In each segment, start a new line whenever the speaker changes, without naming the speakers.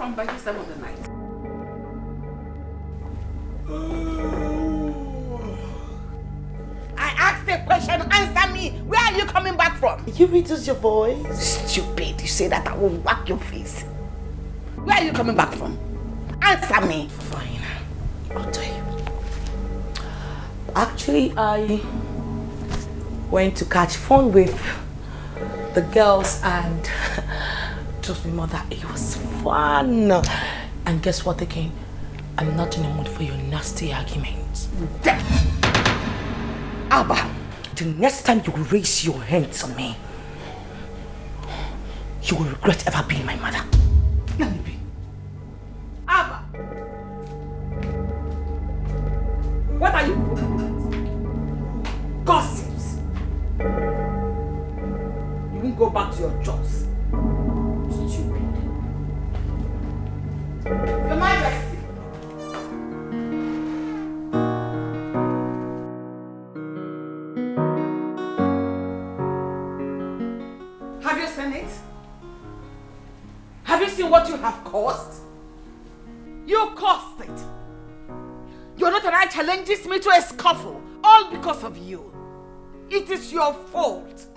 from by this time of the night? I asked a question, answer me. Where are you coming back from?
You reduce your voice.
Stupid, you say that I will whack your face. Where are you coming back from? Answer me.
Fine, I'll tell you. Actually, I went to catch fun with the girls and trust me, mother, it was fun. And guess what again? I'm not in the mood for your nasty arguments.
Abba,
the next time you raise your hands on me, you will regret ever being my mother.
Let me be. Abba, what are you doing? Gossips. You won't go back to your jobs. Stupid. Your Majesty. Have you seen it? Have you seen what you have caused? You caused it. Your Notary challenges me to a scuffle, all because of you. It is your fault.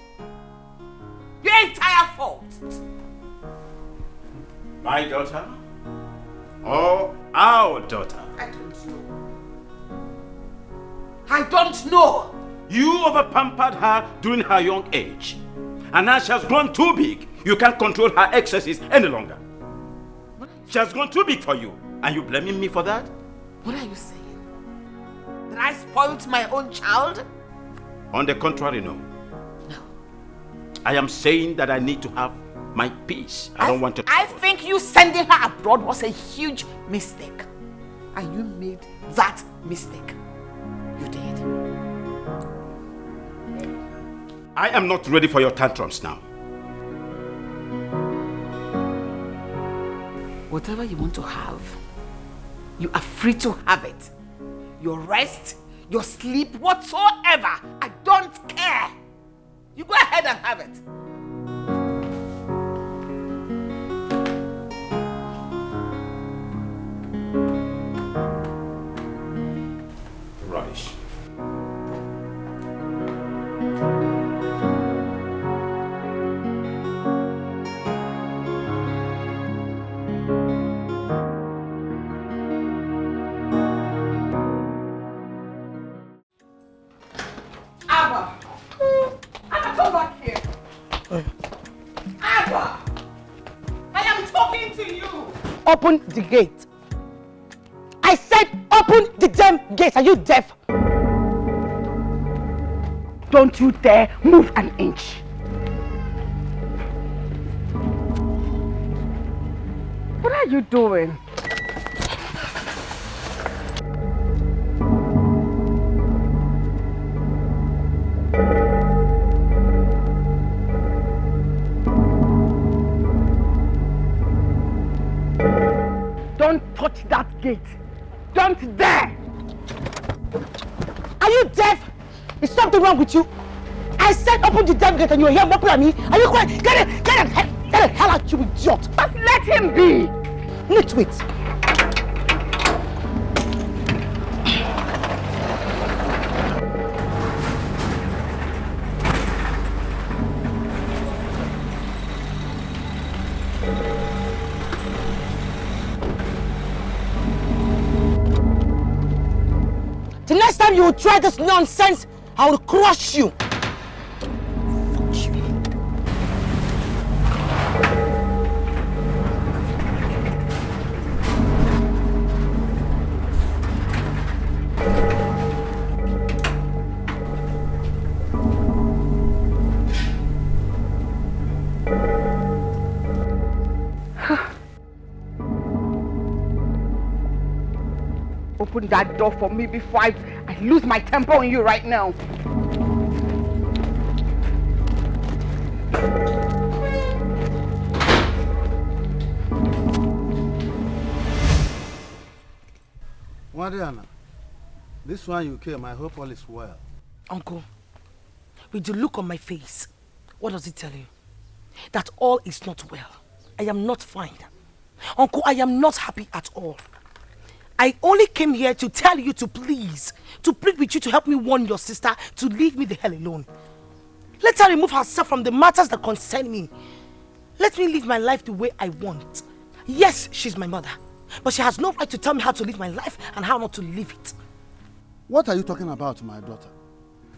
Your entire fault.
My daughter? Or our daughter?
I don't know. I don't know.
You overpampered her during her young age. And now she has grown too big. You can't control her excesses any longer. She has grown too big for you. And you blaming me for that?
What are you saying? That I spoiled my own child?
On the contrary, no.
No.
I am saying that I need to have my peace. I don't want to...
I think you sending her abroad was a huge mistake. And you made that mistake. You did.
I am not ready for your tantrums now.
Whatever you want to have, you are free to have it. Your rest, your sleep, whatsoever. I don't care. You go ahead and have it.
Rubbish.
Open the gate. I said open the damn gate. Are you deaf? Don't you dare move an inch. What are you doing? Don't touch that gate. Don't dare! Are you deaf? Is something wrong with you? I said open the damn gate and you're here mocking at me. Are you crying? Get the hell out, you idiot! Just let him be! Wait. The next time you will try this nonsense, I will crush you. Fuck you. Open that door for me before I lose my temper on you right now.
Wadiana, this one you came, I hope all is well.
Uncle, with the look on my face, what does it tell you? That all is not well. I am not fine. Uncle, I am not happy at all. I only came here to tell you to plead with you to help me warn your sister to leave me the hell alone. Let her remove herself from the matters that concern me. Let me live my life the way I want. Yes, she's my mother, but she has no right to tell me how to live my life and how not to live it.
What are you talking about, my daughter?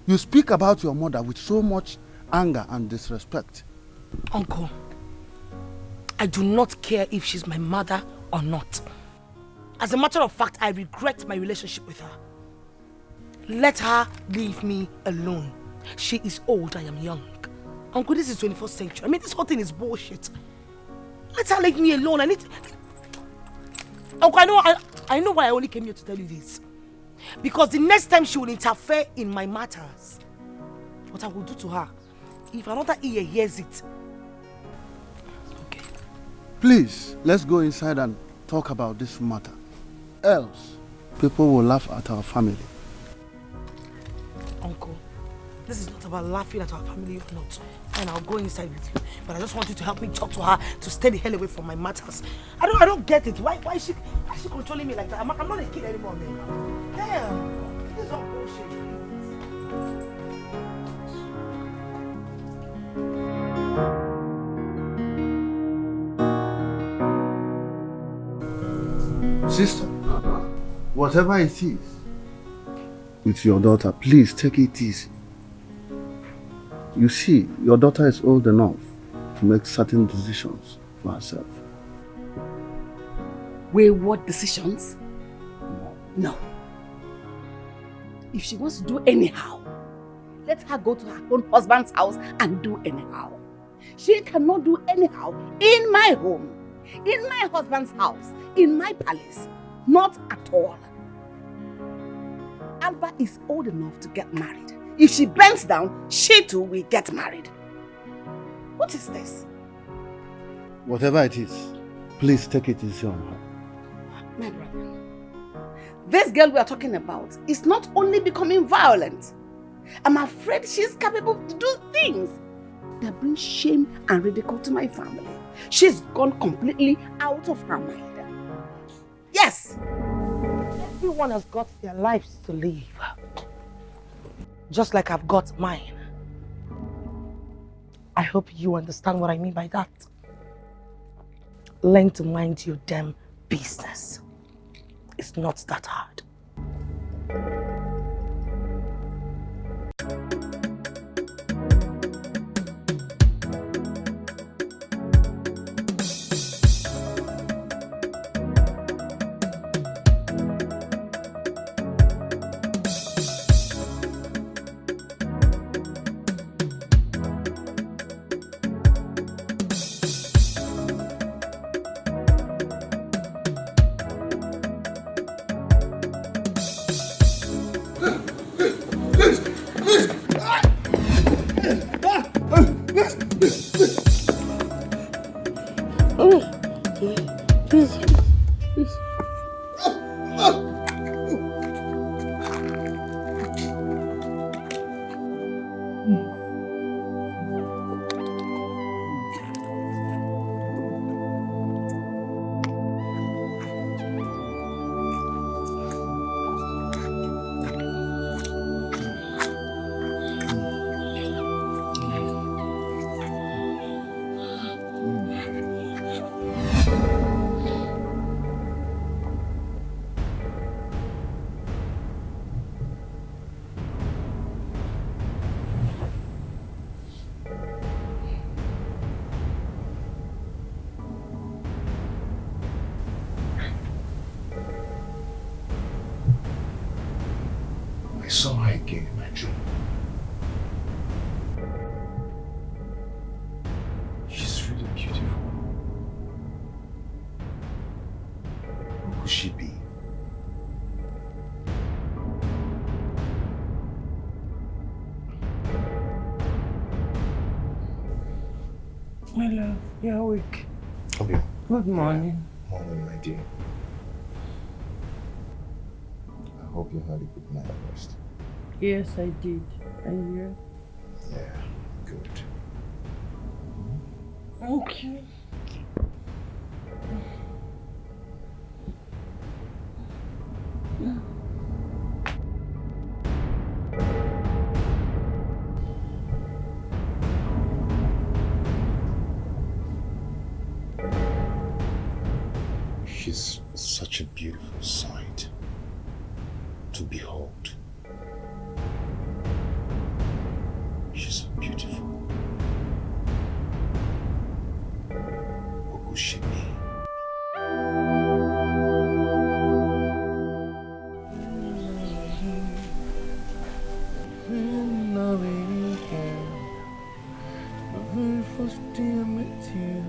You speak about your mother with so much anger and disrespect.
Uncle, I do not care if she's my mother or not. As a matter of fact, I regret my relationship with her. Let her leave me alone. She is old, I am young. Uncle, this is 21st century. I mean, this whole thing is bullshit. Let her leave me alone. Uncle, I know why I only came here to tell you this. Because the next time she will interfere in my matters, what I will do to her, if another ear hears it. Okay.
Please, let's go inside and talk about this matter. Else, people will laugh at our family.
Uncle, this is not about laughing at our family or not. And I'll go inside with you. But I just want you to help me talk to her to stay the hell away from my matters. I don't get it. Why is she controlling me like that? I'm not a kid anymore, man. Damn. This is all bullshit.
Sister, whatever it is, with your daughter, please take it easy. You see, your daughter is old enough to make certain decisions for herself.
Wayward decisions? No. If she wants to do anyhow, let her go to her own husband's house and do anyhow. She cannot do anyhow in my home, in my husband's house, in my palace. Not at all. Alba is old enough to get married. If she bends down, she too will get married. What is this?
Whatever it is, please take it easy on her.
My brother, this girl we are talking about is not only becoming violent. I'm afraid she's capable to do things that bring shame and ridicule to my family. She's gone completely out of her mind. Yes!
Everyone has got their lives to live. Just like I've got mine. I hope you understand what I mean by that. Learn to mind your damn business. It's not that hard.
I saw her again in my dream. She's really beautiful. Who could she be?
My love, you're awake.
Okay.
Good morning.
Morning, my dear. I hope you had a good night rest.
Yes, I did. And you?
Yeah, good.
Okay.
beautiful sight to behold. She's so beautiful. Who could she be?
First day I met you,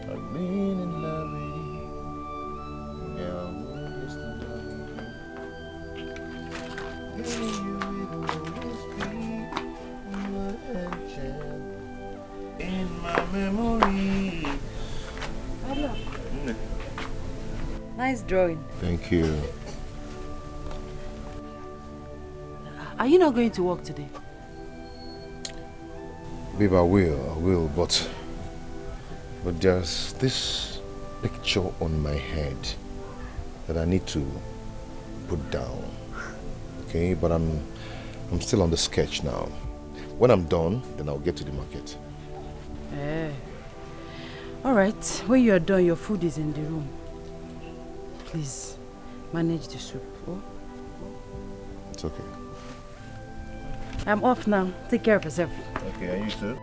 I've been in love with you. Yeah, I'm always in love with you. Hey, you will always be my angel in my memory.
Hello. Nice drawing.
Thank you.
Are you not going to work today?
Babe, I will, but there's this picture on my head that I need to put down. Okay, but I'm still on the sketch now. When I'm done, then I'll get to the market.
All right, when you are done, your food is in the room. Please, manage the soup. Oh?
It's okay.
I'm off now. Take care of yourself.
Okay, and you too?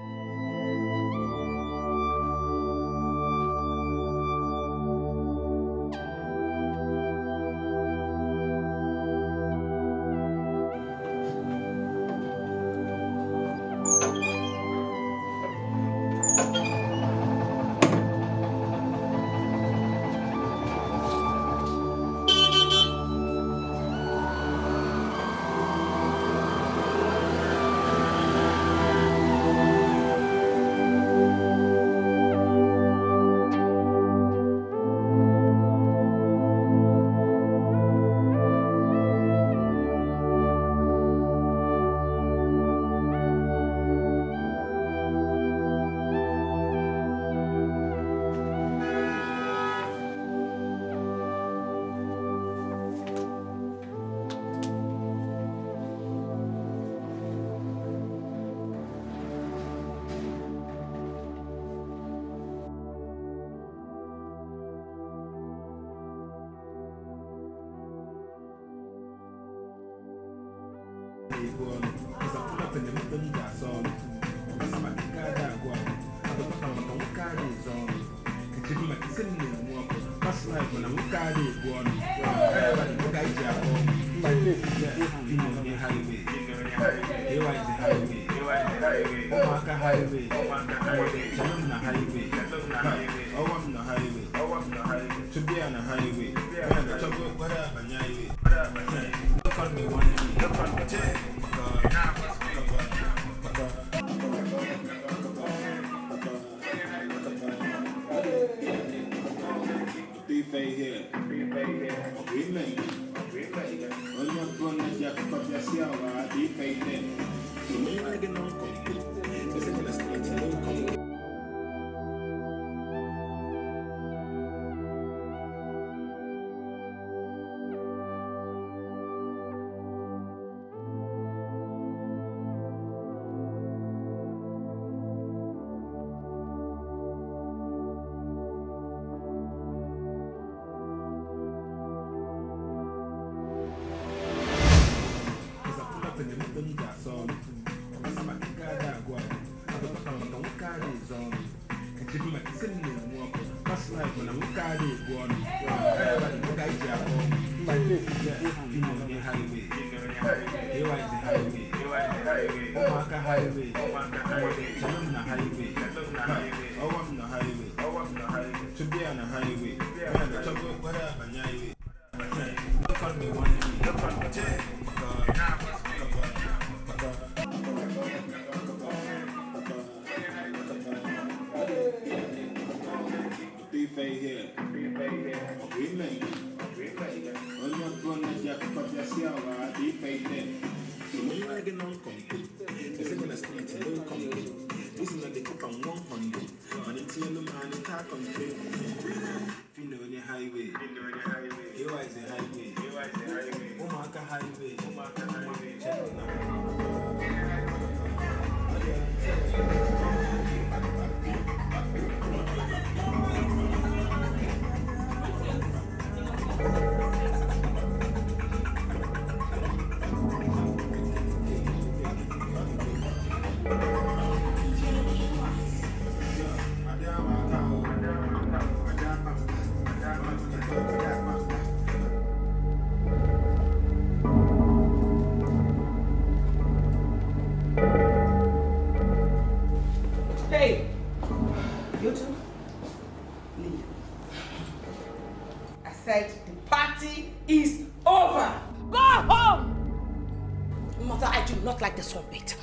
Mother, I do not like this one bit.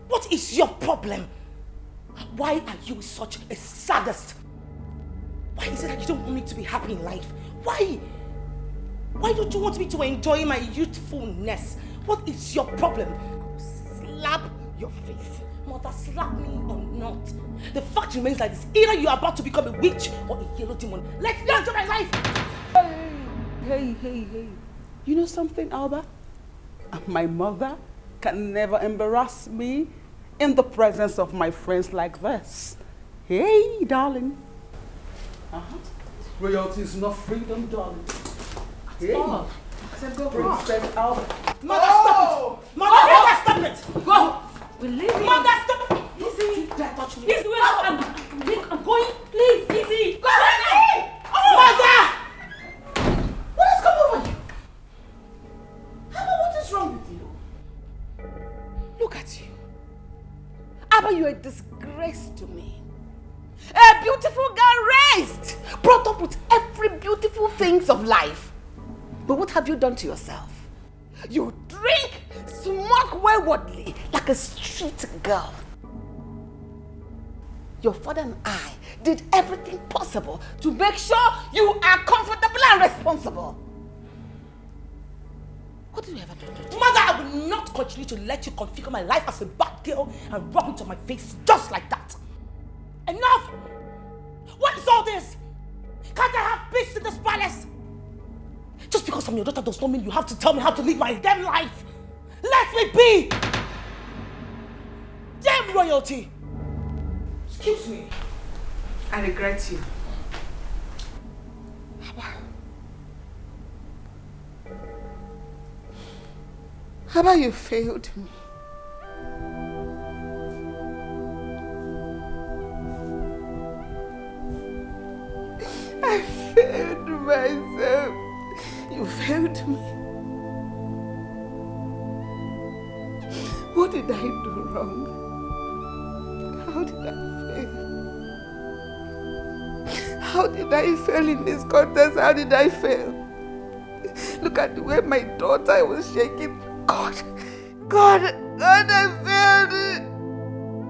What is your problem? Why are you such a sadist? Why is it that you don't want me to be happy in life? Why? Why don't you want me to enjoy my youthfulness? What is your problem? Slap your face. Mother, slap me or not. The fact remains like this. Either you are about to become a witch or a yellow demon. Let me enjoy my life.
Hey. You know something, Alba? My mother can never embarrass me in the presence of my friends like this. Hey, darling. Royalty is not freedom, darling. Hey.
Oh. I said go.
Princess Alba.
Mother, stop it! Mother, stop it! Go!
We're leaving.
Mother, stop it! Easy! Don't touch me. Easy, I'm going. Please, easy! Go! Mother! What has come over you? Abba, what is wrong with you?
Look at you. Abba, you're a disgrace to me. A beautiful girl raised, brought up with every beautiful things of life. But what have you done to yourself? You drink, smoke waywardly like a street girl. Your father and I did everything possible to make sure you are comfortable and responsible. What did you ever do?
Mother, I will not continue to let you configure my life as a bad girl and rub it on my face just like that. Enough! What is all this? Can't I have peace in this palace? Just because I'm your daughter does not mean you have to tell me how to live my damn life. Let me be! Damn royalty! Excuse me.
I regret you.
Abba, you failed me. I failed myself. You failed me. What did I do wrong? How did I fail? How did I fail in this contest? How did I fail? Look at the way my daughter was shaking. God, I failed.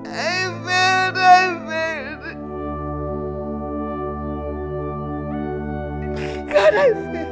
I failed. God, I failed.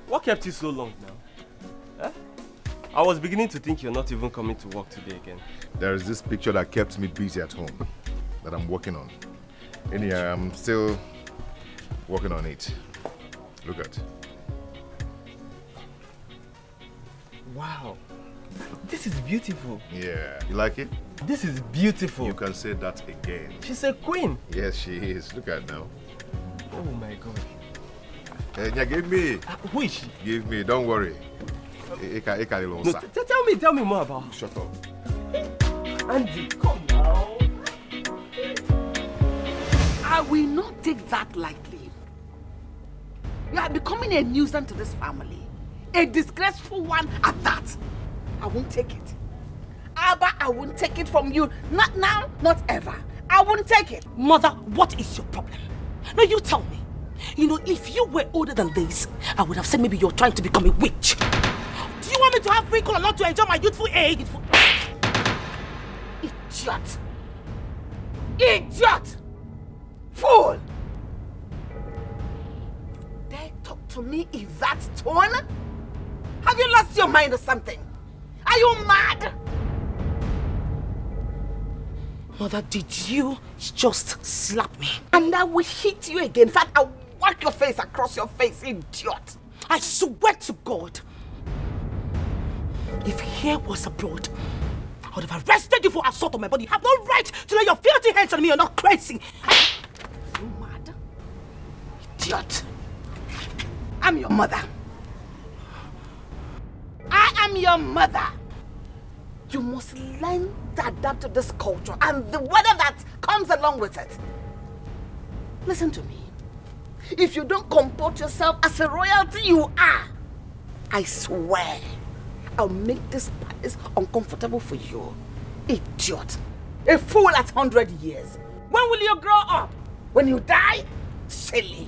What kept you so long now? I was beginning to think you're not even coming to work today again.
There is this picture that kept me busy at home that I'm working on. Anyhow, I'm still working on it. Look at.
Wow. This is beautiful.
Yeah. You like it?
This is beautiful.
You can say that again.
She's a queen.
Yes, she is. Look at now.
Oh my God.
Yeah, give me.
Who is she?
Give me. Don't worry.
No, tell me more about her.
Shut up.
Andy, come now.
will not take that lightly. You are becoming a nuisance to this family. A disgraceful one at that. I won't take it. Abba, I won't take it from you. Not now, not ever. I won't take it.
Mother, what is your problem? Now you tell me. You know, if you were older than this, I would have said maybe you're trying to become a witch. Do you want me to have free cool or not to enjoy my youthful age?
Idiot! Idiot! Fool! Dare talk to me in that tone? Have you lost your mind or something? Are you mad?
Mother, did you just slap me?
And I will hit you again. In fact, I'll whack your face across your face, idiot.
I swear to God, if hair was abroad, I would have arrested you for assault on my body. You have no right to lay your filthy hands on me. You're not crazy.
You mad? Idiot. I'm your mother. I am your mother. You must learn to adapt to this culture and the weather that comes along with it. Listen to me. If you don't comport yourself as a royalty you are, I swear I'll make this place uncomfortable for you. Idiot. A fool at 100 years. When will you grow up? When you die? Silly.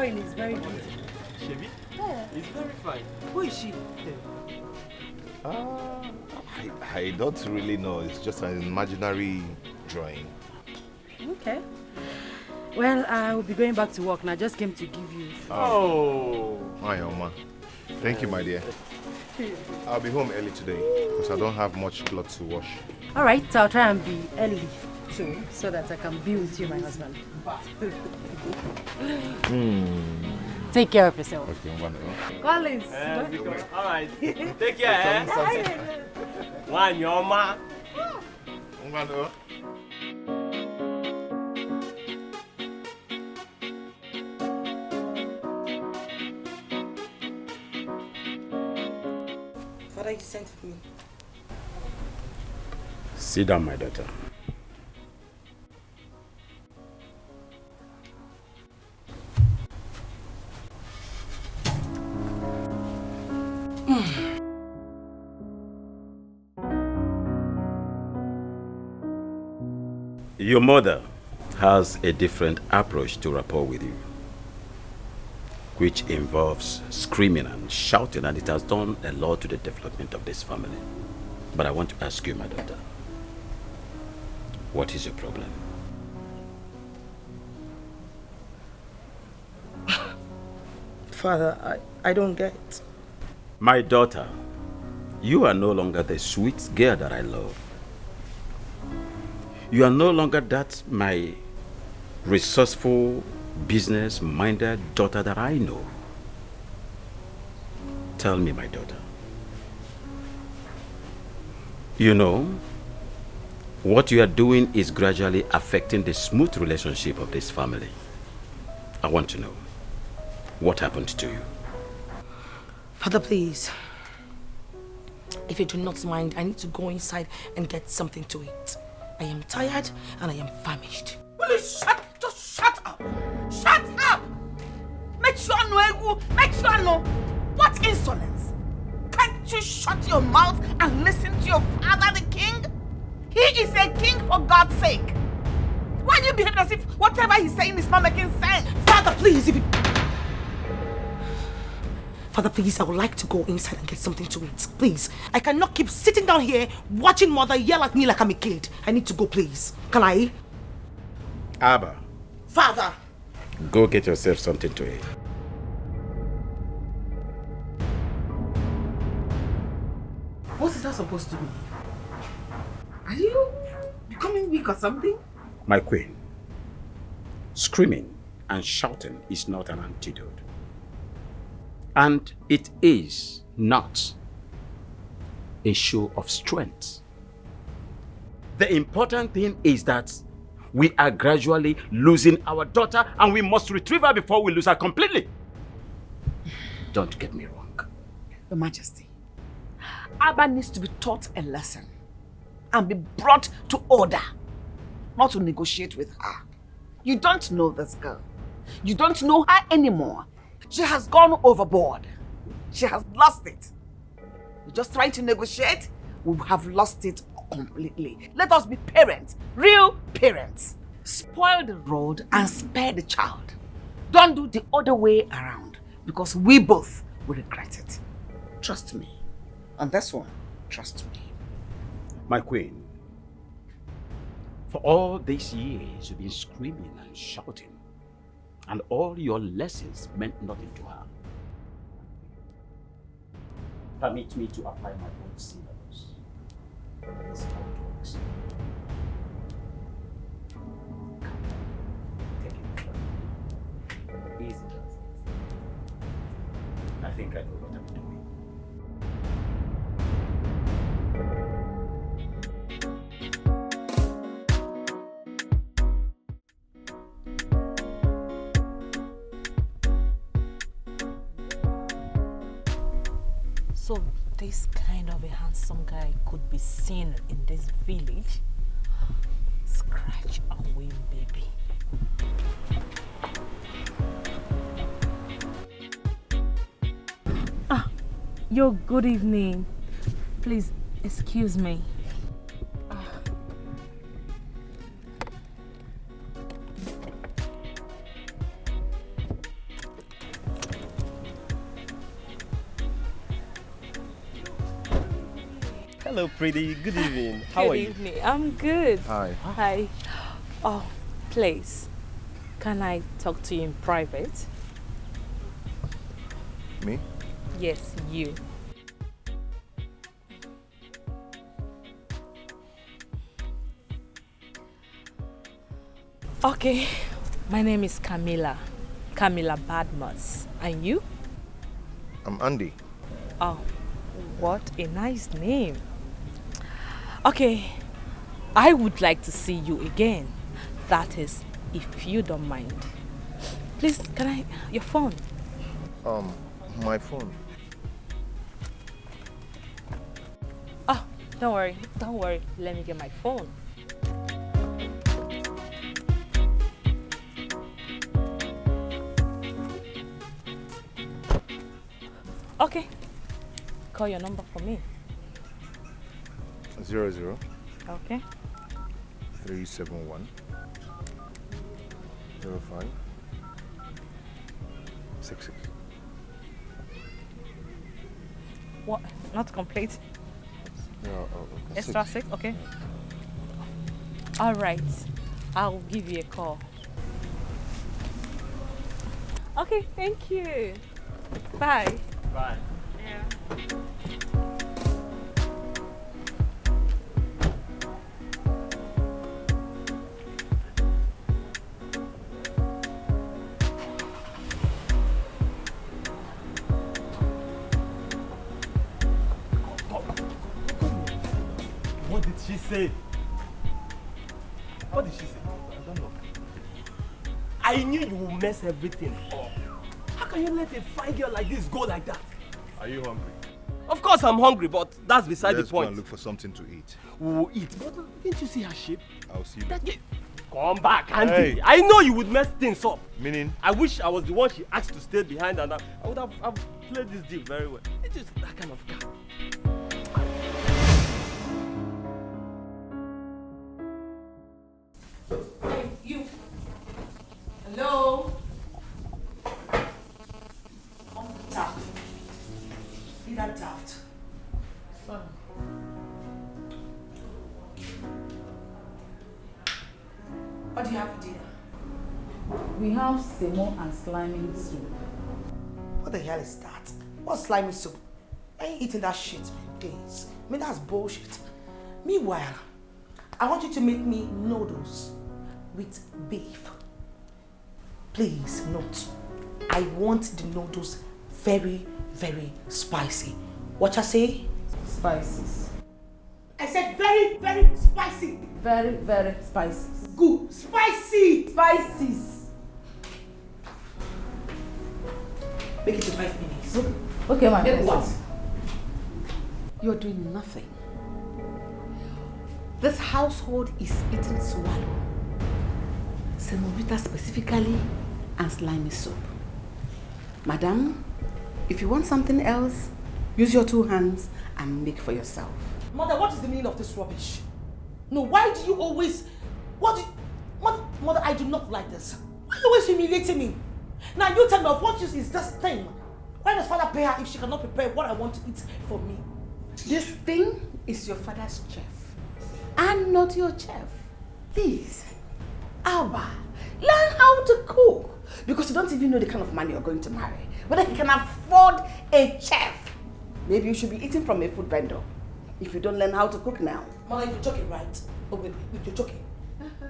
Is very beautiful.
Shebi? Yeah. It's very fine.
Who is she?
I don't really know. It's just an imaginary drawing.
Okay. Well, I will be going back to work and I just came to give you.
Oh.
Hi, Oma. Thank you, my dear. I'll be home early today because I don't have much clothes to wash.
Alright, so I'll try and be early too so that I can be with you, my husband. Take care of yourself.
Okay, wonderful.
Collins.
Alright. Take care. One, your ma.
Wonderful.
Father, you sent for me.
Sit down, my daughter. Your mother has a different approach to rapport with you, which involves screaming and shouting, and it has done a lot to the development of this family. But I want to ask you, my daughter, what is your problem?
Father, I don't get.
My daughter, you are no longer the sweet girl that I love. You are no longer that my resourceful, business-minded daughter that I know. Tell me, my daughter. You know, what you are doing is gradually affecting the smooth relationship of this family. I want to know, what happened to you?
Father, please. If you do not mind, I need to go inside and get something to eat. I am tired and I am famished.
Will you just shut up? Shut up! Make sure no. What insolence! Can't you shut your mouth and listen to your father, the king? He is a king for God's sake. Why do you behave as if whatever he's saying is not making sense?
Father, please, Father, please, I would like to go inside and get something to eat. Please. I cannot keep sitting down here watching mother yell at me like I'm a kid. I need to go, please. Can I?
Abba.
Father.
Go get yourself something to eat.
What is that supposed to be? Are you becoming weak or something?
My queen, screaming and shouting is not an antidote. And it is not a show of strength. The important thing is that we are gradually losing our daughter and we must retrieve her before we lose her completely. Don't get me wrong.
Your Majesty, Abba needs to be taught a lesson and be brought to order, not to negotiate with her. You don't know this girl. You don't know her anymore. She has gone overboard. She has lost it. We're just trying to negotiate. We have lost it completely. Let us be parents, real parents. Spoil the road and spare the child. Don't do the other way around because we both will regret it. Trust me. On this one, trust me.
My queen, for all these years you've been screaming and shouting, and all your lessons meant nothing to her. Permit me to apply my own syllabus. This is how it works. Take it. Easy does it. I think I know what I'm doing.
So this kind of a handsome guy could be seen in this village? Scratch and win, baby. Ah, yo, good evening. Please, excuse me.
Hello, pretty. Good evening. How are you?
Good evening. I'm good.
Hi.
Hi. Oh, please, can I talk to you in private?
Me?
Yes, you. Okay, my name is Camilla Badmus. And you?
I'm Andy.
Oh, what a nice name. Okay, I would like to see you again. That is, if you don't mind. Please, can I, your phone?
My phone.
Oh, don't worry. Let me get my phone. Okay, call your number for me.
00.
Okay.
371 05 66.
What? Not complete?
Yeah,
Extra six? Okay. All right. I'll give you a call. Okay, thank you. Bye.
Bye.
Yeah.
she say? What did she say?
I don't know.
I knew you would mess everything up. How can you let a fine girl like this go like that?
Are you hungry?
Of course I'm hungry, but that's beside
Let's
the point.
go and look for something to eat.
We'll eat, but didn't you see her shape?
I'll see you.
Come back, Andy.
Hey.
I know you would mess things up.
Meaning?
I wish I was the one she asked to stay behind, and I would have played this deal very well. It is that kind of guy.
Hey, you. Hello? Daft. Be that daft. Son. What do you have for dinner?
We have semo and slimy soup.
What the hell is that? What's slimy soup? I ain't eating that shit, man. Please. I mean, that's bullshit. Meanwhile, I want you to make me noodles with beef. Please note, I want the noodles very, very spicy. What I say?
Spices.
I said very, very spicy.
Very, very spicy.
Good. Spicy.
Spices.
Make it to 5 minutes.
Okay, my
Make
princess.
what? You're doing nothing. This household is eating swallow. Semovita specifically and slimy soup. Madam, if you want something else, use your 2 hands and make for yourself. Mother, what is the meaning of this rubbish? No, why do you always... Mother, I do not like this. Why are you always humiliating me? Now you tell me of what use is this thing? Why does father pay her if she cannot prepare what I want to eat for me? This thing is your father's chef. I'm not your chef. Please, Alba, learn how to cook. Because you don't even know the kind of man you're going to marry. Whether he can afford a chef. Maybe you should be eating from a food vendor. If you don't learn how to cook now. Mother, you're joking, right? Oh, wait, you're joking.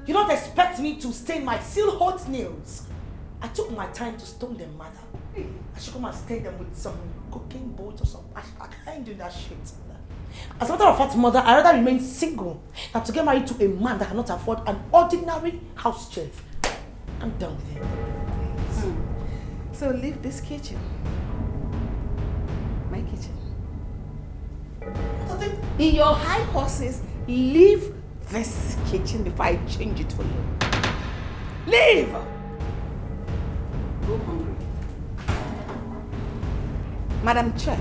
You don't expect me to stain my still hot nails. I took my time to stone them, mother. I should come and stain them with some cooking boat or something. I ain't doing that shit. As a matter of fact, mother, I'd rather remain single than to get married to a man that cannot afford an ordinary house chef. I'm done with it. So leave this kitchen. My kitchen. In your high horses, leave this kitchen before I change it for you. Leave! Go hungry. Madam Chef,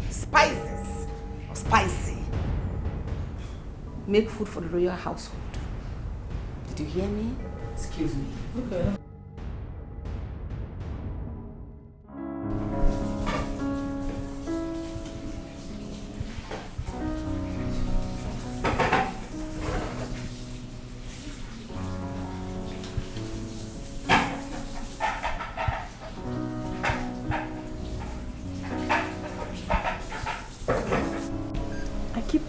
spices or spicy. Make food for the royal household. Did you hear me? Excuse me. Okay.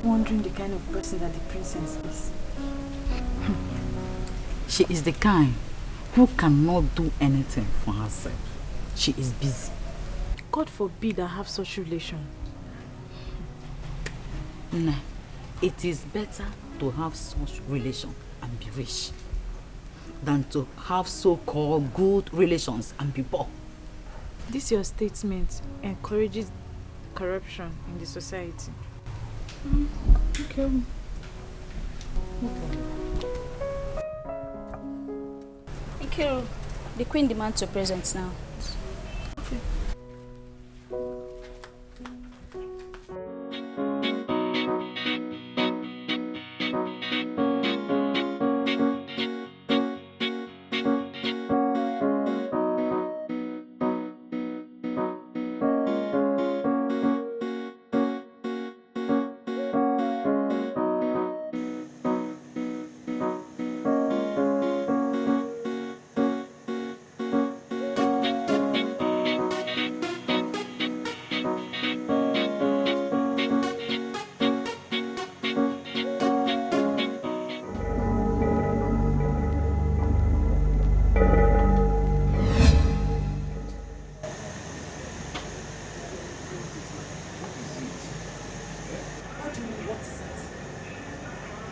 Wondering the kind of person that the princess is.
She is the kind who cannot do anything for herself. She is busy.
God forbid I have such relation.
Nah, it is better to have such relation and be rich than to have so-called good relations and be poor.
This your statement encourages corruption in the society. Okay.
Ikiru, the queen demands your presence now.
Okay.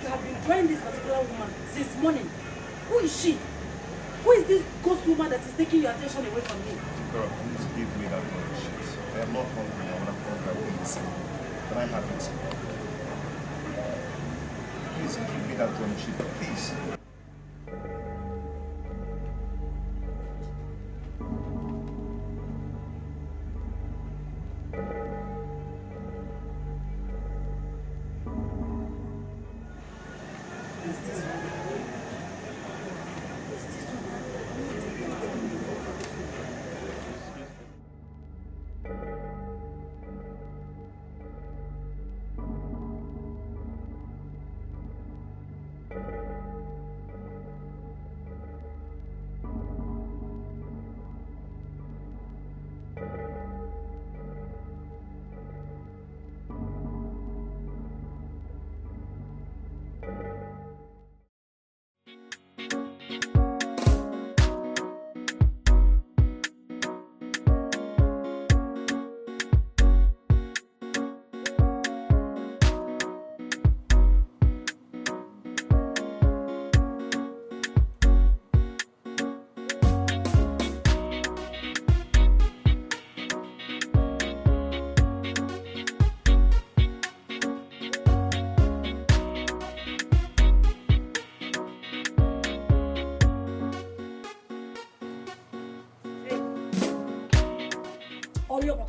you have been trying this particular woman since morning. Who is she? Who is this ghost woman that is taking your attention away from me?
Girl, please give me that drum sheet. I am not hungry. I want to hungry. I will eat. Can I have it? Please give me that drum sheet. Please.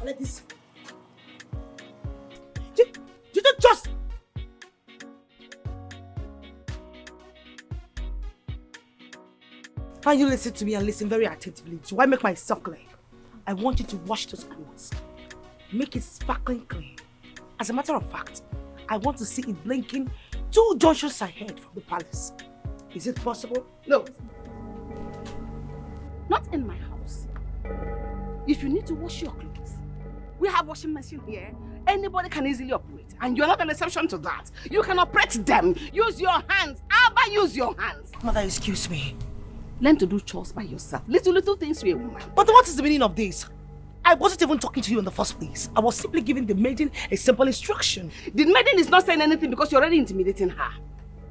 Let this.
You don't just. Can you listen to me and listen very attentively? Do I make myself clear? I want you to wash those clothes. Make it sparkling clean. As a matter of fact, I want to see it blinking 2 junctions ahead from the palace. Is it possible?
No. Not in my house. If you need to wash your clothes, we have washing machine here. Anybody can easily operate. And you're not an exception to that. You can operate them. Use your hands. Abba, use your hands.
Mother, excuse me.
Learn to do chores by yourself. Little things to a woman.
But what is the meaning of this? I wasn't even talking to you in the first place. I was simply giving the maiden a simple instruction.
The maiden is not saying anything because you're already intimidating her.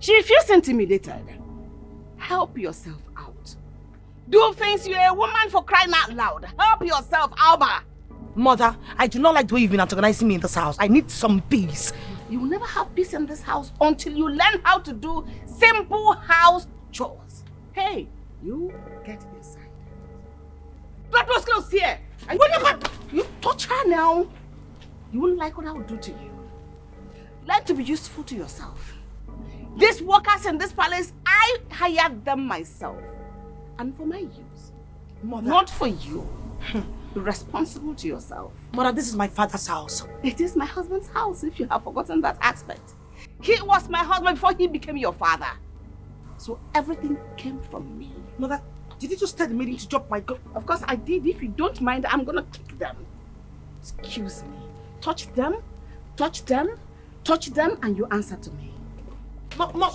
She feels intimidated. Help yourself out. Do things. You're a woman, for crying out loud. Help yourself, Alba.
Mother, I do not like the way you've been antagonizing me in this house. I need some peace.
You will never have peace in this house until you learn how to do simple house chores. Hey, you get inside. Drop those clothes here. You touch her now. You won't like what I will do to you. Learn to be useful to yourself. These workers in this palace, I hired them myself. And for my use.
Mother.
Not for you. Be responsible to yourself.
Mother, this is my father's house.
It is my husband's house, if you have forgotten that aspect. He was my husband before he became your father. So everything came from me.
Mother, did you just tell the maiden to drop my gun?
Of course I did. If you don't mind, I'm gonna kick them. Excuse me. Touch them, touch them, touch them, and you answer to me.
Mom.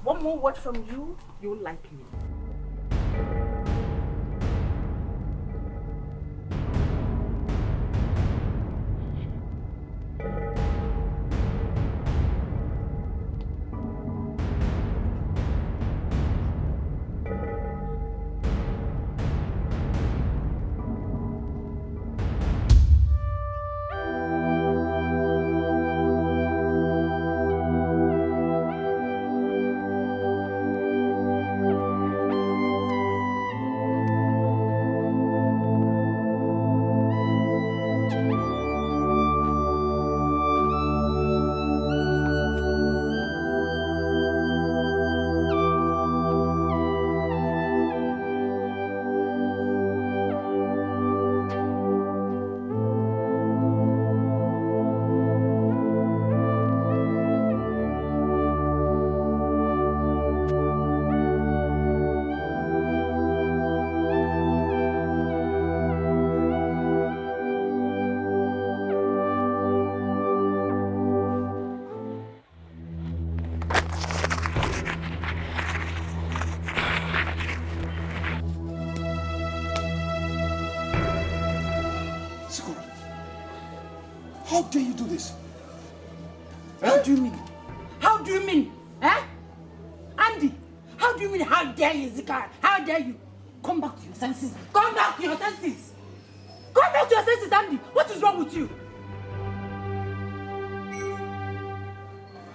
One more word from you, you'll like me.
How dare you do this? Huh?
What do you mean? How do you mean? Eh? Andy, how do you mean? How dare you, Zika? How dare you? Come back to your senses. Come back to your senses. Come back to your senses, Andy. What is wrong with you?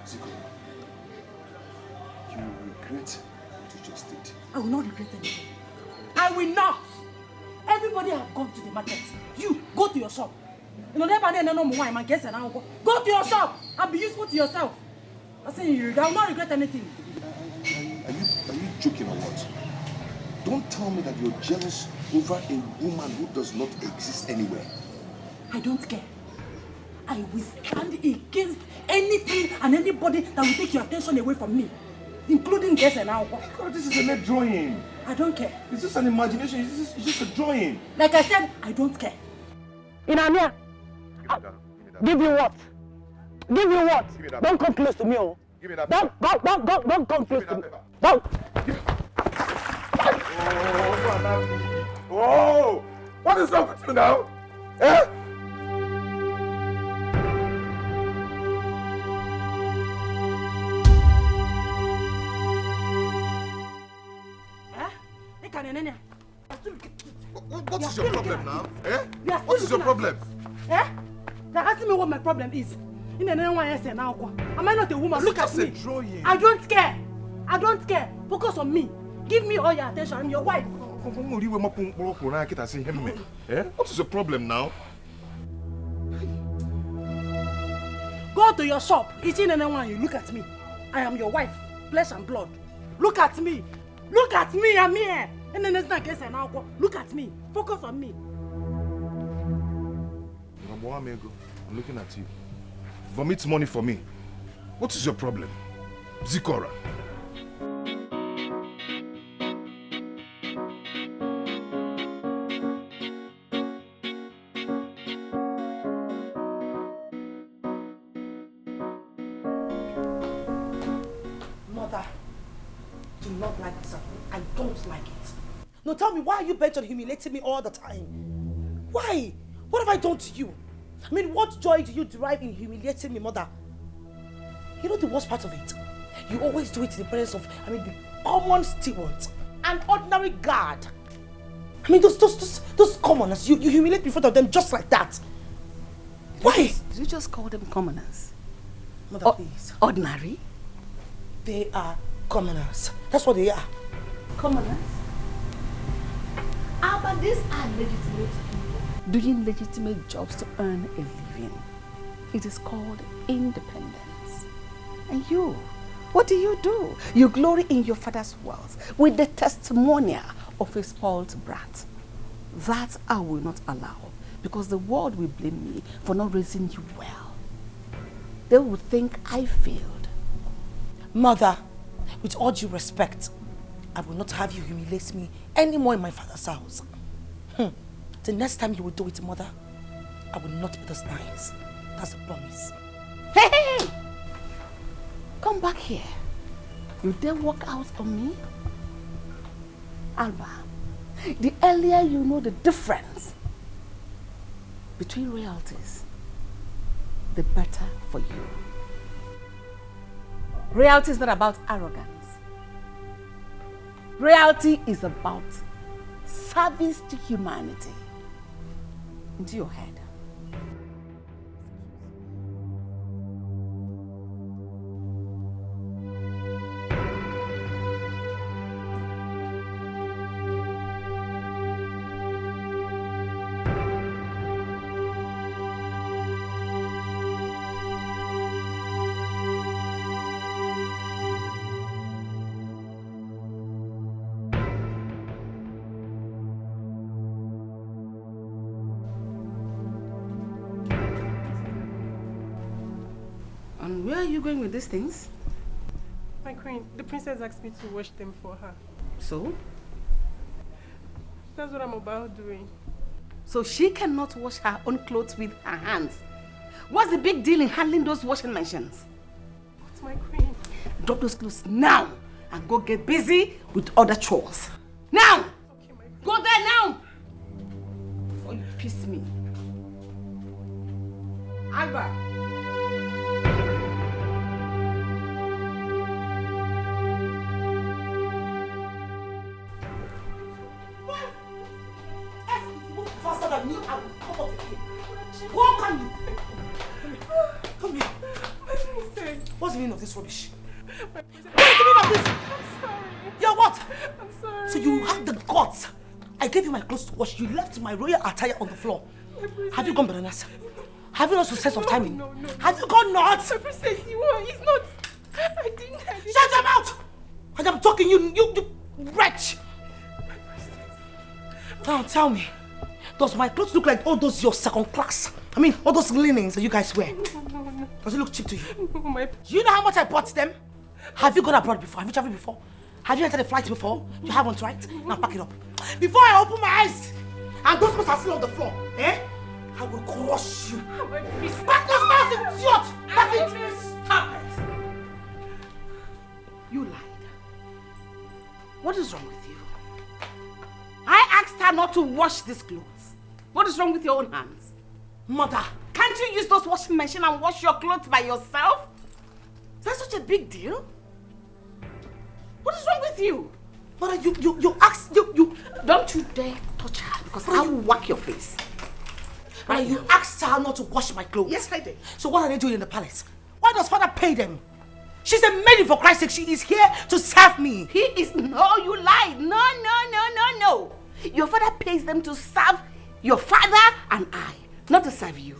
Zika, you will regret what you just did.
I will not regret anything. I will not. Everybody have gone to the market. You, go to your shop. You know, never no more wine, man. Guess and I'll go. Go to your shop and be useful to yourself. I say I will not regret anything.
Are you joking or what? Don't tell me that you're jealous over a woman who does not exist anywhere.
I don't care. I will stand against anything and anybody that will take your attention away from me, including guests and alcohol.
God, this is a mere drawing.
I don't care.
It's just an imagination. It's just a drawing.
Like I said, I don't care.
Inamia, give you what? Give you what? Don't come close to me, oh.
Give me that.
Don't come close to me. Don't.
Oh, what is wrong with you now? Eh? What is your problem now? Eh? What is your problem?
Eh? They're asking me what my problem is. Am I not a woman? Look at me. I don't care. I don't care. Focus on me. Give me all your attention. I'm your wife.
Eh? What is your problem now?
Go to your shop. Each and every one you look at me. I am your wife, flesh and blood. Look at me. Look at me. I'm here. And then there's not case and now. Look at me. Focus on me.
I'm looking at you. Vomit money for me. What is your problem? Zikora.
Mother, do not like this. I don't like it. No, tell me, why are you bent on humiliating me all the time? Why? What have I done to you? I mean, what joy do you derive in humiliating me, Mother? You know the worst part of it? You always do it in the presence of, the common steward, an ordinary guard. I mean, those commoners, you humiliate me in front of them just like that. Why?
Did you just call them commoners?
Mother, please.
Ordinary?
They are commoners. That's what they are.
Commoners? But these are legitimate people doing legitimate jobs to earn a living. It is called independence. And you, what do? You glory in your father's wealth with the testimonial of a spoiled brat. That I will not allow, because the world will blame me for not raising you well. They will think I failed.
Mother, with all due respect, I will not have you humiliate me anymore in my father's house. The next time you will do it, Mother, I will not be this nice. That's a promise.
Hey! Come back here. You dare walk out on me? Alba, the earlier you know the difference between royalties, the better for you. Royalty is not about arrogance. Royalty is about service to humanity. Into your head. Where are you going with these things?
My queen, the princess asked me to wash them for her.
So?
That's what I'm about doing.
So she cannot wash her own clothes with her hands. What's the big deal in handling those washing machines?
What's my queen?
Drop those clothes now and go get busy with other chores. Now!
Okay, my queen.
Go there now! Oh, you piss me. Alba!
me, I will come up again. Walk on you. Come here. What's the meaning of this rubbish? What is the meaning of this?
I'm sorry.
You're what?
I'm sorry.
So you have the guts. I gave you my clothes to wash. You left my royal attire on the floor. Have you gone bananas? Have you lost your sense of timing?
No.
Have you gone nuts?
My princess, he's not. I didn't.
Shut your mouth! And I'm talking you wretch! Now tell me, does my clothes look like all those your second class? I mean, all those linens that you guys wear?
No.
Does it look cheap to you?
No,
Do you know how much I bought them? Have you gone abroad before? Have you traveled before? Have you entered a flight before? You haven't, right? Now pack it up. Before I open my eyes and those clothes are still on the floor, I will crush you. Pack those clothes, idiot! Pack it! Stop it! You lied. What is wrong with you? I asked her not to wash these clothes. What is wrong with your own hands? Mother, can't you use those washing machine and wash your clothes by yourself? Is that such a big deal? What is wrong with you? Mother, you asked, don't you dare touch her because I will whack your face. Mother, you asked her not to wash my clothes. Yes, I did. So what are they doing in the palace? Why does father pay them? She's a maiden, for Christ's sake. She is here to serve me. He is... No, you lied. No. Your father pays them to serve your father and I, not to serve you.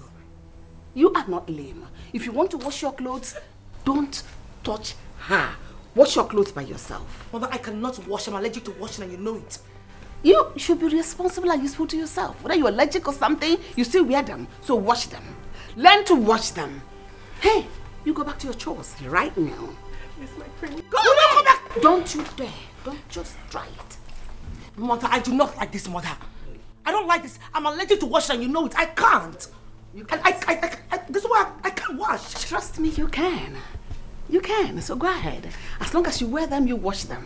You are not lame. If you want to wash your clothes, don't touch her. Wash your clothes by yourself. Mother, I cannot wash. I'm allergic to washing and you know it. You should be responsible and useful to yourself. Whether you're allergic or something, you still wear them. So wash them. Learn to wash them. Hey, you go back to your chores right now.
Yes, my queen.
Go back. Don't you dare. Don't just try it. Mother, I do not like this, Mother. I don't like this. I'm allergic to washing and you know it. I can't. This is why I can't wash. Trust me, you can. You can. So go ahead. As long as you wear them, you wash them.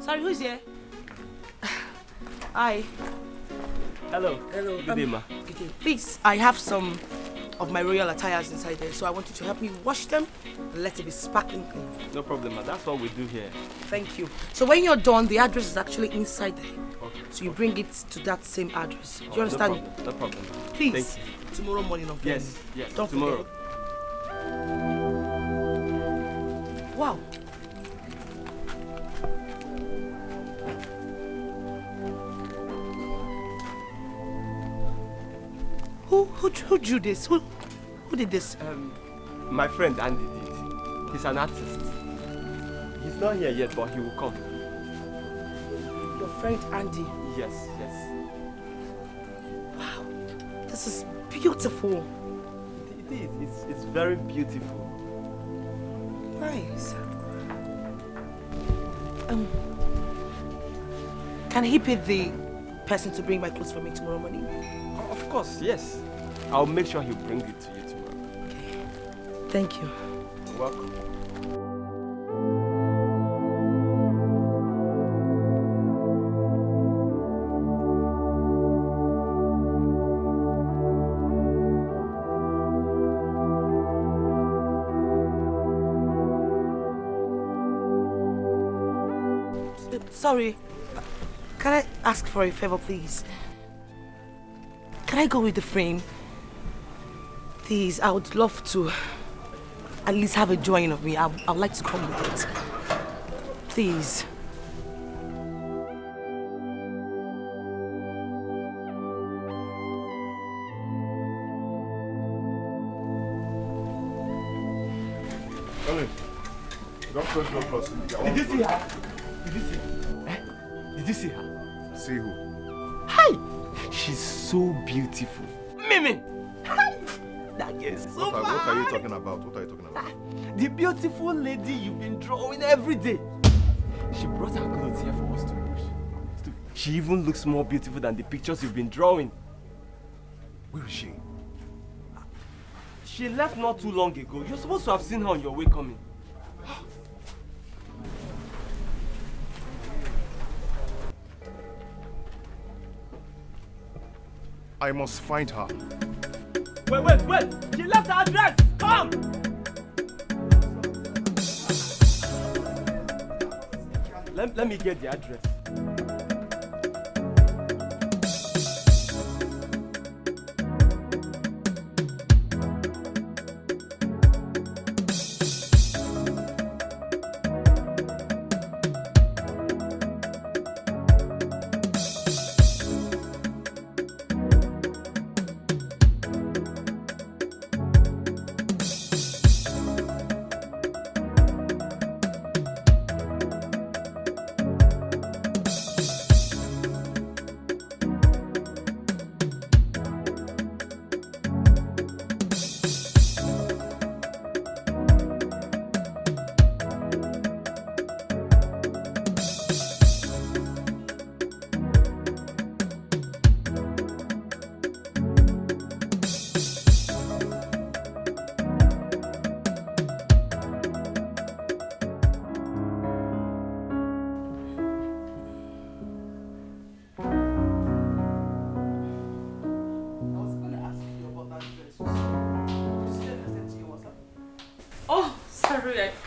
Sorry, who's here? Hi.
Hello. Good day, ma.
Good day. Please, I have some of my royal attires inside there, so I want you to help me wash them and let it be sparkling clean.
No problem, ma. That's what we do here.
Thank you. So when you're done, the address is actually inside there.
Okay.
So you bring it to that same address. Do you understand?
No problem.
Please.
Thank you.
Tomorrow morning of
Yes.
Don't
tomorrow.
Forget. Wow. Who drew this? Who did this?
My friend Andy did. He's an artist. He's not here yet, but he will come.
Your friend Andy?
Yes.
Wow, this is beautiful.
It is. It's very beautiful.
Nice. Can he be the person to bring my clothes for me tomorrow morning?
Of course, yes. I'll make sure he'll bring it to you tomorrow.
Okay. Thank you.
You're welcome.
Sorry. Can I ask for a favor, please? Can I go with the frame? Please, I would love to. at least have a drawing of me, I would like to come with it. Please.
Did you see her? Did you see her? Eh? Did you see her?
See who?
Hi! She's so beautiful. Mimi! Hi! That girl is so
What are you talking about? What are you talking about?
The beautiful lady you've been drawing every day. She brought her clothes here for us to wash. She even looks more beautiful than the pictures you've been drawing.
Where is she?
She left not too long ago. You're supposed to have seen her on your way coming.
I must find her.
Wait! She left her address! Come! Let me get the address.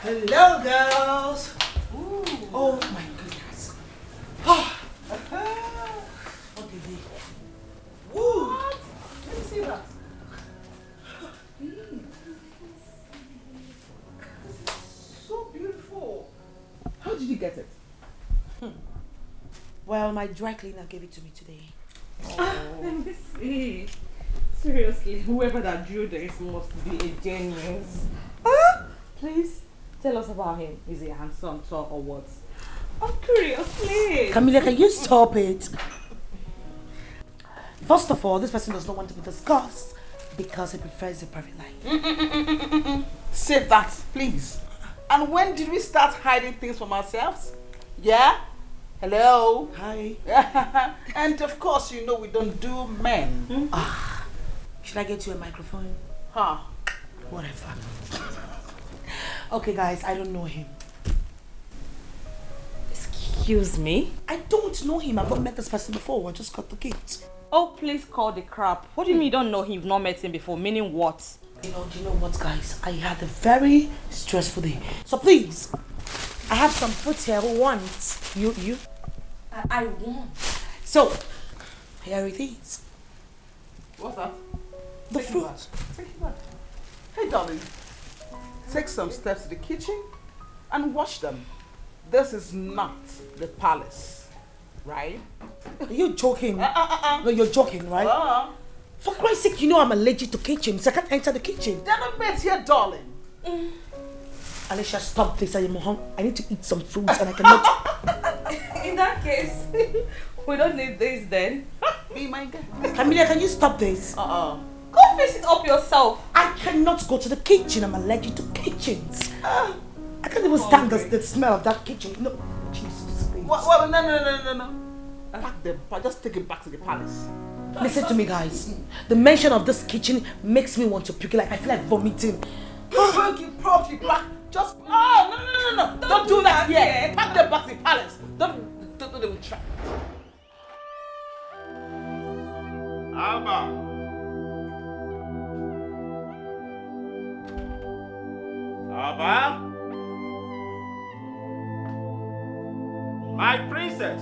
Hello, girls. Ooh. Oh my goodness. What did they? Woo. Let me see that. This is so beautiful. How did you get it? Well, my dry cleaner gave it to me today.
Let me see. Seriously, whoever that drew this must be a genius. Please tell us about him. Is he handsome, tall, or what? I'm curious, please.
Camilla, can you stop it? First of all, this person does not want to be discussed because he prefers a private life.
Say that, please. And when did we start hiding things from ourselves? Yeah? Hello?
Hi.
And of course, you know we don't do men.
Should I get you a microphone?
Huh?
Whatever. Okay, guys, I don't know him.
Excuse me?
I don't know him. I've not met this person before. I just got the gift.
Oh, please call the crap. What do you mean you don't know him? You've not met him before? Meaning what?
Do you know what, guys? I had a very stressful day. So please, I have some food here. Who wants? You?
I want.
So, here it is.
What's that?
The fruit.
Take it back. Hey, darling. Take some steps to the kitchen and wash them. This is not the palace, right?
Are you joking? No, you're joking, right? For Christ's sake, you know I'm allergic to kitchens. I can't enter the kitchen.
They're not made here, darling.
Alicia, stop this. I need to eat some fruits and I cannot.
In that case, we don't need this then.
Be my girl.
Camilla, can you stop this?
Go fix it up yourself.
I cannot go to the kitchen. I'm allergic to kitchens. I can't even stand the smell of that kitchen. No, Jesus Christ.
Well, no. Pack them. Just take it back to the palace.
Listen to me, guys. The mention of this kitchen makes me want to puke. Like I feel like vomiting.
Probably back. Just no. Don't do that here. Pack them back to the palace. Don't even try.
Alba. Alba. My princess.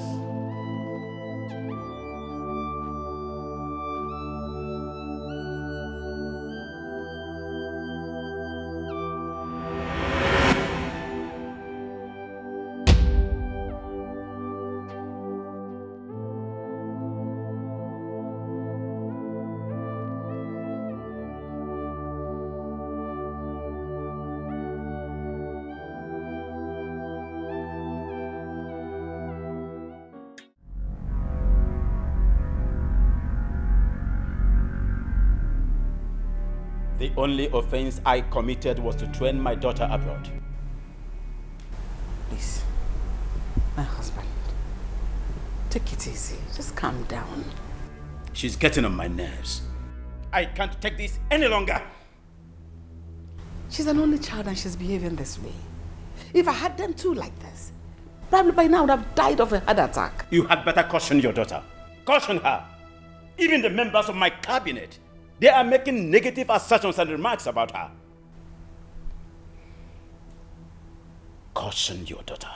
The only offense I committed was to train my daughter abroad.
Please, my husband, take it easy. Just calm down.
She's getting on my nerves. I can't take this any longer.
She's an only child and she's behaving this way. If I had them too like this, probably by now I would have died of a heart attack.
You had better caution your daughter. Caution her. Even the members of my cabinet, they are making negative assertions and remarks about her. Caution your daughter.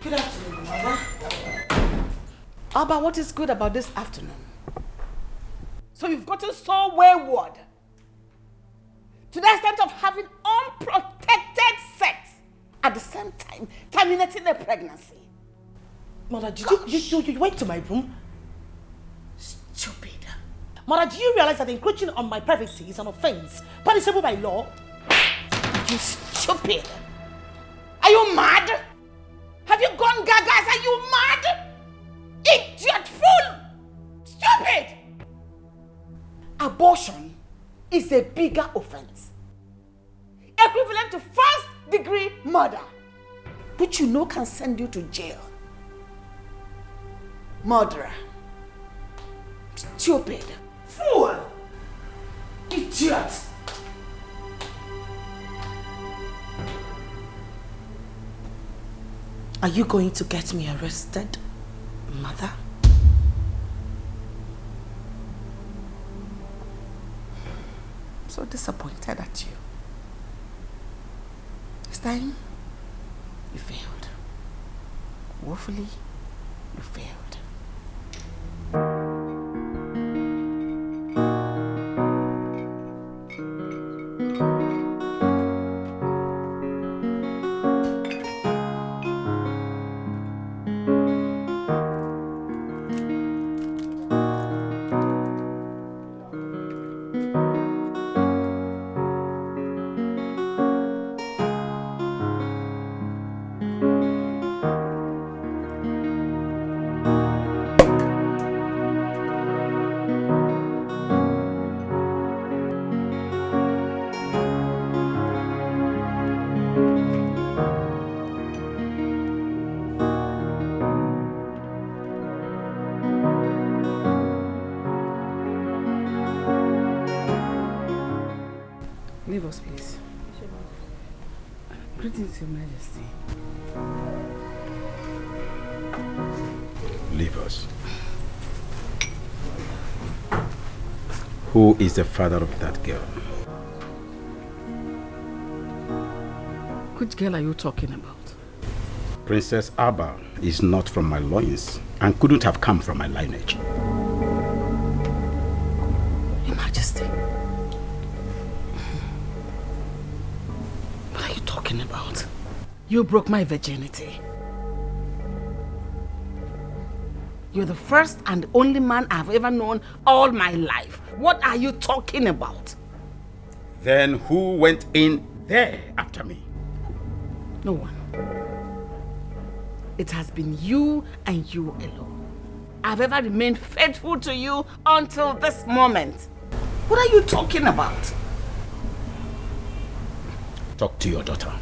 Good afternoon, Mama. Abba, what is good about this afternoon?
So you've gotten so wayward to the extent of having unprotected sex at the same time terminating a pregnancy.
Mother, did you went to my room?
Stupid.
Mother, do you realize that encroaching on my privacy is an offense punishable by law?
You stupid. Are you mad? Have you gone gagas? Are you mad? Idiot fool! Stupid! Abortion is a bigger offense, equivalent to first-degree murder, which you know can send you to jail. Murderer. Stupid. Fool! Idiot!
Are you going to get me arrested, Mother?
I'm so disappointed at you. This time, you failed. Woefully, you failed. Leave us, please. Greetings, Your Majesty.
Leave us. Who is the father of that girl?
Which girl are you talking about?
Princess Abba is not from my loins and couldn't have come from my lineage.
Your Majesty. What are you talking about? You broke my virginity. You're the first and only man I've ever known all my life. What are you talking about?
Then who went in there after me?
No one. It has been you and you alone. I've ever remained faithful to you until this moment. What are you talking about?
Talk to your daughter.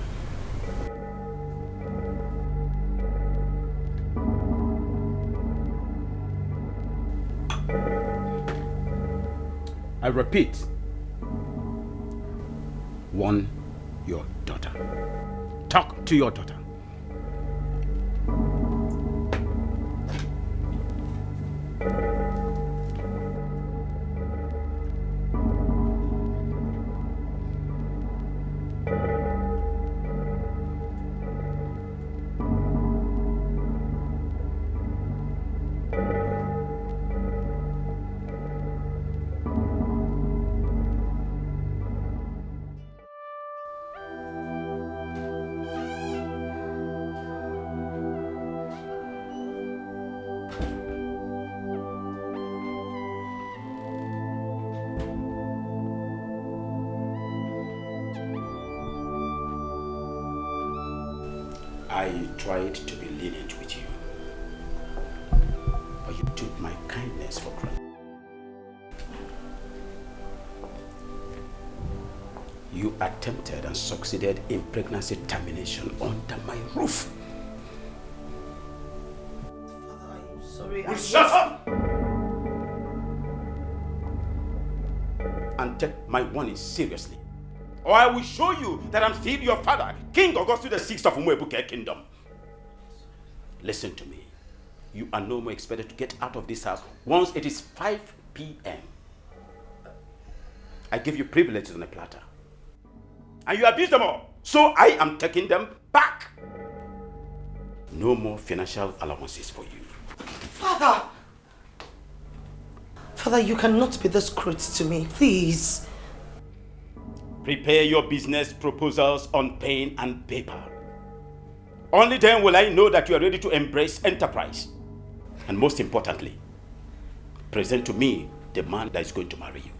I repeat, warn your daughter. Talk to your daughter. I tried to be lenient with you, but you took my kindness for granted. You attempted and succeeded in pregnancy termination under my roof.
Father, I'm sorry.
Will shut up! And take my warning seriously, or I will show you that I'm still your father, King Augustus VI of Umuebuke Kingdom. Listen to me. You are no more expected to get out of this house once it is 5 p.m. I give you privileges on a platter, and you abuse them all, so I am taking them back. No more financial allowances for you.
Father! Father, you cannot be this cruel to me, please.
Prepare your business proposals on pen and paper. Only then will I know that you are ready to embrace enterprise. And most importantly, present to me the man that is going to marry you.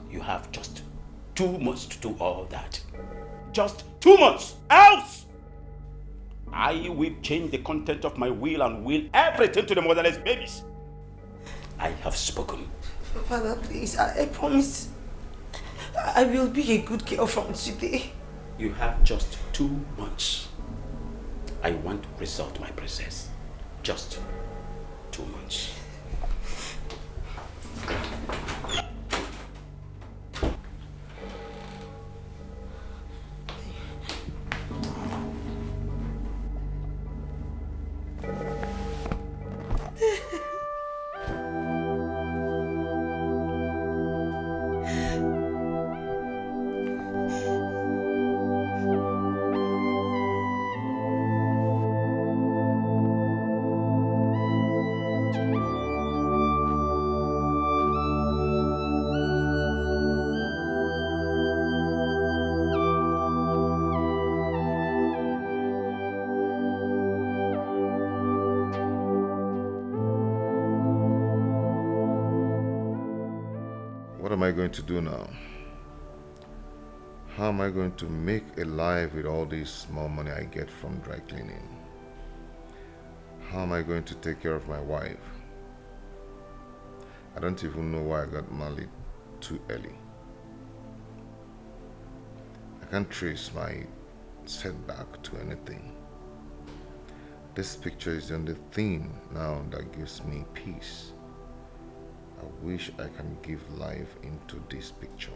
You have just 2 months to do all that. Just 2 months, else I will change the content of my will and will everything to the motherless babies. I have spoken.
Father, please, I promise I will be a good girl from today.
You have just 2 months. I want result, my princess. Just 2 months.
What am I going to do now? How am I going to make a life with all this small money I get from dry cleaning? How am I going to take care of my wife? I don't even know why I got married too early. I can't trace my setback to anything. This picture is the only thing now that gives me peace. I wish I can give life into this picture.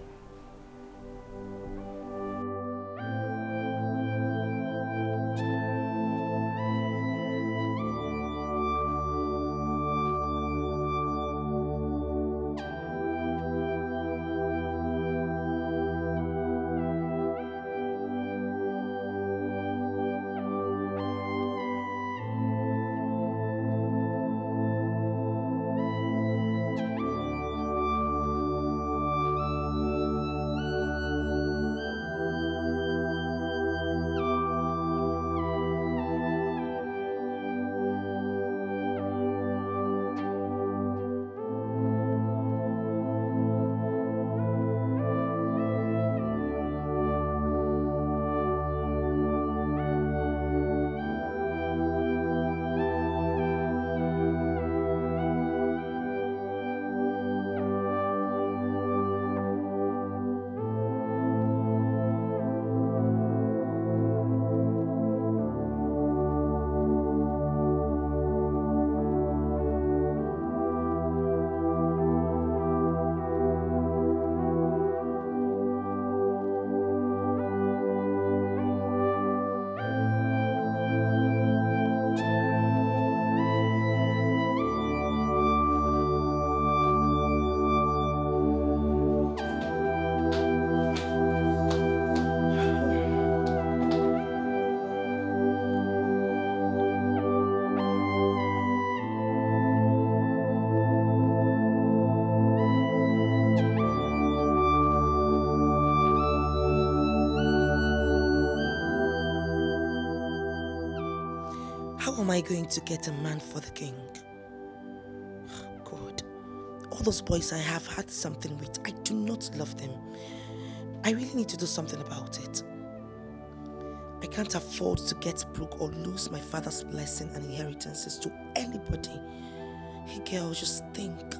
How am I going to get a man for the king? God, all those boys I have had something with, I do not love them. I really need to do something about it. I can't afford to get broke or lose my father's blessing and inheritances to anybody. Hey girl, just think.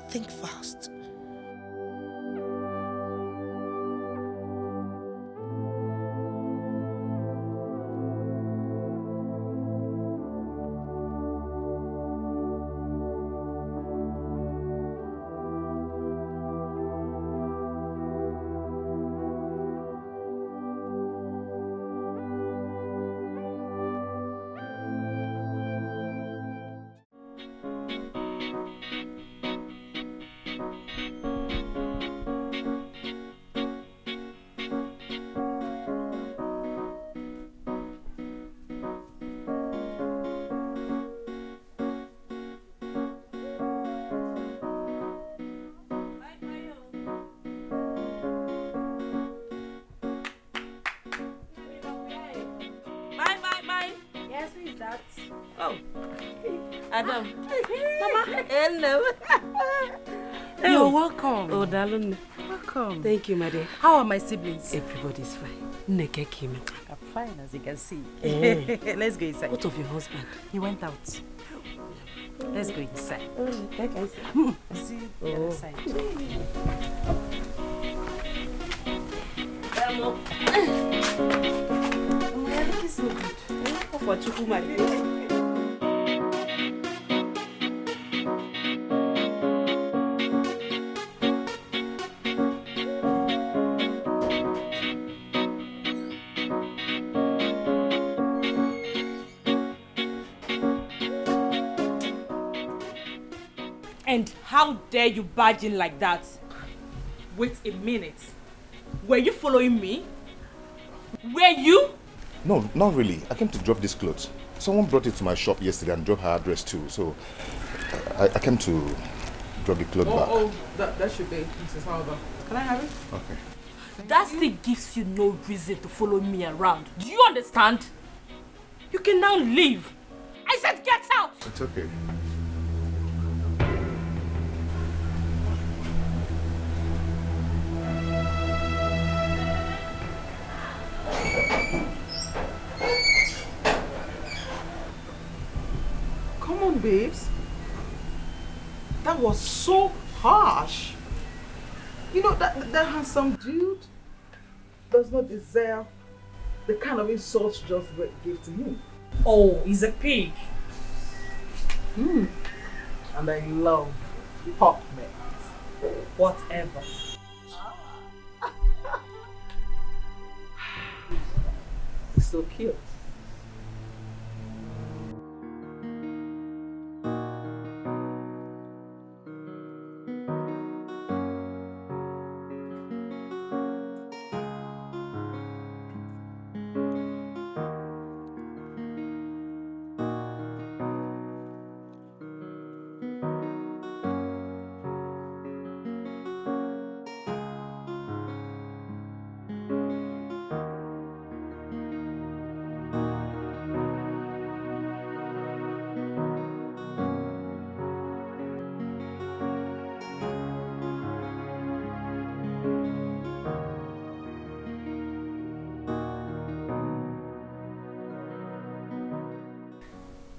Think fast.
Adam.
Mama, hello.
You're welcome.
Oh, darling.
Welcome.
Thank you, my dear.
How are my siblings?
Everybody's fine. Neke came in.
I'm fine, as you can see.
Let's go inside. What of your husband?
He went out. Let's go inside. See you the other side. And how dare you barge in like that? Wait a minute. Were you following me? Were you?
No, not really. I came to drop this clothes. Someone brought it to my shop yesterday and dropped her address too. So I came to drop the clothes back.
Oh, that should be Mrs. Halber. Can I have it?
Okay.
That still gives you no reason to follow me around. Do you understand? You can now leave. I said get out!
It's okay.
Come on, babes. That was so harsh. You know, that handsome dude does not deserve the kind of insults you just gave to him.
Oh, he's a pig.
And I love pop mix.
Whatever.
So cute.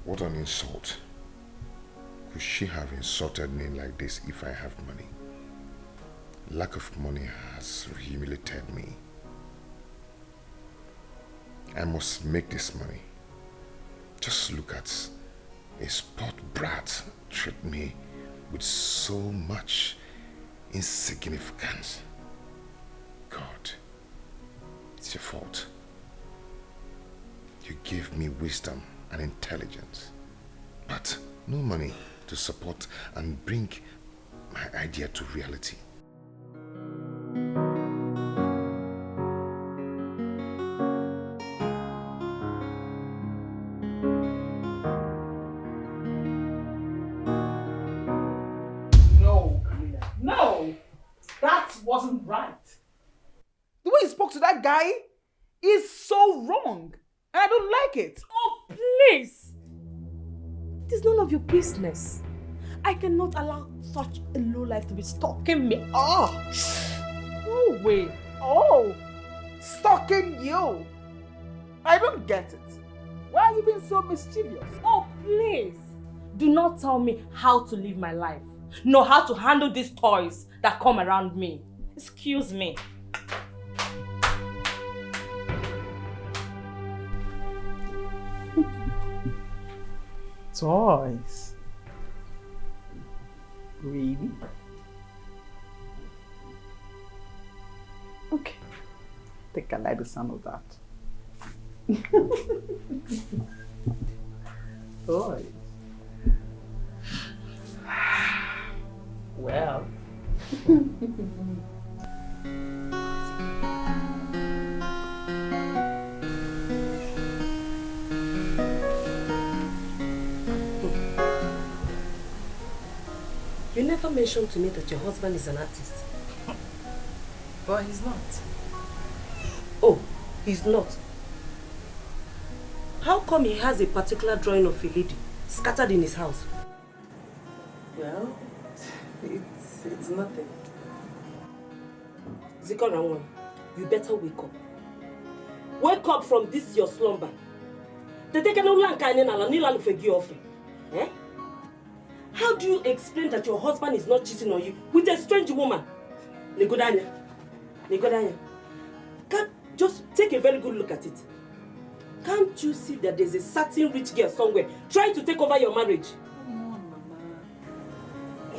What an insult. Could she have insulted me like this if I have money? Lack of money has humiliated me. I must make this money. Just look at a sport brat treat me with so much insignificance. God, it's your fault. You gave me wisdom and intelligence, but no money to support and bring my idea to reality.
No, Queeneth. No! That wasn't right. The way you spoke to that guy is so wrong. And I don't like it.
Oh, please! It is none of your business. I cannot allow such a low life to be stalking me.
Oh!
No way.
Oh! Stalking you!
I don't get it. Why are you being so mischievous?
Oh, please. Do not tell me how to live my life, nor how to handle these toys that come around me. Excuse me.
Toys? Really? Okay. I think I like the sound of that. Toys. Well.
You never mentioned to me that your husband is an artist.
But he's not.
Oh, he's not. How come he has a particular drawing of a lady scattered in his house?
Well, it's nothing.
Zikoranwan, you better wake up. Wake up from this your slumber. Eh? How do you explain that your husband is not cheating on you with a strange woman? Negodanya. Just take a very good look at it. Can't you see that there's a certain rich girl somewhere trying to take over your marriage?
Come on, Mama.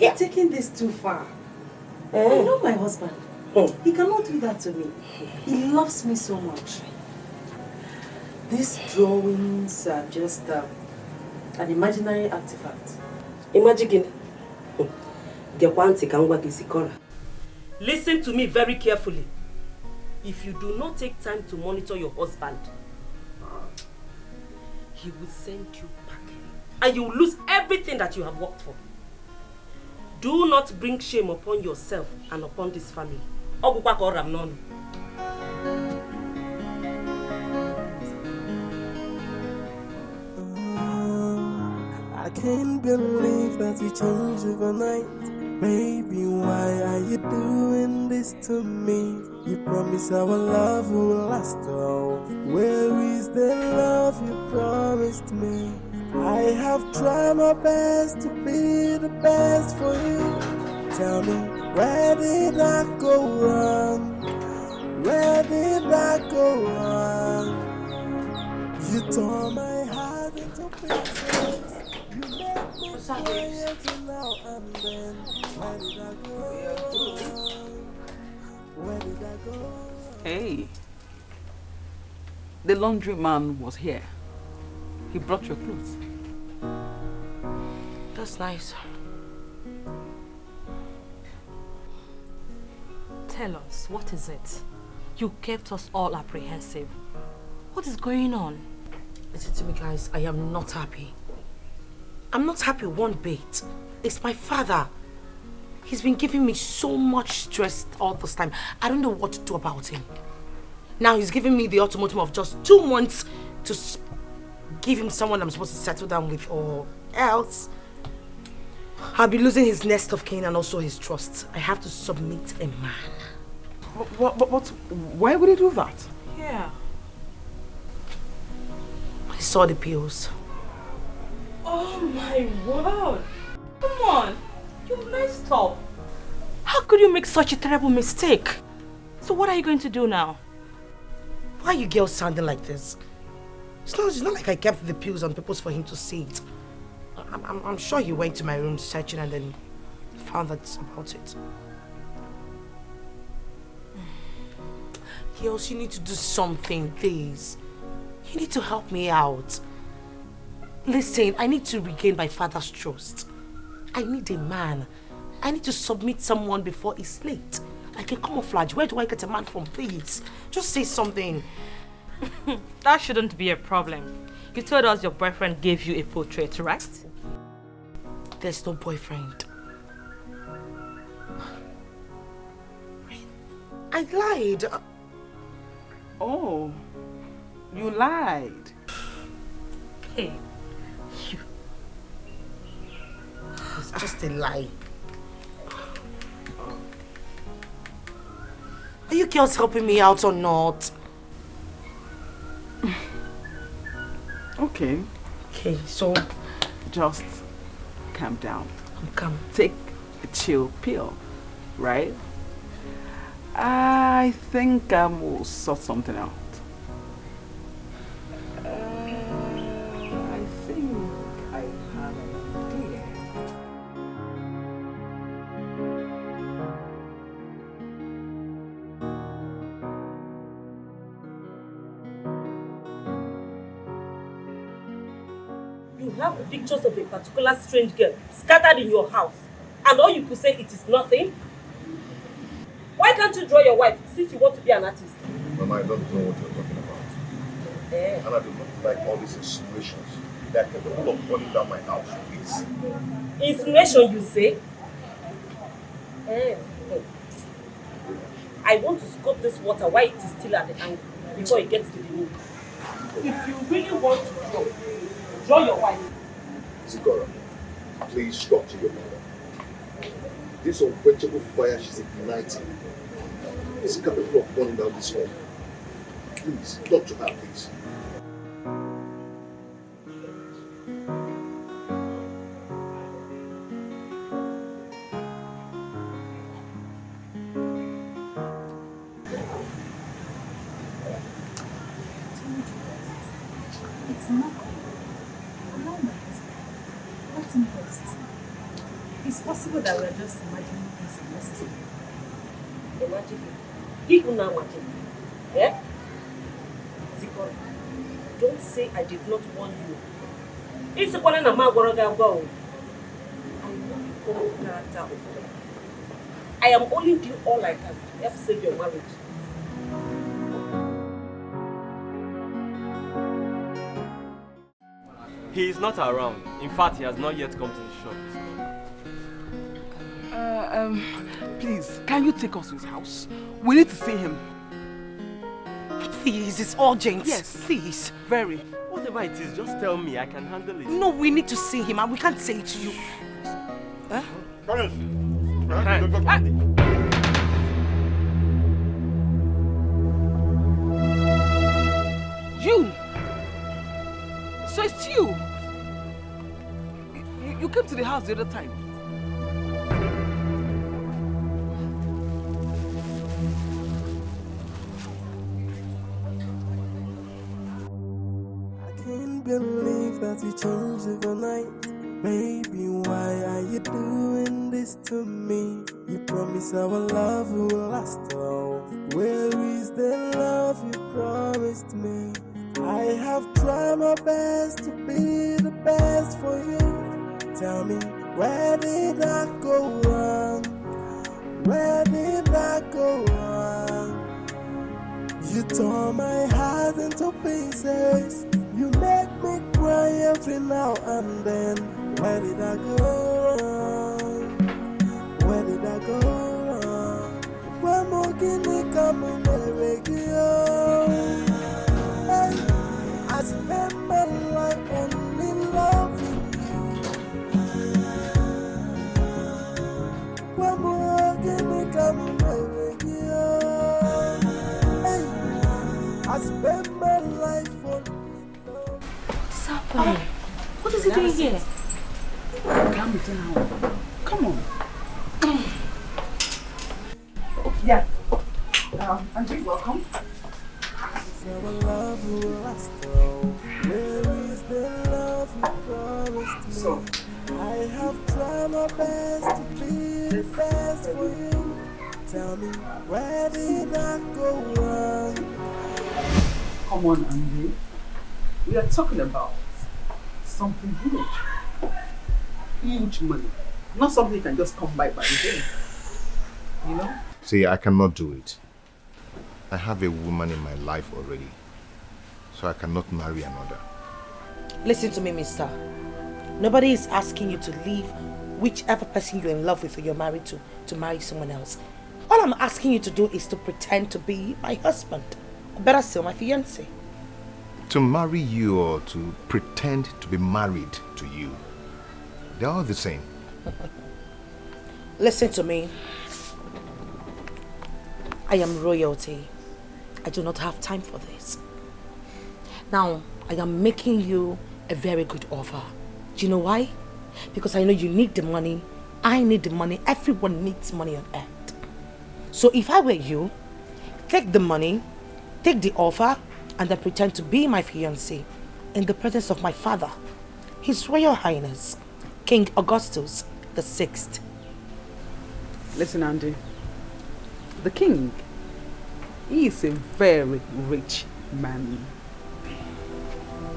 You're taking this too far. I know my husband. He cannot do that to me. He loves me so much. These drawings are just an imaginary artifact.
Imagine. Listen to me very carefully. If you do not take time to monitor your husband, he will send you back. And you will lose everything that you have worked for. Do not bring shame upon yourself and upon this family.
I can't believe that we changed overnight. Baby, why are you doing this to me? You promised our love will last all. Where is the love you promised me? I have tried my best to be the best for you. Tell me, where did I go wrong? Where did I go wrong? You tore my heart into pieces. You made me quiet now and then. Where did I go wrong? Where did I go wrong?
Hey, the laundry man was here. He brought your clothes.
That's nice.
Tell us, what is it? You kept us all apprehensive. What is going on?
Listen to me, guys. I am not happy. I'm not happy one bit. It's my father. He's been giving me so much stress all this time. I don't know what to do about him. Now he's giving me the ultimatum of just 2 months to give him someone I'm supposed to settle down with, or else I'll be losing his nest of kin and also his trust. I have to submit a man.
But why would he do that?
Yeah.
I saw the pills.
Oh my word! Come on! You messed up! How could you make such a terrible mistake? So what are you going to do now?
Why are you girls sounding like this? It's not like I kept the pills on purpose for him to see it. I'm sure he went to my room searching and then found out about it. Girls, you need to do something, please. You need to help me out. Listen, I need to regain my father's trust. I need a man. I need to submit someone before it's late. Like a camouflage. Where do I get a man from, please? Just say something.
That shouldn't be a problem. You told us your boyfriend gave you a portrait, right?
There's no boyfriend. I lied.
Oh, you lied.
Hey, you.
It's just a lie. Are you girls helping me out or not?
Okay.
Okay, so
just calm down.
I'm calm.
Take a chill pill, right? I think we'll sort something out. I think I have an idea.
You have pictures of a particular strange girl scattered in your house, and all you could say it is nothing? Why can't you draw your wife since you want to be an artist?
Mama, I don't know what you're talking about. And I do not like all these insinuations. They are capable of burning down my house, please.
Insinuation, you say? I want to scope this water while it is still at the angle before it gets to the moon. If you really want to draw your wife.
Zigora, please talk to your mother. This unquenchable fire she's igniting is capable of burning down this home. Please, talk to her, please.
It's not. Allow my husband. Let him rest. It's possible that we're just imagining things unnecessary.
Imagine. Even now, imagine. Yeah? Zikora, don't say I did not warn you. It's a one na magoroga go. I am only doing all I can to help save your marriage.
He is not around. In fact, he has not yet come to the shop.
Please, can you take us to his house? We need to see him.
Please, it's urgent.
Yes.
Please.
Very.
Whatever it is, just tell me. I can handle it.
No, we need to see him and we can't say it to you. Huh?
You! So it's you! You came to the house the other time.
I can't believe that you changed overnight. Baby, why are you doing this to me? You promised our love will last all. Where is the love you promised me? I have tried my best to be the best for you. Tell me, where did I go wrong? Where did I go wrong? You tore my heart into pieces. You make me cry every now and then. Where did I go wrong? Where did I go wrong? Where more can we come and I spend my life only loving you. Where more can we come and I spend my life only.
What's happening? What is he doing here?
Calm down. Come on. Yeah. Andrew, welcome.
Our love will last all. Where is the love you promised me?
So,
I have tried my best to be the best for you. Tell me, where did I go wrong?
come on, Andrew. We are talking about something huge. Huge money. Not something you can just come by the day. You know?
See, I cannot do it. I have a woman in my life already. So I cannot marry another.
Listen to me, mister. Nobody is asking you to leave whichever person you're in love with or you're married to marry someone else. All I'm asking you to do is to pretend to be my husband. Or better still, my fiancé.
To marry you or to pretend to be married to you, they're all the same.
Listen to me. I am royalty. I do not have time for this. Now, I am making you a very good offer. Do you know why? Because I know you need the money. I need the money. Everyone needs money on earth. So if I were you, take the money, take the offer, and then pretend to be my fiancé in the presence of my father, His Royal Highness, King Augustus the 6th.
Listen, Andy. The king, he is a very rich man.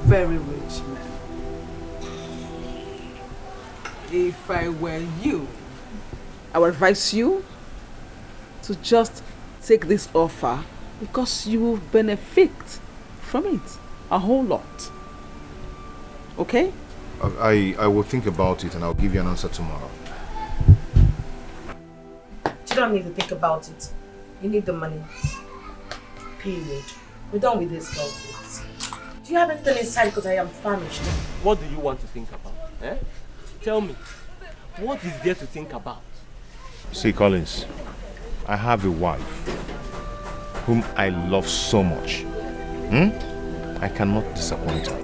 Very rich man. If I were you, I would advise you to just take this offer because you will benefit from it a whole lot. Okay?
I will think about it and I'll give you an answer tomorrow.
You don't need to think about it. You need the money. Period. We're done with this, girl, please. Do you have anything inside? Because I am famished.
What do you want to think about? Eh? Tell me. What is there to think about?
See, Collins, I have a wife whom I love so much. I cannot disappoint her.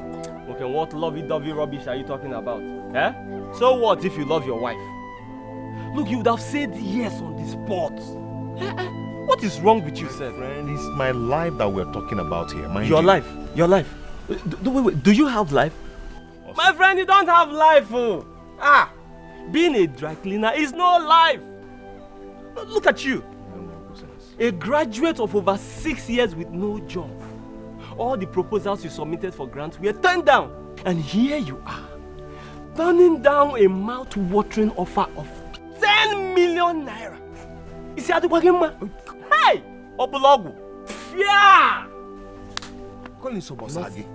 Okay, what lovey-dovey rubbish are you talking about? Eh? So what if you love your wife? Look, you would have said yes on the spot. What is wrong with you, sir?
Friend, it's my life that we're talking about here.
Your life? Your life? Wait, do you have life? Awesome. My friend, you don't have life. Oh. Being a dry cleaner is no life. Look at you. A graduate of over 6 years with no job. All the proposals you submitted for grants were turned down. And here you are, turning down a mouth-watering offer of 10 million naira. You see, hey! Obulogu! Yeah!
Collins Obosagi,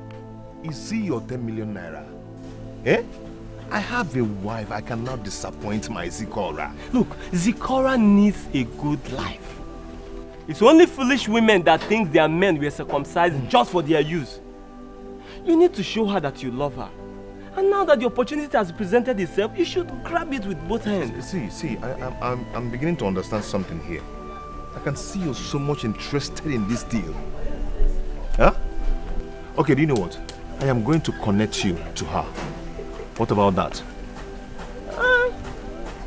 is he your 10 million naira? Eh? I have a wife. I cannot disappoint my Zikora.
Look, Zikora needs a good life. It's only foolish women that think their men were circumcised just for their use. You need to show her that you love her. And now that the opportunity has presented itself, you should grab it with both hands.
See, I'm beginning to understand something here. I can see you're so much interested in this deal. Huh? Okay, do you know what? I am going to connect you to her. What about that?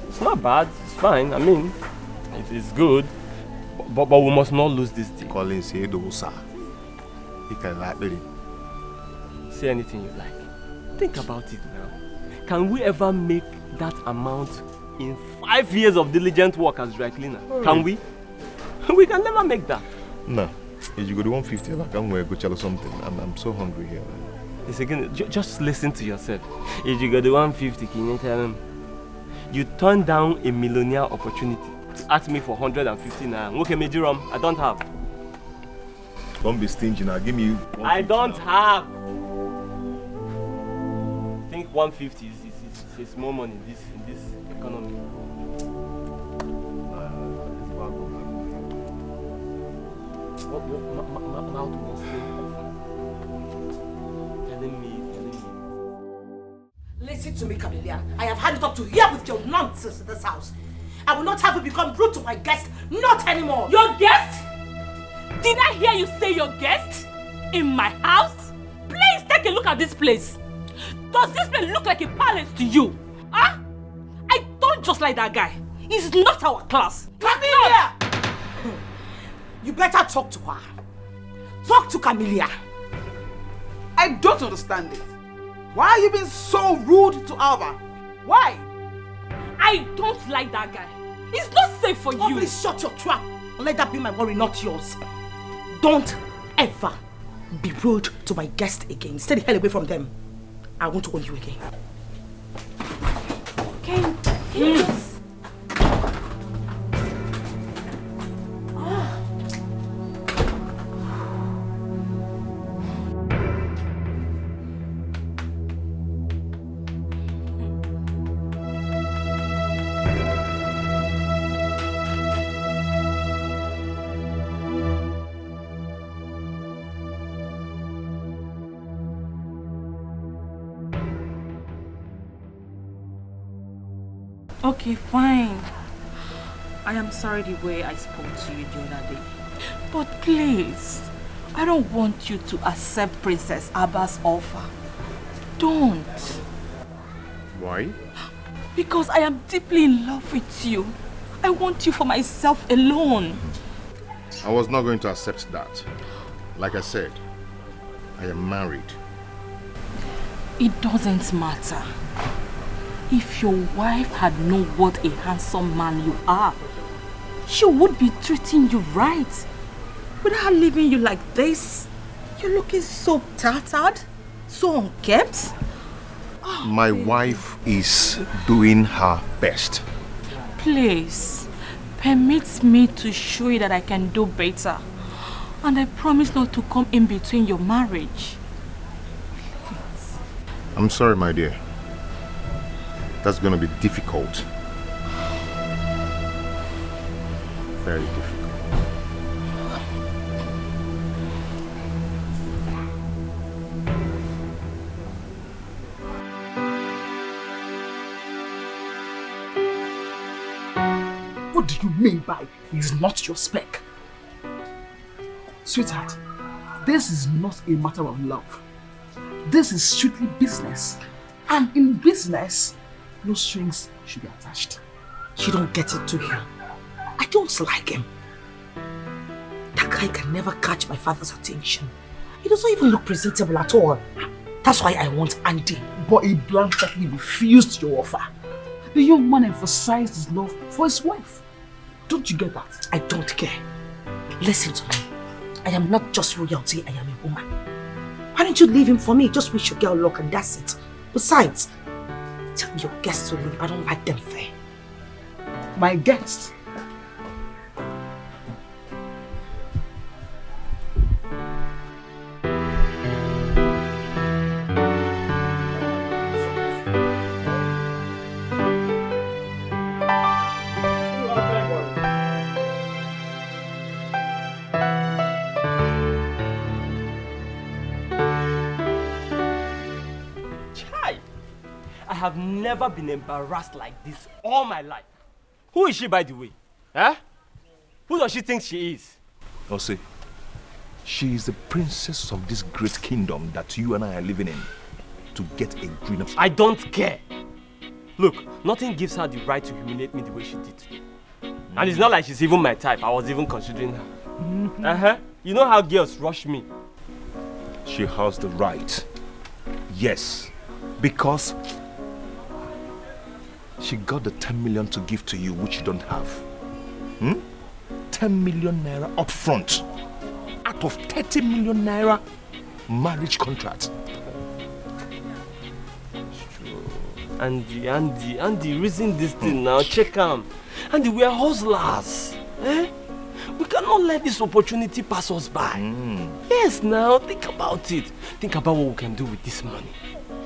It's not bad. It's fine. I mean, it is good. But we must not lose this deal.
Collins Edo, sir. You can like it.
Say anything you like. Think about it now. Can we ever make that amount in 5 years of diligent work as dry cleaner? Can we? We can never make that.
No. If you go to 150, I can go tell something. I'm so hungry here, man.
It's again, just listen to yourself. If you go to 150, can you tell him? You turned down a millionaire opportunity to ask me for 150 naira. Okay, Mejiram, I don't have.
Don't be stingy now. Give me.
I don't have. I think 150 is small money in this economy. What mouth was telling me.
Listen to me, Camellia. I have had it up to here with your nonsense in this house. I will not have you become rude to my guest. Not anymore.
Your guest? Did I hear you say your guest? In my house? Please take a look at this place. Does this place look like a palace to you? Huh? I don't just like that guy. He's not our class.
Camellia! You better talk to her. Talk to Camellia.
I don't understand it. Why are you being so rude to Alva? Why?
I don't like that guy. It's not safe for you.
Please shut your trap and let that be my worry, not yours. Don't ever be rude to my guest again. Stay the hell away from them. I won't own you again.
Can you just... Okay, fine. I am sorry the way I spoke to you the other day. But please, I don't want you to accept Princess Abba's offer. Don't.
Why?
Because I am deeply in love with you. I want you for myself alone.
I was not going to accept that. Like I said, I am married.
It doesn't matter. If your wife had known what a handsome man you are, she would be treating you right. Without her leaving you like this, you're looking so tattered, so unkempt.
My wife is doing her best.
Please, permit me to show you that I can do better. And I promise not to come in between your marriage.
I'm sorry, my dear. That's going to be difficult. Very difficult.
What do you mean by he's not your spec? Sweetheart, this is not a matter of love. This is strictly business. And in business, no strings should be attached. You don't get it to him. I don't like him. That guy can never catch my father's attention. He doesn't even look presentable at all. That's why I want Andy. But he bluntly refused your offer. The young man emphasized his love for his wife. Don't you get that? I don't care. Listen to me. I am not just royalty, I am a woman. Why don't you leave him for me? Just wish your girl luck and that's it. Besides, tell your guests to leave. I don't like them fair. My guests?
I have never been embarrassed like this all my life. Who is she, by the way? Huh? Who does she think she is?
Ose, she is the princess of this great kingdom that you and I are living in. To get a greener...
I don't care. Look, nothing gives her the right to humiliate me the way she did today. And it's not like she's even my type. I was even considering her. You know how girls rush me?
She has the right. Yes. Because she got the 10 million to give to you, which you don't have. 10 million naira up front. Out of 30 million naira marriage contract.
Andy, reason this thing now. Check him. Andy, we are hustlers. We cannot let this opportunity pass us by. Yes, now, think about it. Think about what we can do with this money.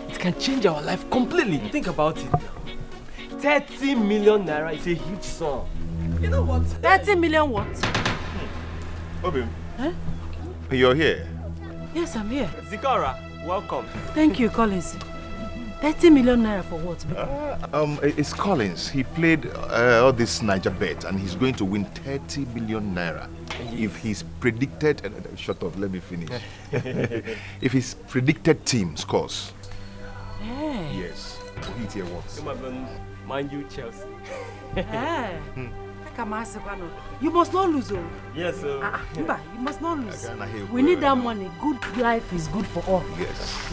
It can change our life completely. Think about it now. 30 million naira is a huge sum. You know what?
30 million what?
Obi, you're here?
Yes, I'm here.
Zikora, welcome.
Thank you, Collins. 30 million naira for what?
It's Collins. He played all this Naija bet and he's going to win 30 million naira. If he's predicted... shut up, let me finish. If his predicted team scores.
Hey.
Yes. We'll hit here once.
Mind you, Chelsea.
Hey. You must not lose.
Yes, sir.
You must not lose. We need that money. Good life is good for all.
Yes.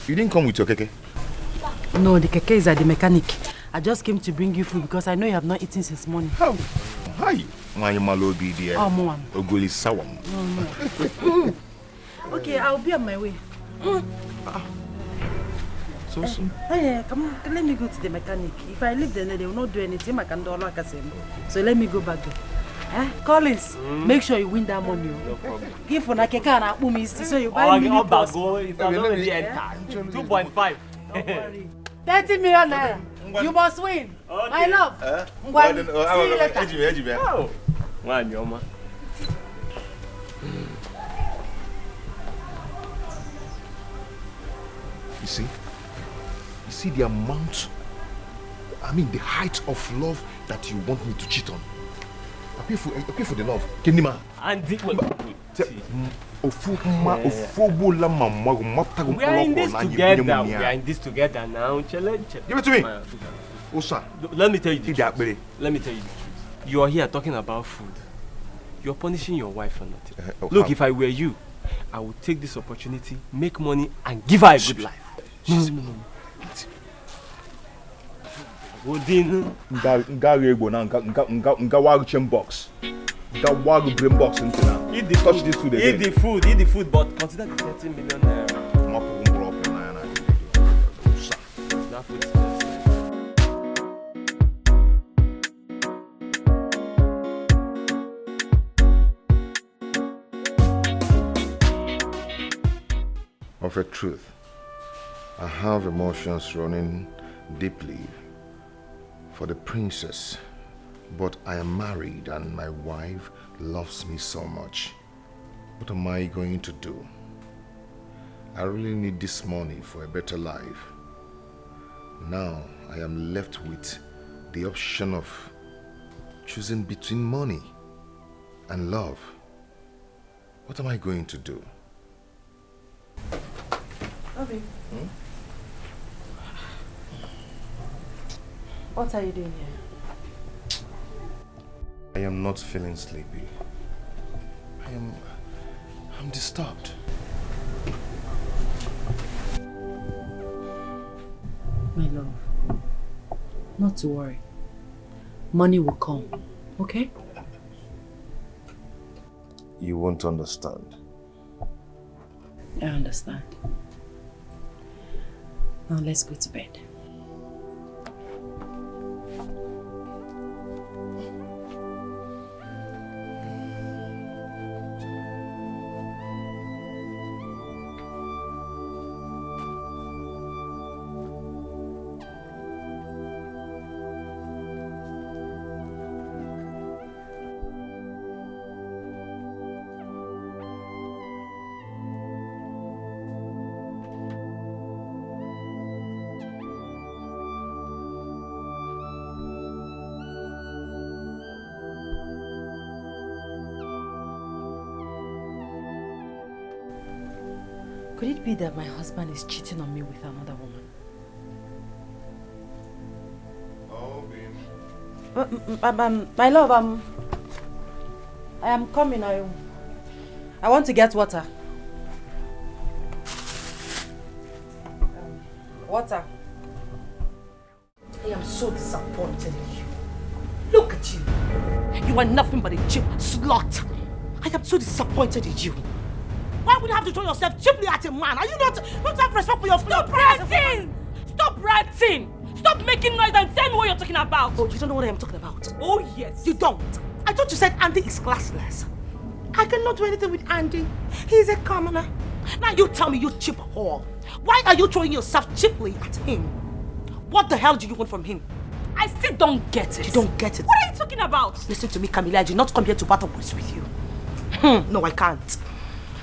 You didn't come with your keke?
No, the keke is at the mechanic. I just came to bring you food because I know you have not eaten since morning.
How? Hi. My malobi dear.
Oh, Mom.
Ogoli sawam.
No. Okay, I'll be on my way.
So soon?
Hey, come on, let me go to the mechanic. If I leave them, they will not do anything. I can do all I can say. So let me go back there. Collins, make sure you win that money.
No problem.
Give for Nakeka and Akumi, so you buy me.
If I don't really enter, 2.5.
30 million naira. You must win. Okay. My love. See you later.
Oh, man, Yoma.
You see the amount, the height of love that you want me to cheat on. I pay for the love. Kenima.
And
We are in this together. We are in this together now. Give
it to me. Osa.
Let me tell you the truth. Let me tell you the truth. You are here talking about food. You are punishing your wife for nothing. Look, if I were you, I would take this opportunity, make money, and give her a good life. No. Eat the food, but consider the 30 million naira. That food is
Of a truth, I have emotions running deeply for the princess, but I am married and my wife loves me so much. What am I going to do? I really need this money for a better life. Now I am left with the option of choosing between money and love. What am I going to do?
Obi. What are you doing here?
I am not feeling sleepy. I'm disturbed.
My love, not to worry. Money will come, okay?
You won't understand.
I understand. Now let's go to bed. Could it be that my husband is cheating on me with another woman? My love, I am coming. I want to get water. Water. I am so disappointed in you. Look at you. You are nothing but a cheap slut. I am so disappointed in you. Why would you have to throw yourself cheaply at a man? Are you not have respect for your
Stop ranting! Stop ranting! Stop making noise and tell me what you're talking about.
Oh, you don't know what I am talking about?
Oh, yes.
You don't. I thought you said Andy is classless. I cannot do anything with Andy. He's a commoner. Now you tell me, you cheap whore. Why are you throwing yourself cheaply at him? What the hell do you want from him?
I still don't get it.
You don't get it?
What are you talking about?
Listen to me, Camila. I did not come here to battle words with you. No, I can't.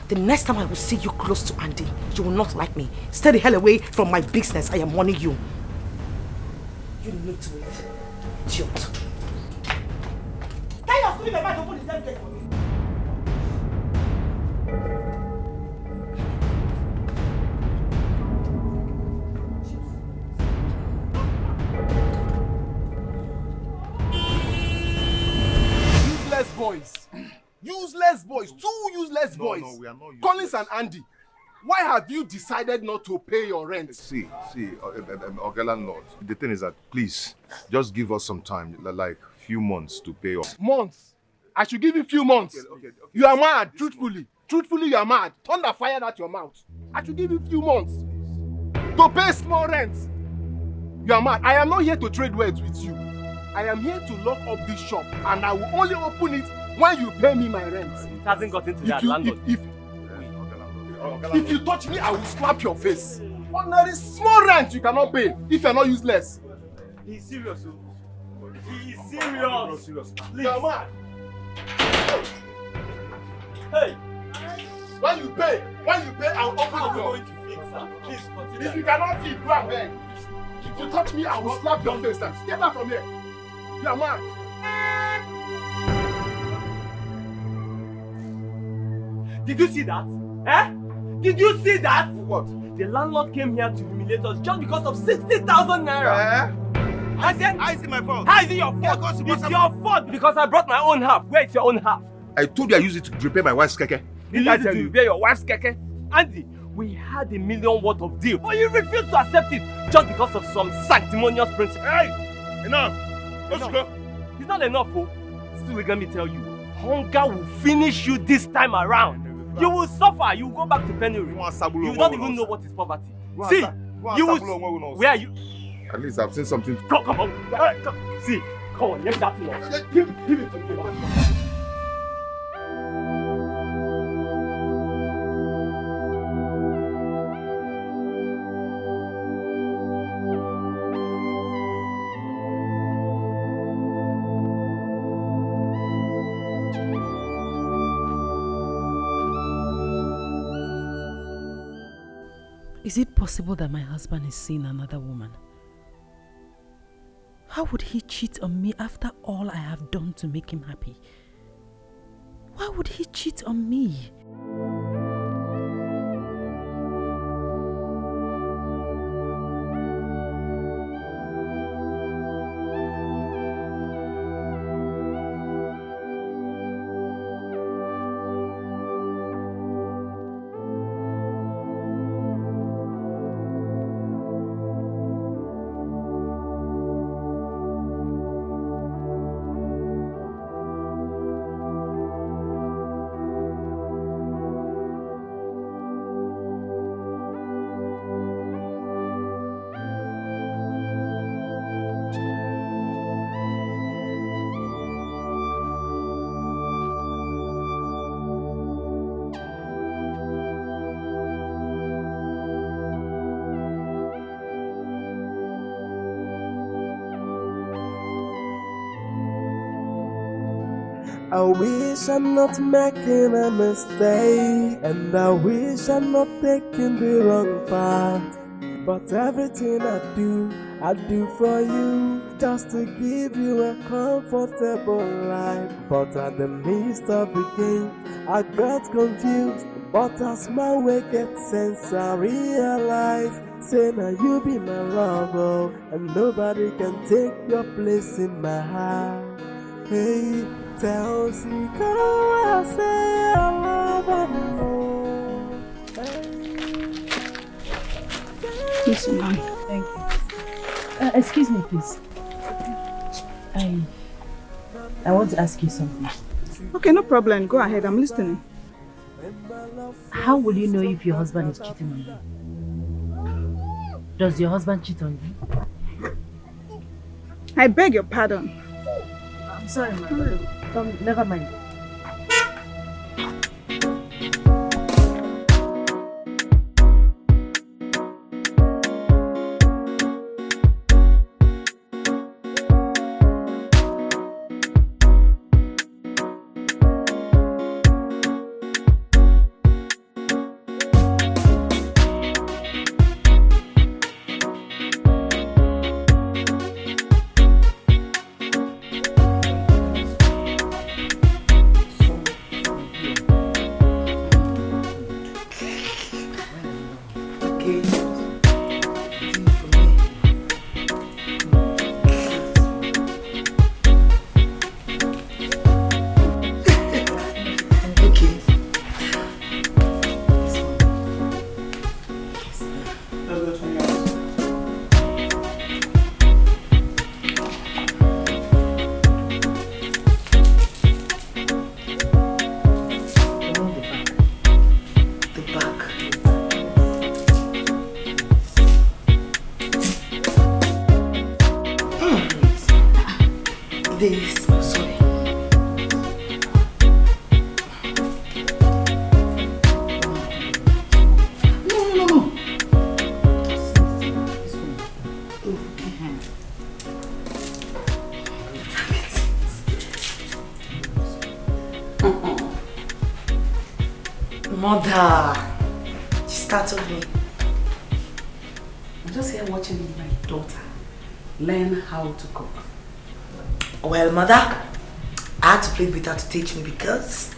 The next time I will see you close to Andy, you will not like me. Stay the hell away from my business. I am warning you. You need to wait. Idiot. Tell your stupid man to open his damn gate for me.
Useless boys. Useless boys. Two useless boys.
No, we are not useless.
Collins and Andy. Why have you decided not to pay your rent?
See, okay, landlord. The thing is that, please, just give us some time, like few months to pay off.
Months? I should give you few months. Okay. You are mad, truthfully. Truthfully, you are mad. Thunder fired at your mouth. I should give you few months to pay small rent. You are mad. I am not here to trade words with you. I am here to lock up this shop, and I will only open it when you pay me my rent.
It hasn't got into that, landlord.
If you touch me, I will slap your face. Ordinary small rent you cannot pay if you are not useless.
He's serious. He is serious.
You are mad.
Hey!
When you pay, I will open the door.
Please consider.
If you cannot feed, go ahead. If you touch me, I will slap your face. Get out from here. You are mad.
Did you see that? Eh? Did you see that?
What?
The landlord came here to humiliate us just because of 60,000 naira. And then,
how is it my fault?
How is it your fault?
Yeah,
it's your fault because I brought my own half. Where is your own half?
I told you I used it to repair my wife's keke.
Did I tell you? Repair your wife's keke? Andy, we had $1 million worth of deal, but you refused to accept it just because of some sanctimonious principle.
Hey! Enough! Let's go.
It's not enough, oh. Still, let me tell you, hunger will finish you this time around. You will suffer. You will go back to penury. You don't even know what is poverty. See, you will. Where are you?
At least I've seen something.
Come on. Come. See, come on. Let that thing. Give it to me.
Is it possible that my husband is seeing another woman? How would he cheat on me after all I have done to make him happy? Why would he cheat on me?
I wish I'm not making a mistake, and I wish I'm not taking the wrong path. But everything I do for you, just to give you a comfortable life. But at the midst of the game, I got confused. But as my way gets sense, I realize, say now you be my lover, and nobody can take your place in my heart. Hey, tell me, girl, I say I love her more.
Yes, ma'am. Thank you. Excuse me, please. I want to ask you something.
Okay, no problem. Go ahead. I'm listening.
How will you know if your husband is cheating on you? Does your husband cheat on you?
I beg your pardon.
I'm sorry, ma'am. Never mind.
Mother, she startled me. I'm just here watching my daughter learn how to cook. Well, Mother, I had to plead with her to teach me because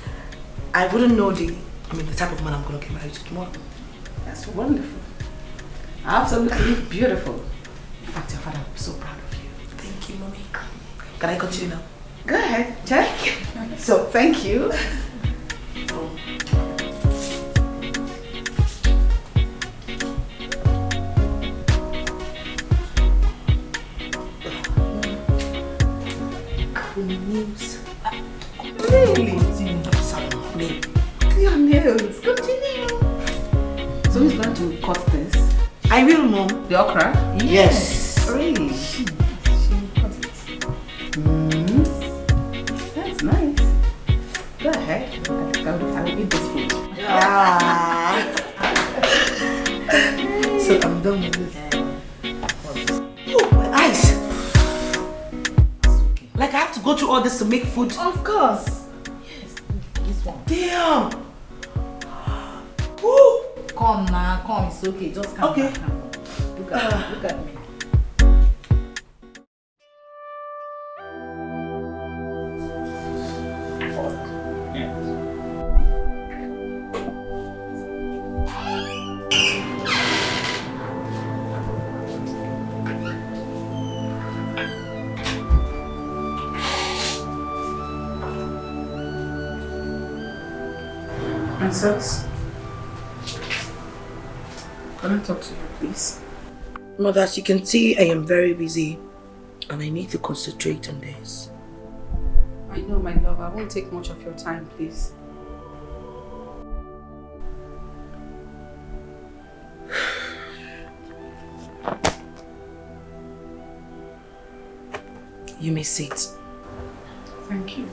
I wouldn't know the I mean, the type of man I'm gonna get married to tomorrow.
That's wonderful. Absolutely beautiful.
In fact, your father will be so proud of you. Thank you, Mommy. Can I continue now?
Go ahead, check. So, thank you.
News.
Really?
Me.
Your nails. Continue. So who's going to cut this?
I will, Mom.
The okra?
Yes.
Really? She cut it. That's nice. Go ahead. I think I will eat this food.
So I'm done with this. Oh, my eyes. Like I have to go through all this to make food?
Of course. Yes, this one.
Damn. Woo.
Come now, come. It's okay. Just come.
Okay.
Come. Look at me.
Princess,
can I talk to you, please?
Mother, as you can see, I am very busy and I need to concentrate on this.
I know, my love. I won't take much of your time, please.
You may sit.
Thank you.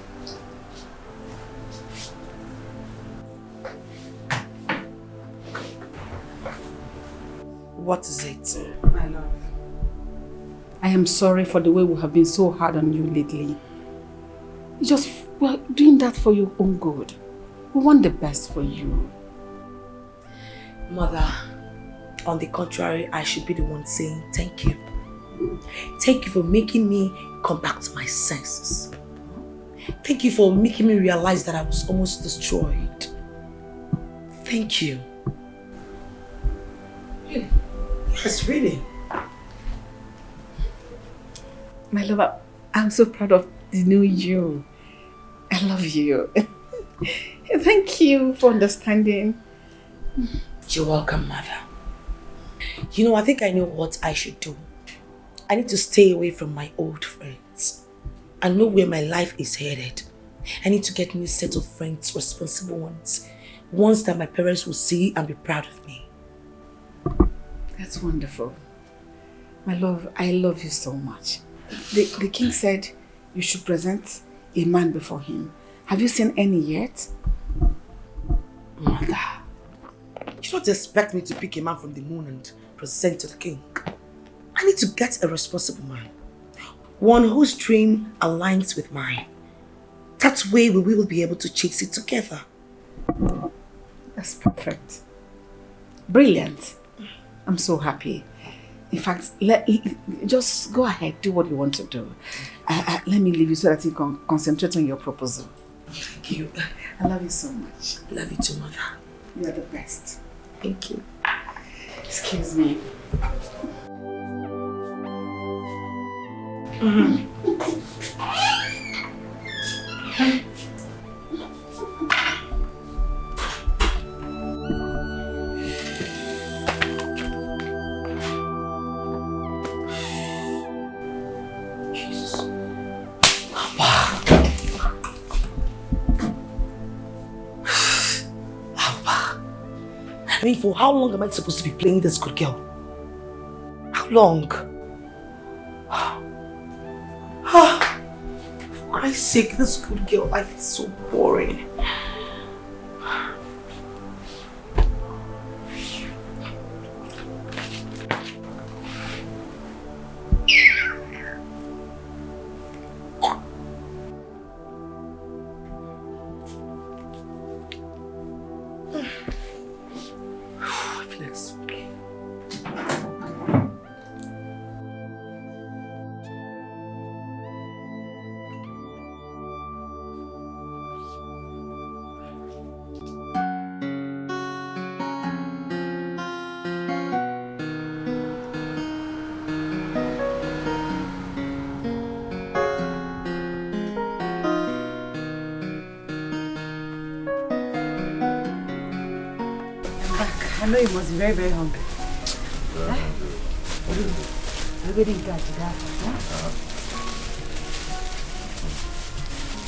What is it?
My love, I am sorry for the way we have been so hard on you lately. We're doing that for your own good. We want the best for you.
Mother, on the contrary, I should be the one saying thank you. Thank you for making me come back to my senses. Thank you for making me realize that I was almost destroyed. Thank you.
Really?
Yes, really.
My love, I'm so proud of the new you. I love you. Thank you for understanding.
You're welcome, Mother. You know, I think I know what I should do. I need to stay away from my old friends. I know where my life is headed. I need to get a new set of friends, responsible ones. Ones that my parents will see and be proud of me.
That's wonderful. My love, I love you so much. The king said you should present a man before him. Have you seen any yet?
Mother, you don't expect me to pick a man from the moon and present to the king. I need to get a responsible man. One whose dream aligns with mine. That way we will be able to chase it together.
That's perfect. Brilliant. I'm so happy. In fact, just go ahead, do what you want to do. Let me leave you so that you can concentrate on your proposal.
Thank you.
I love you so much.
Love you too, Mother.
You are the best.
Thank you.
Excuse me.
I mean, for how long am I supposed to be playing this good girl? How long? For Christ's sake, this good girl life is so boring.
I know you must be very, very hungry.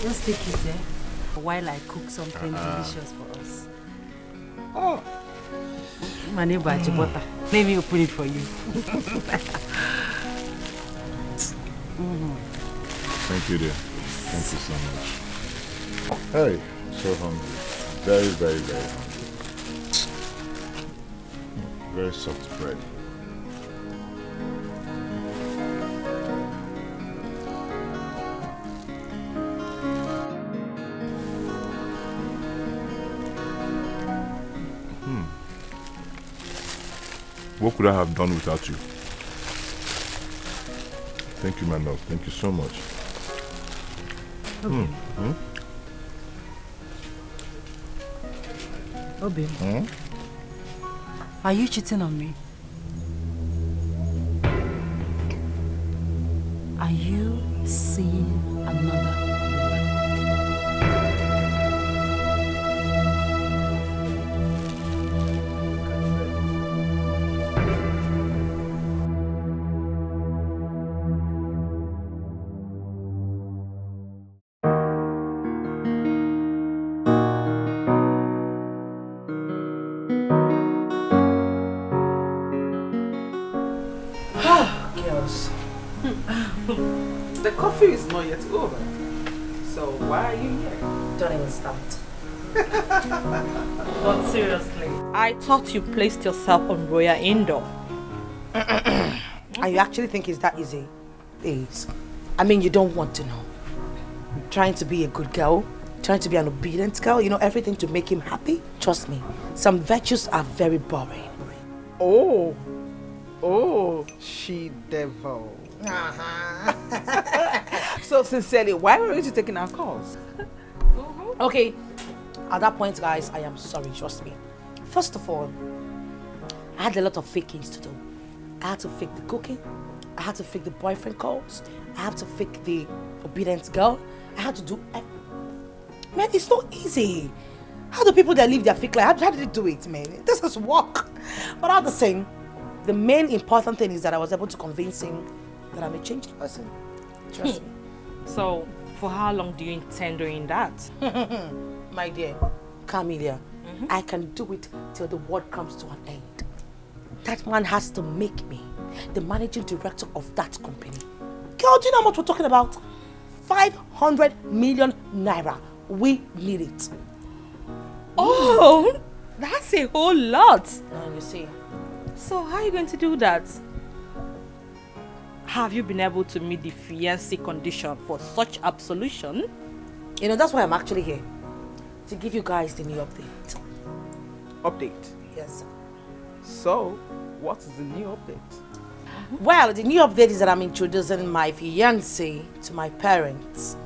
Just take it, while I cook something delicious for us. Oh! My neighbor, butter. Let me open it for you.
Thank you, dear. Thank you so much. Hey, so hungry. Very, very, very hungry. Very soft bread. What could I have done without you? Thank you, my love. Thank you so much.
Okay. Obi, are you cheating on me? Are you seeing another woman?
The coffee is not yet over. So why are you here?
Don't even start.
But seriously, I thought you placed yourself on Royal Indoor.
And you actually think it's that easy? Please. I mean, you don't want to know. Trying to be a good girl, trying to be an obedient girl, you know, everything to make him happy. Trust me, some virtues are very boring.
Oh, she devil. So sincerely, why weren't you taking our calls?
Okay, at that point, guys, I am sorry, trust me. First of all, I had a lot of fake things to do. I had to fake the cooking, I had to fake the boyfriend calls, I had to fake the obedient girl, I had to do man, it's not easy. How do people that live their fake life, how did they do it, man? This is work. But all the same, the main important thing is that I was able to convince him that I'm a changed person. Trust me.
So, for how long do you intend doing that?
My dear, Camelia, I can do it till the world comes to an end. That man has to make me the managing director of that company. Girl, do you know how much we're talking about? 500 million naira. We need it.
Oh, that's a whole lot.
You see.
So how are you going to do that? Have you been able to meet the fiancé condition for such absolution?
You know, that's why I'm actually here. To give you guys the new update.
Update?
Yes.
So, what is the new update?
Well, the new update is that I'm introducing my fiancé to my parents.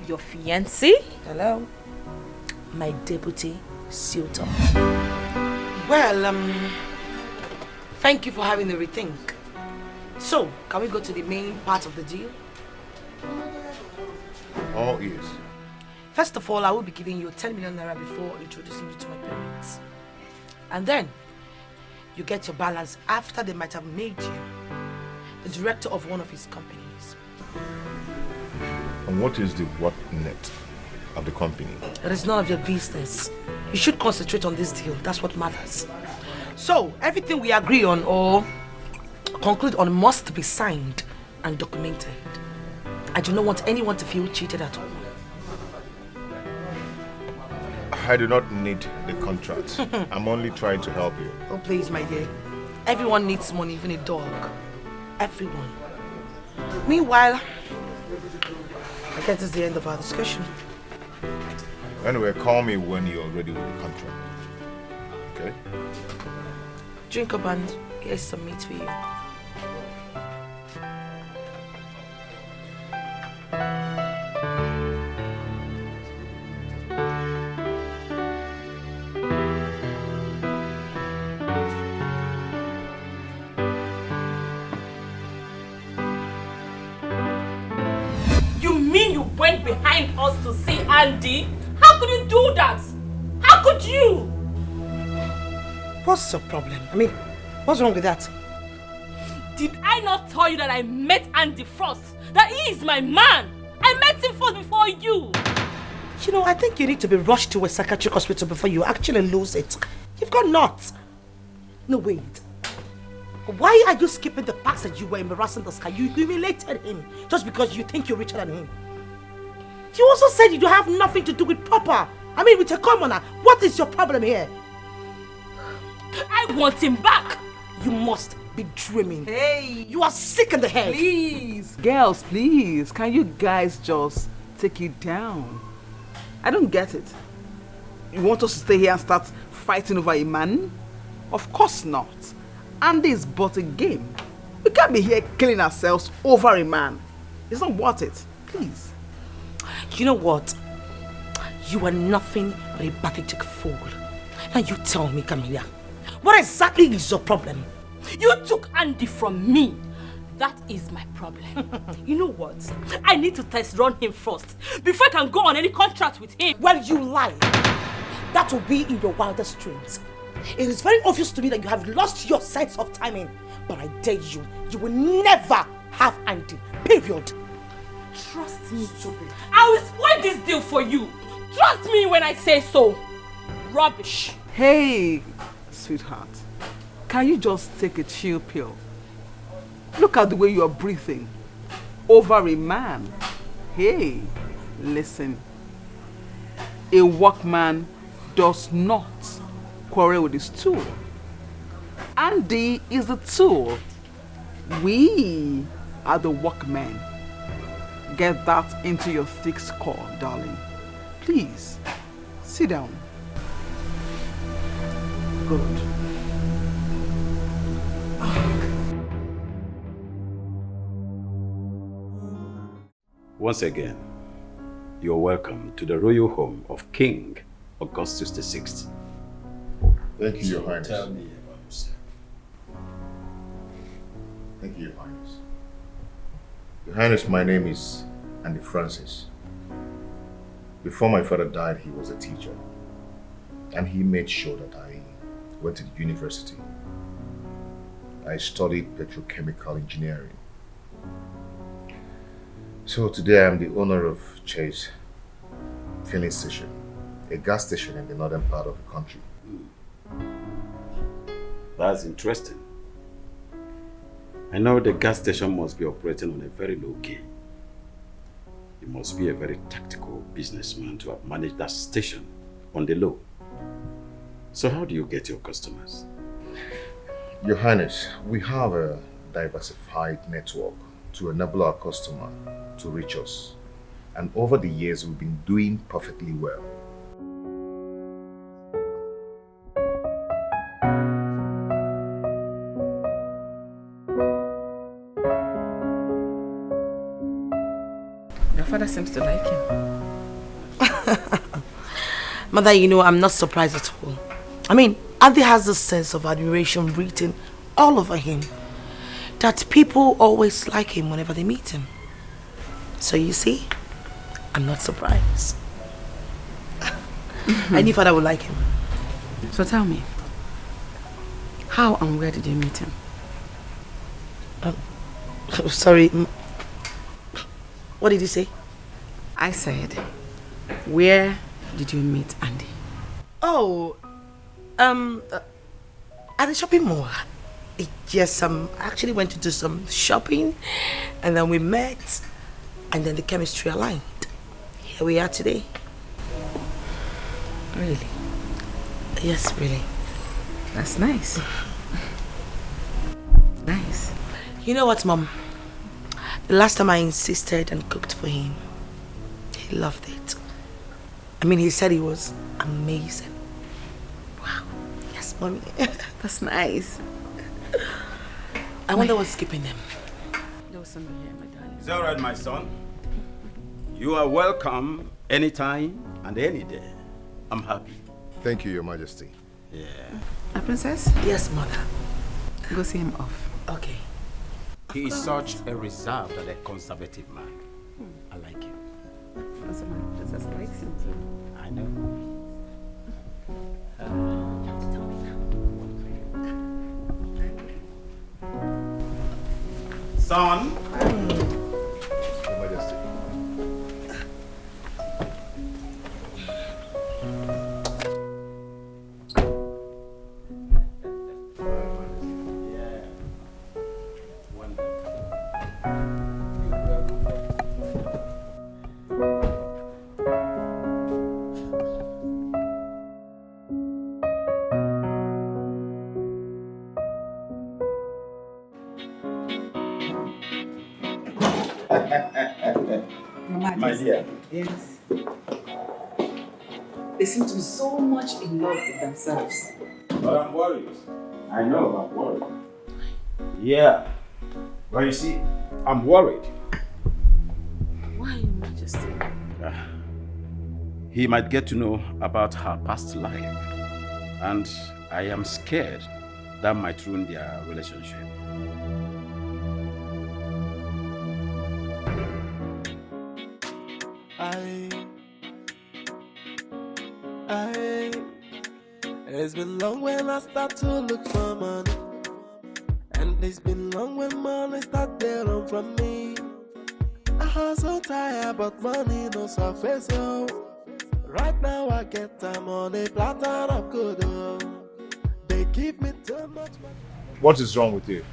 Your fiancé?
Hello? My deputy suitor. Well, thank you for having a rethink. So, can we go to the main part of the deal?
All ears.
First of all, I will be giving you 10 million naira before introducing you to my parents. And then, you get your balance after they might have made you the director of one of his companies.
And what is the what net of the company?
It is none of your business. You should concentrate on this deal. That's what matters. So, everything we agree on or conclude on must be signed and documented. I do not want anyone to feel cheated at all.
I do not need the contract. I'm only trying to help you.
Oh, please, my dear. Everyone needs money, even a dog. Everyone. Meanwhile, I guess this is the end of our discussion.
Anyway, call me when you're ready with the contract. Okay?
Drink up and here's some meat for you.
You mean you went behind us to see Andy? How could you do that? How could you?
What's the problem? I mean, what's wrong with that?
Did I not tell you that I met Andy Frost? That he is my man? I met him first before you.
You know, I think you need to be rushed to a psychiatric hospital before you actually lose it. You've got nuts. No, wait. Why are you skipping the past that you were embarrassing this guy? You humiliated him just because you think you're richer than him. You also said you don't have nothing to do with Papa. I mean, with a commoner. What is your problem here?
I want him back.
You must be dreaming. Hey! You are sick in the head.
Please. Girls, please. Can you guys just take it down? I don't get it. You want us to stay here and start fighting over a man? Of course not. Andy is but a game. We can't be here killing ourselves over a man. It's not worth it. Please.
You know what? You are nothing but a pathetic fool. Now you tell me, Camilla, what exactly is your problem?
You took Andy from me. That is my problem. You know what? I need to test run him first before I can go on any contract with him.
Well, you lie. That will be in your wildest dreams. It is very obvious to me that you have lost your sense of timing. But I dare you, you will never have Andy. Period.
Trust me, stupid. I will spoil this deal for you. Trust me when I say so. Rubbish.
Hey, sweetheart. Can you just take a chill pill? Look at the way you are breathing. Over a man. Hey, listen. A workman does not quarrel with his tool. Andy is a tool. We are the workmen. Get that into your thick skull, darling. Please, sit down. Good.
Once again, you're welcome to the royal home of King Augustus VI.
Thank you, Your Highness.
Tell me about yourself.
Thank you, Your Highness. Your Highness, my name is Andy Francis. Before my father died, he was a teacher. And he made sure that I went to the university. I studied petrochemical engineering. So today I'm the owner of Chase Filling Station, a gas station in the northern part of the country.
That's interesting. I know the gas station must be operating on a very low key. You must be a very tactical businessman to have managed that station on the low. So how do you get your customers?
Your Highness, we have a diversified network to enable our customer to reach us. And over the years, we've been doing perfectly well.
Your father seems to like him.
Mother, you know, I'm not surprised at all. I mean, Andy has a sense of admiration written all over him. That people always like him whenever they meet him. So you see, I'm not surprised. I knew father would like him.
So tell me, how and where did you meet him?
Sorry. What did you say?
I said, where did you meet Andy?
Oh, at the shopping mall. Yes, I actually went to do some shopping, and then we met, and then the chemistry aligned. Here we are today.
Really?
Yes, really.
That's nice. Nice.
You know what, Mom? The last time I insisted and cooked for him, he loved it. I mean, he said it was amazing. Wow. Yes, Mommy.
That's nice.
I wonder what's keeping them.
There was somebody here, my darling.
It's all right, my son. You are welcome anytime and any day. I'm happy.
Thank you, Your Majesty.
Yeah.
A princess?
Yes, Mother.
Go see him off.
Okay.
He is such a reserved and a conservative man. I like him.
Also, my princess likes him too.
I know.
You have to tell me now.
Son.
Your Majesty.
My dear.
Yes. They seem to be so much in love with themselves.
But I'm worried. I know I'm worried. Yeah. But you see, I'm worried.
Why, Your Majesty?
He might get to know about her past life. And I am scared that might ruin their relationship.
It's been long when I start to look for money, and it's been long when money start to run from me. I so tired, but money no surface. Oh, right now I get time on a platter of good. Oh, they give me too much money.
What is wrong with you?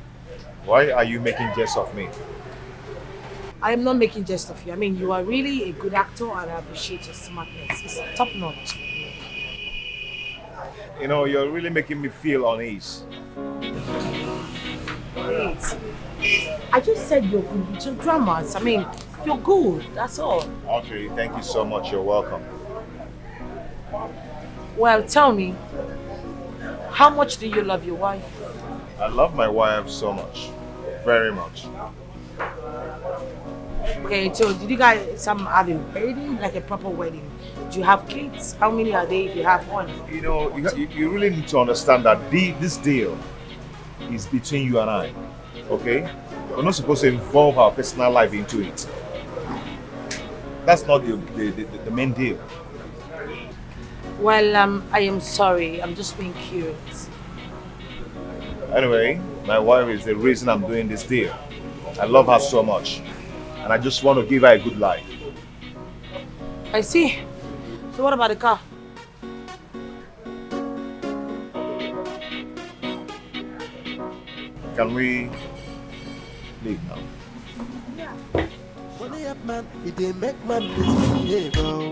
Why are you making jest of me?
I am not making jest of you. I mean, you are really a good actor and I appreciate your smartness. It's top notch.
You know, you're really making me feel unease.
Wait. I just said you're good with your dramas. I mean, you're good. That's all.
Okay, thank you so much. You're welcome.
Well, tell me, how much do you love your wife?
I love my wife so much. Very much.
Okay, so did you guys have a wedding, like a proper wedding? Do you have kids? How many are they if you have one?
You know, you really need to understand that this deal is between you and I, okay? We're not supposed to involve our personal life into it. That's not the main deal.
Well, I am sorry. I'm just being curious.
Anyway, my wife is the reason I'm doing this deal. I love her so much, and I just want to give her a good life.
I see. So what about the car?
Can we leave now?
Money up, man, it didn't make man misbehave. Oh.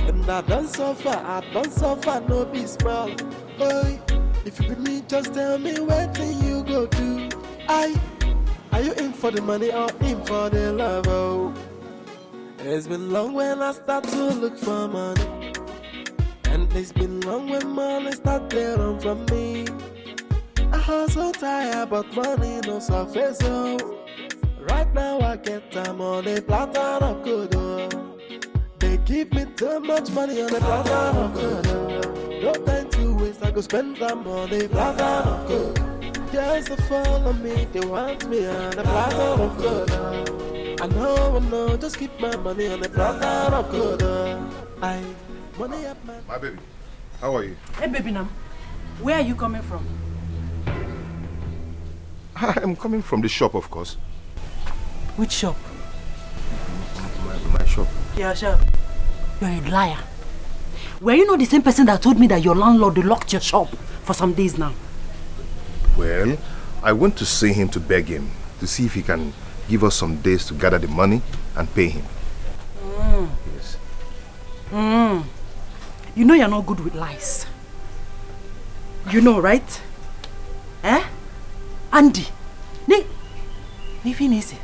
And I don't suffer, no be small. Boy, if you be me, just tell me what thing you go do. Are you in for the money or in for the love? Oh. It's been long when I start to look for money, and it's been long when money start to run from me. I so tired, but money no surface. Oh, right now I get time on a platter of good. Oh, they give me too much money on a platter of good. Oh, no time to waste, I go spend them on a platter of good. Just to follow me, they want me on a platter of good. Oh, I know, just keep my money on the platter of good. Money up, man.
My baby, how are you?
Hey, baby, now, where are you coming from?
I'm coming from the shop, of course.
Which shop?
My shop.
Your shop. You're a liar. Were you not the same person that told me that your landlord locked your shop for some days now?
Well, I went to see him to beg him to see if he can give us some days to gather the money and pay him. Yes.
You know you're not good with lies. You know, right? Eh? Andy. Even easy.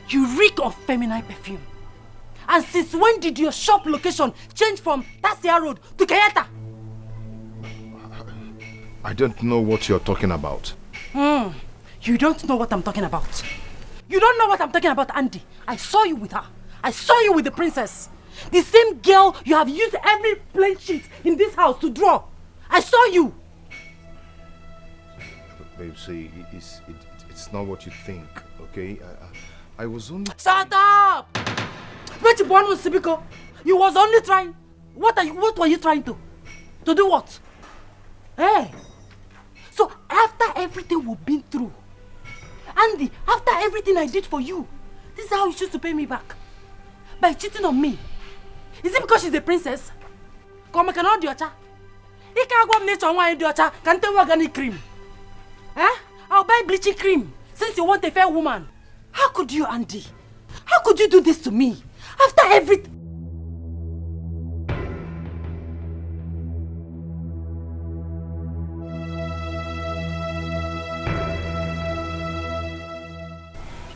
You reek of feminine perfume. And since when did your shop location change from Tasia Road to Kayeta?
I don't know what you're talking about.
You don't know what I'm talking about. You don't know what I'm talking about, Andy. I saw you with her. I saw you with the princess. The same girl you have used every plain sheet in this house to draw. I saw you.
Babe, see, it's not what you think, okay? I was only...
Shut up! You was only trying. What were you trying to? To do what? Hey! So after everything we've been through, Andy, after everything I did for you, this is how you choose to pay me back. By cheating on me. Is it because she's a princess? Come on, cannot do your cha. You can't go up nature and wine do your cha. Can't tell organic cream. Eh? I'll buy bleaching cream since you want a fair woman. How could you, Andy? How could you do this to me? After everything.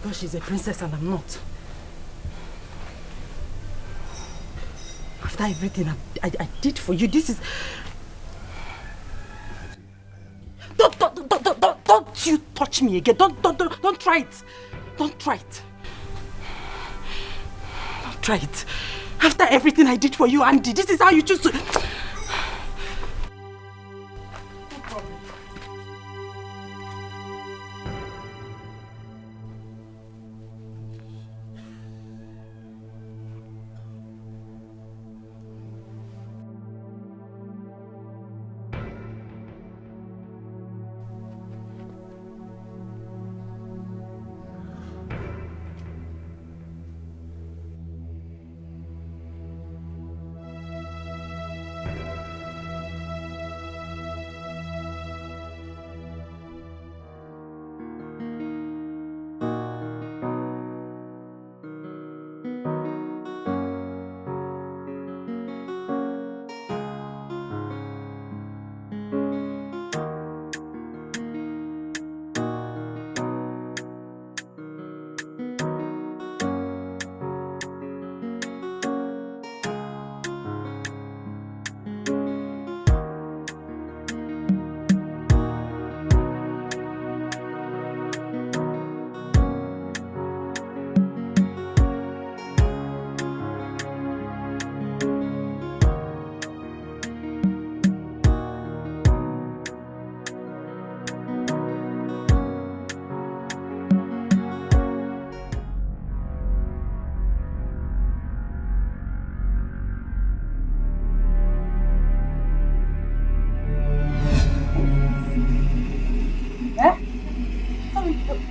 Because she's a princess and I'm not. After everything I did for you, this is... Don't you touch me again. Don't try it. Don't try it. Don't try it. After everything I did for you, Andy, this is how you choose to...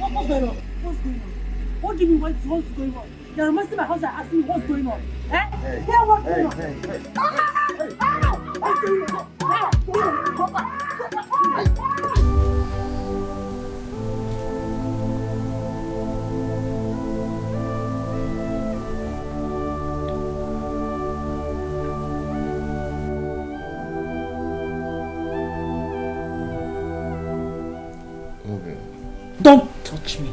No problem. What's going on? You're messing my house and asking me what's going on. Eh? Hey. Yeah, what's going on? Hey. What's going on?
Okay.
Don't touch me.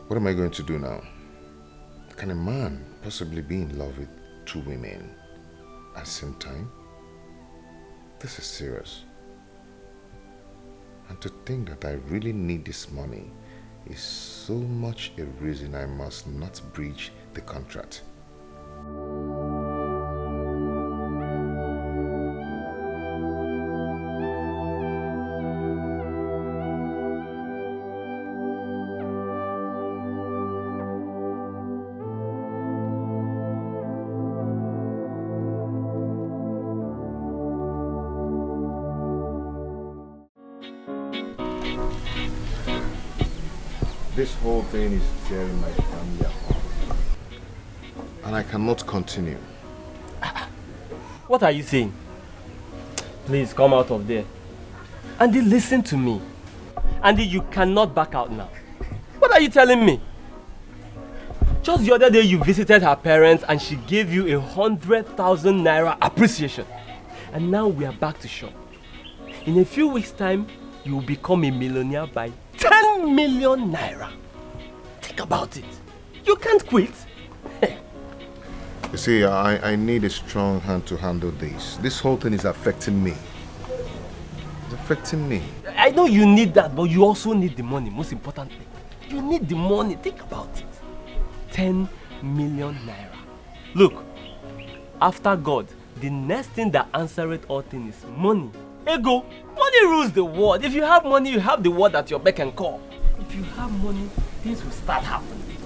What am I going to do now? Can a man possibly be in love with two women at the same time? This is serious. And to think that I really need this money is so much a reason I must not breach the contract. This whole thing is tearing my family apart. And I cannot continue.
What are you saying? Please come out of there. Andy, listen to me. Andy, you cannot back out now. What are you telling me? Just the other day you visited her parents and she gave you 100,000 naira appreciation. And now we are back to shop. In a few weeks' time, you will become a millionaire by 10 million naira. Think about it. You can't quit.
You see, I need a strong hand to handle this. This whole thing is affecting me. It's affecting me.
I know you need that, but you also need the money, most importantly. You need the money. Think about it. 10 million naira. Look, after God, the next thing that answereth all things is money. Ego, money rules the world. If you have money, you have the world at your beck and call. If you have money, things will start happening.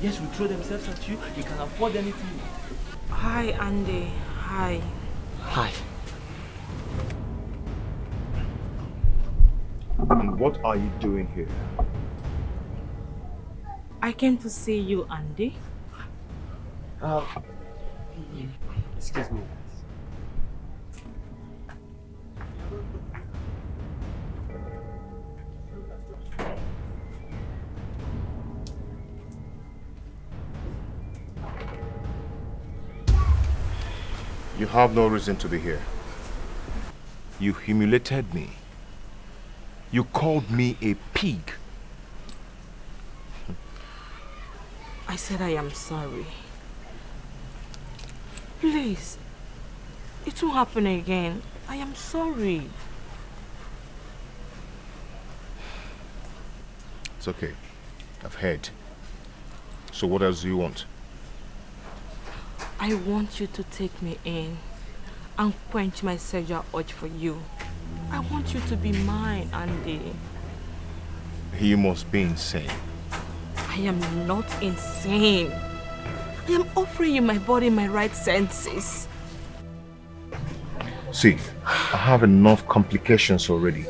Yes, will throw themselves at you. You can afford anything.
Hi, Andy. Hi.
Hi.
And what are you doing here?
I came to see you, Andy.
Excuse me.
You have no reason to be here. You humiliated me. You called me a pig.
I said I am sorry. Please, it won't happen again. I am sorry.
It's okay. I've heard. So what else do you want?
I want you to take me in and quench my sexual urge for you. I want you to be mine, Andy.
You must be insane.
I am not insane. I am offering you my body in my right senses.
See, I have enough complications already.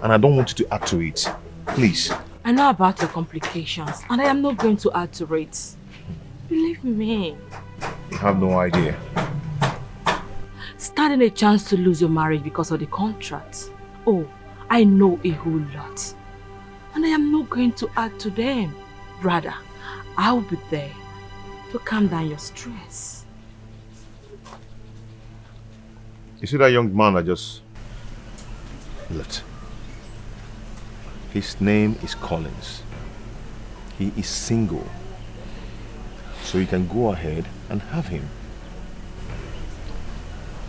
And I don't want you to add to it. Please.
I know about your complications and I am not going to add to it. Believe me.
You have no idea.
Standing a chance to lose your marriage because of the contract. Oh, I know a whole lot. And I am not going to add to them. Rather, I'll be there to calm down your stress.
You see that young man I just left? His name is Collins. He is single. So you can go ahead and have him.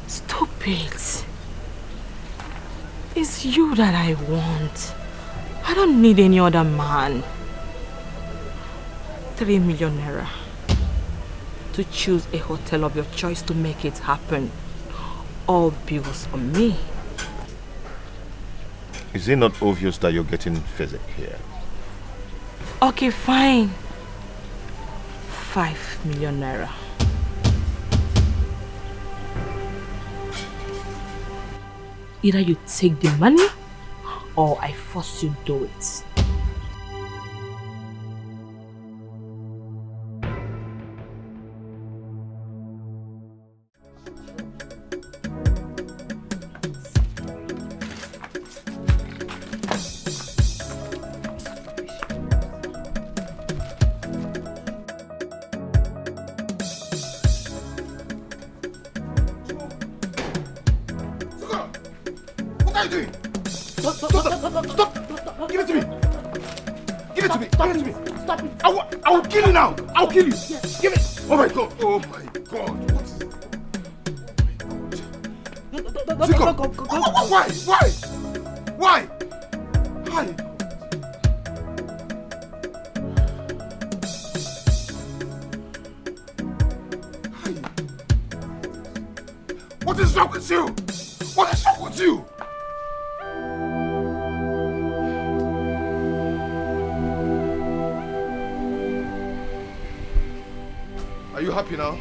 Stop it. It's you that I want. I don't need any other man. 3 million naira. To choose a hotel of your choice to make it happen. All bills on me.
Is it not obvious that you're getting physic here?
Okay, fine. 5 million naira. Either you take the money or I force you to do it.
What is wrong with you? What is wrong with you? Are you happy now?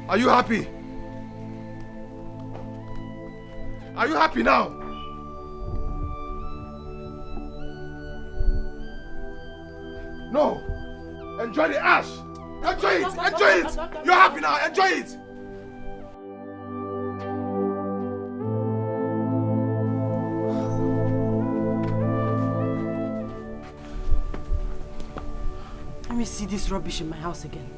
Are you happy? Are you happy now? No. Enjoy the ash. Enjoy it. Enjoy it. You're happy now. Enjoy it.
Let me see this rubbish in my house again.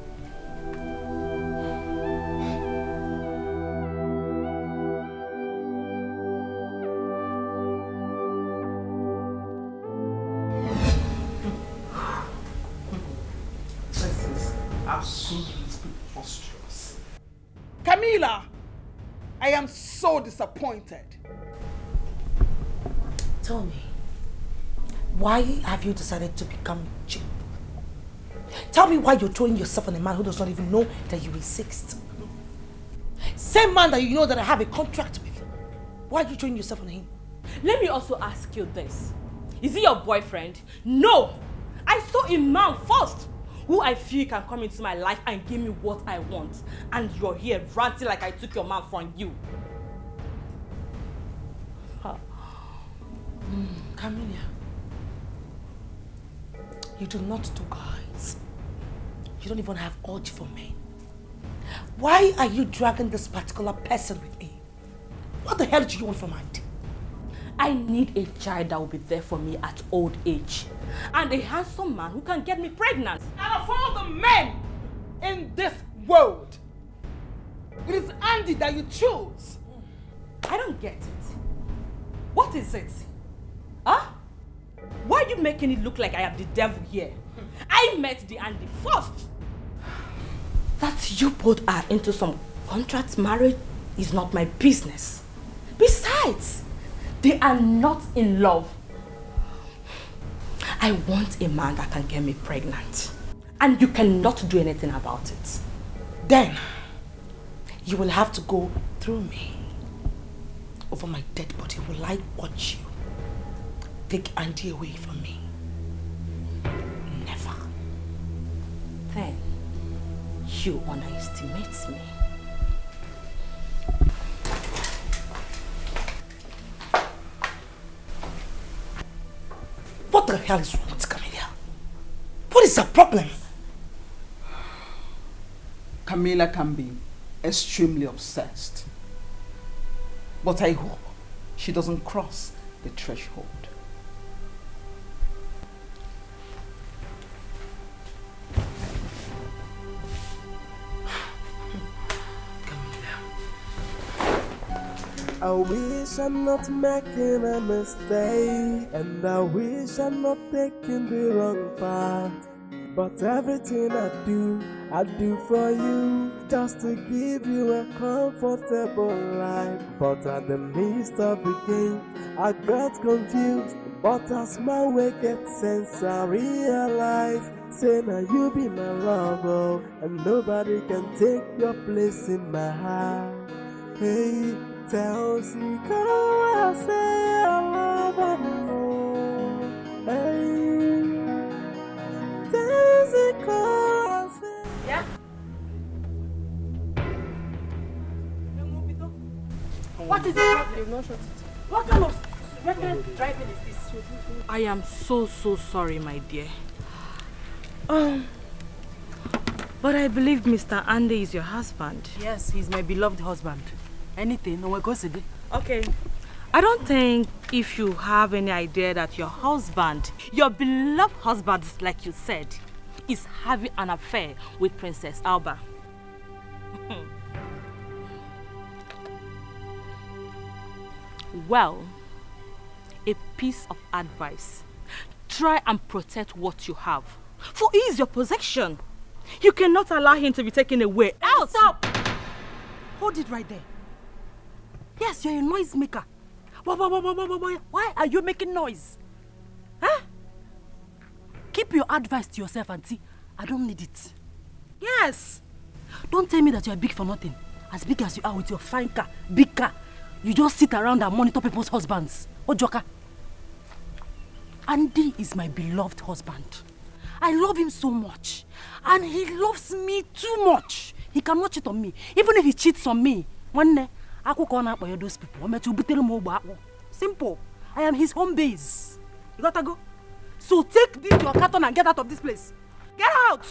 Absolutely preposterous.
Camila, I am so disappointed.
Tell me, why have you decided to become cheap? Tell me why you're throwing yourself on a man who does not even know that you exist. Same man that you know that I have a contract with. Why are you throwing yourself on him?
Let me also ask you this. Is he your boyfriend? No! I saw a man first who I feel can come into my life and give me what I want. And you're here ranting like I took your man from you.
Camilla, you do not do guys. You don't even have urge for men. Why are you dragging this particular person with me? What the hell do you want from Auntie?
I need a child that will be there for me at old age. And a handsome man who can get me pregnant.
Out of all the men in this world, it is Andy that you choose.
I don't get it. What is it? Huh? Why are you making it look like I am the devil here? I met the Andy first. That you both are into some contract marriage is not my business. Besides, they are not in love. I want a man that can get me pregnant. And you cannot do anything about it.
Then, you will have to go through me. Over my dead body, will I watch you take Andy away from me? Never.
Then, you underestimate me.
What the hell is wrong with Camilla? What is the problem?
Camilla can be extremely obsessed. But I hope she doesn't cross the threshold.
I wish I'm not making a mistake, and I wish I'm not taking the wrong path. But everything I do for you, just to give you a comfortable life. But at the midst of the game, I got confused. But as my way gets sense, I realize, say now you be my lover, and nobody can take your place in my heart. Hey, tell me, I say I love her more. Hey.
Yeah? What is it? What kind of reckless driving is this? I am so sorry, my dear. But I believe Mr. Andy is your husband.
Yes, he's my beloved husband. Anything, no one goes today.
Okay. I don't think if you have any idea that your husband, your beloved husband, like you said, is having an affair with Princess Alba. Well, a piece of advice. Try and protect what you have. For he is your possession. You cannot allow him to be taken away. Out!
Stop! Hold it right there. Yes, you're a noise maker. Why are you making noise? Huh? Keep your advice to yourself, Auntie. I don't need it. Yes. Don't tell me that you're big for nothing. As big as you are with your fine car, big car. You just sit around and monitor people's husbands. Oh, Joker. Andy is my beloved husband. I love him so much. And he loves me too much. He cannot cheat on me. Even if he cheats on me, one day, I could call out by those people. Simple. I am his home base. You gotta go. So take this your carton and get out of this place. Get out!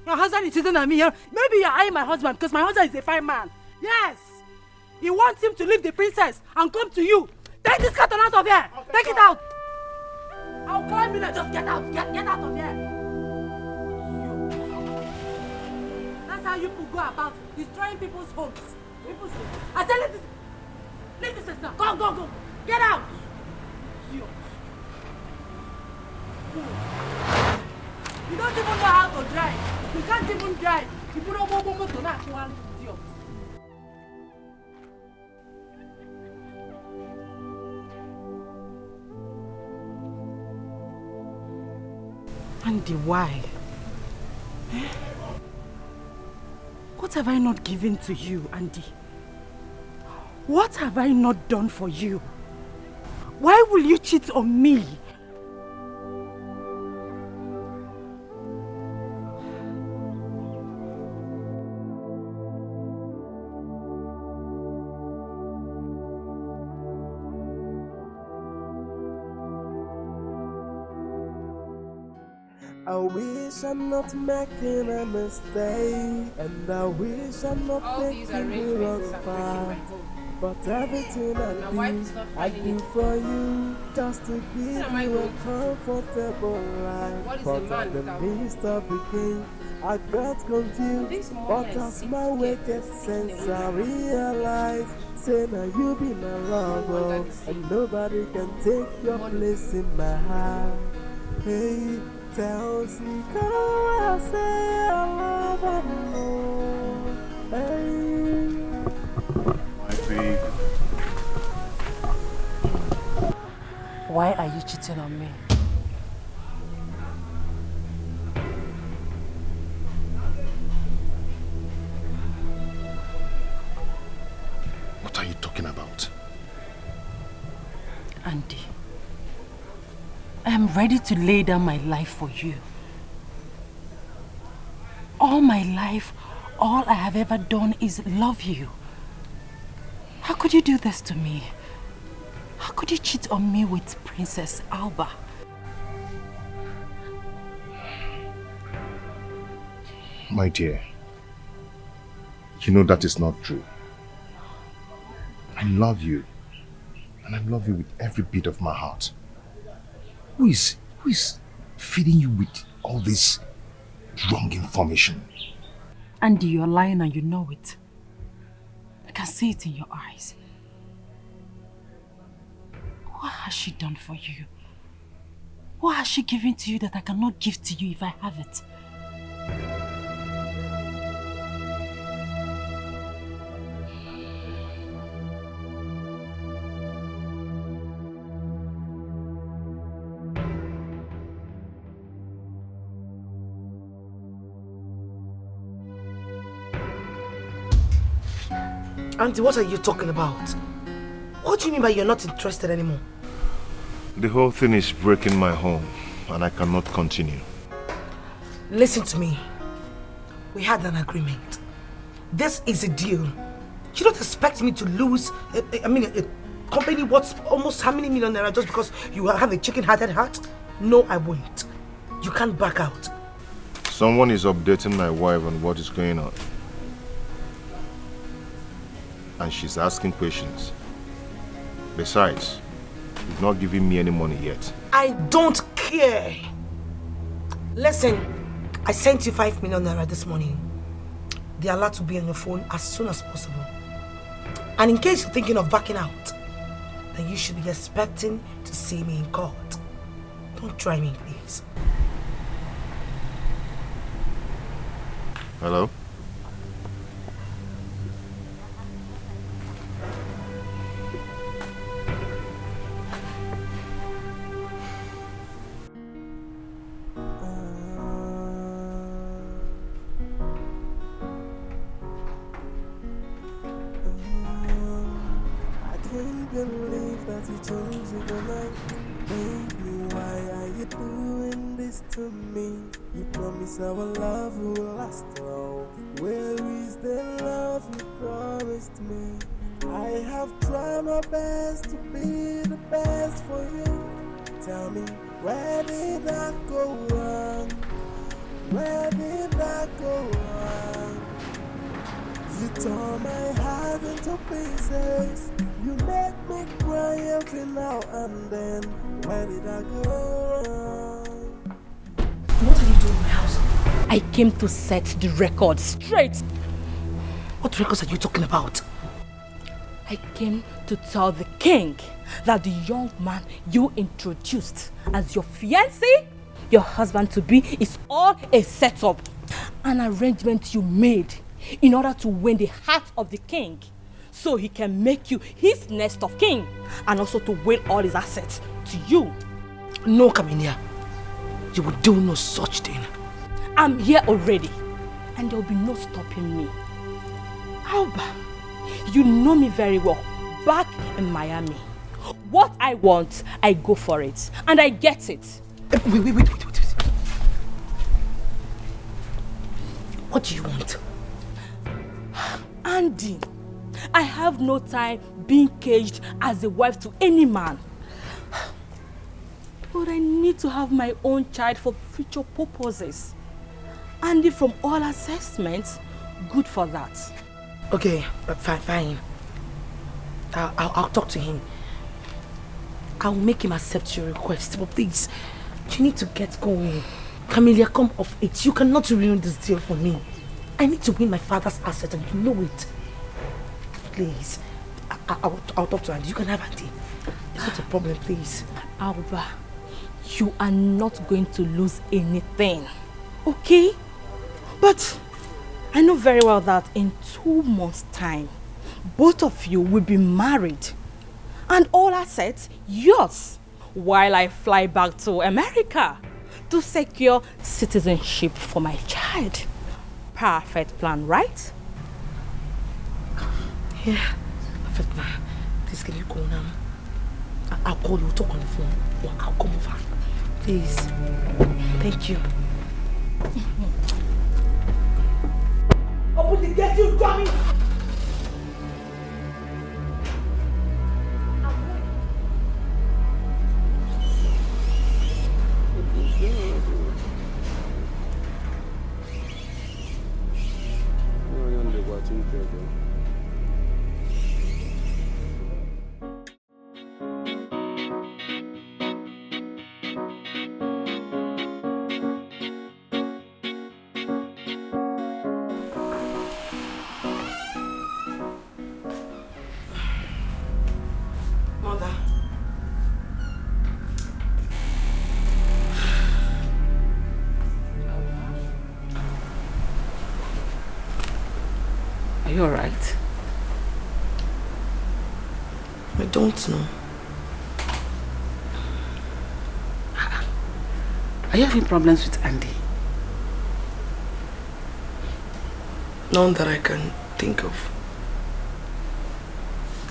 Your husband is cheating on me here. Maybe you're eyeing my husband because my husband is a fine man. Yes! He wants him to leave the princess and come to you. Take this carton out of here. Take it out. I'll climb in and just get out. Get out of here. That's how you people go about destroying people's homes. I said leave this place now. Go. Get out. You don't even know how to drive. You can't even drive. You put on one motor now.
Andy, why? What have I not given to you, Andy? What have I not done for you? Why will you cheat on me?
I wish I'm not making a mistake, and I wish I'm not taking the wrong path. But everything I do for you, just to give you a comfortable life. But in the midst of the game, I got confused. But as my wicked sense, I realize, say now you be my lover, and nobody can take your place in my heart. Hey. Tells me, come I say I love her more. Hey.
My baby.
Why are you cheating on me?
What are you talking about?
Andy, I am ready to lay down my life for you. All my life, all I have ever done is love you. How could you do this to me? How could you cheat on me with Princess Alba?
My dear, you know that is not true. I love you, and I love you with every bit of my heart. Who is feeding you with all this wrong information?
Andy, you're lying and you know it. I can see it in your eyes. What has she done for you? What has she given to you that I cannot give to you if I have it?
Auntie, what are you talking about? What do you mean by you're not interested anymore?
The whole thing is breaking my home, and I cannot continue.
Listen to me. We had an agreement. This is a deal. You don't expect me to lose, a company worth almost how many million naira just because you have a chicken-hearted heart? No, I won't. You can't back out.
Someone is updating my wife on what is going on. And she's asking questions. Besides, you've not given me any money yet.
I don't care. Listen, I sent you 5 million naira this morning. The alert will be on your phone as soon as possible. And in case you're thinking of backing out, then you should be expecting to see me in court. Don't try me, please.
Hello?
Our love will last all. Where is the love you promised me? I have tried my best to be the best for you. Tell me, where did I go wrong? Where did I go wrong? You tore my heart into pieces. You make me cry every now and then. Where did I go wrong?
What are you doing in my house? I came to set the record straight.
What records are you talking about?
I came to tell the king that the young man you introduced as your fiancé, your husband-to-be, is all a setup.
an arrangement you made in order to win the heart of the king, so he can make you his next of kin, and also to will all his assets to you.
No, Kaminia. You will do no such thing.
I'm here already, and there will be no stopping me. Alba, you know me very well, back in Miami. What I want, I go for it, and I get it.
Wait. What do you want?
Andy, I have no time being caged as a wife to any man. But I need to have my own child for future purposes. Andy, from all assessments, good for that.
Okay, fine. I'll talk to him. I'll make him accept your request. But please, you need to get going. Camelia, come off it. You cannot ruin this deal for me. I need to win my father's asset, and you know it. Please, I'll talk to Andy. You can have Andy. It's not a problem, please.
Alba, you are not going to lose anything, okay? But I know very well that in 2 months' time, both of you will be married, and all assets yours, while I fly back to America to secure citizenship for my child. Perfect plan, right?
Yeah, perfect plan. Please, can you go now? I'll call you, talk on the phone, or I'll come over. Please. Thank you. Open the gate, you dummy! Mother.
Are you alright?
I don't know.
Are you having problems with Andy?
None that I can think of.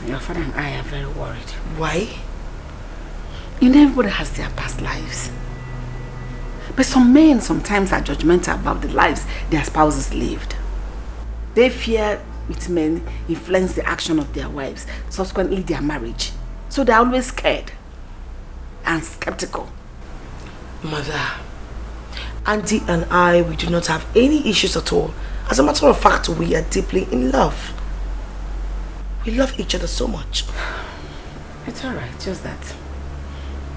Your father and I are very worried.
Why?
You know, everybody has their past lives. But some men sometimes are judgmental about the lives their spouses lived. They fear it may influence the action of their wives, subsequently their marriage. So they're always scared and skeptical.
Mother, Auntie and I, we do not have any issues at all. As a matter of fact, we are deeply in love. We love each other so much.
It's alright, just that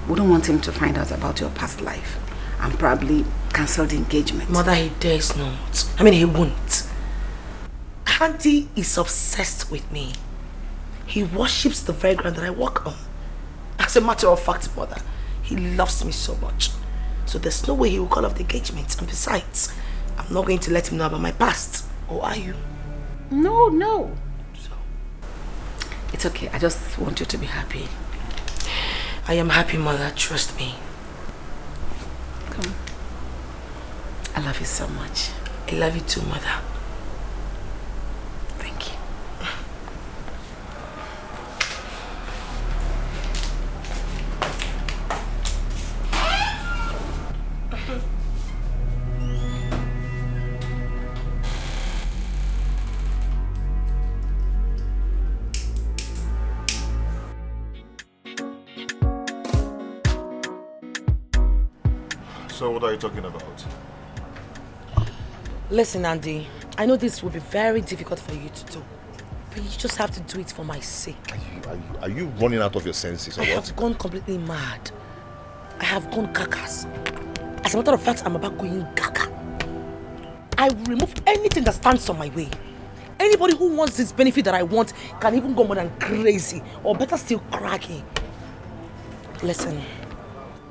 we don't want him to find out about your past life and probably cancel the engagement.
Mother, he dares not. I mean, he won't. Auntie is obsessed with me. He worships the very ground that I walk on. As a matter of fact, Mother, he loves me so much. So there's no way he will call off the engagement. And besides, I'm not going to let him know about my past. Or are you?
No. So, it's okay. I just want you to be happy.
I am happy, Mother. Trust me.
Come. I love you so much.
I love you too, Mother.
Thank you.
So what are you talking about?
Listen, Andy, I know this will be very difficult for you to do, but you just have to do it for my sake.
Are you running out of your senses or
I
what?
have gone completely mad. I have gone kakas. As a matter of fact, I'm about going gaga. I will remove anything that stands on my way. Anybody who wants this benefit that I want can even go more than crazy, or better still craggy. Listen,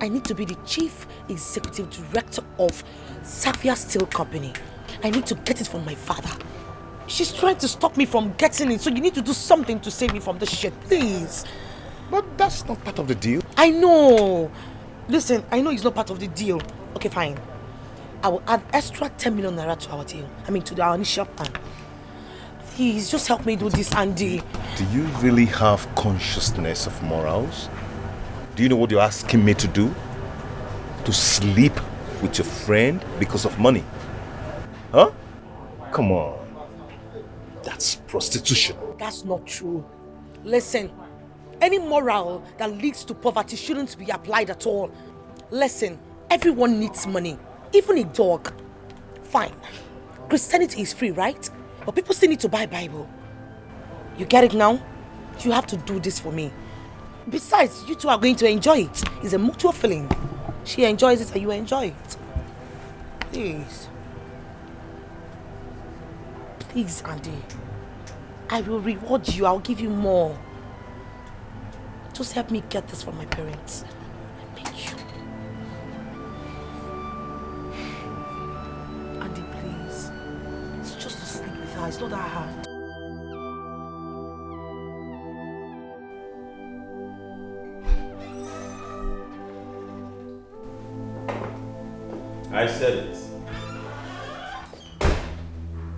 I need to be the chief executive director of Safia Steel Company, I need to get it from my father. She's trying to stop me from getting it, so you need to do something to save me from this shit, please.
But that's not part of the deal.
I know. Listen, I know it's not part of the deal. Okay, fine. I will add extra 10 million naira to our deal. I mean, to our initial plan. Please, just help me do this, Andy.
Do you really have consciousness of morals? Do you know what you're asking me to do? To sleep with your friend because of money? Huh? Come on. That's prostitution.
That's not true. Listen, any moral that leads to poverty shouldn't be applied at all. Listen, everyone needs money, even a dog. Fine. Christianity is free, right? But people still need to buy Bible. You get it now? You have to do this for me. Besides, you two are going to enjoy it. It's a mutual feeling. She enjoys it and you enjoy it. Please. Please, Andy. I will reward you. I'll give you more. Just help me get this from my parents. I beg you. Andy, please. It's just to sleep with her. It's not that hard.
I said it.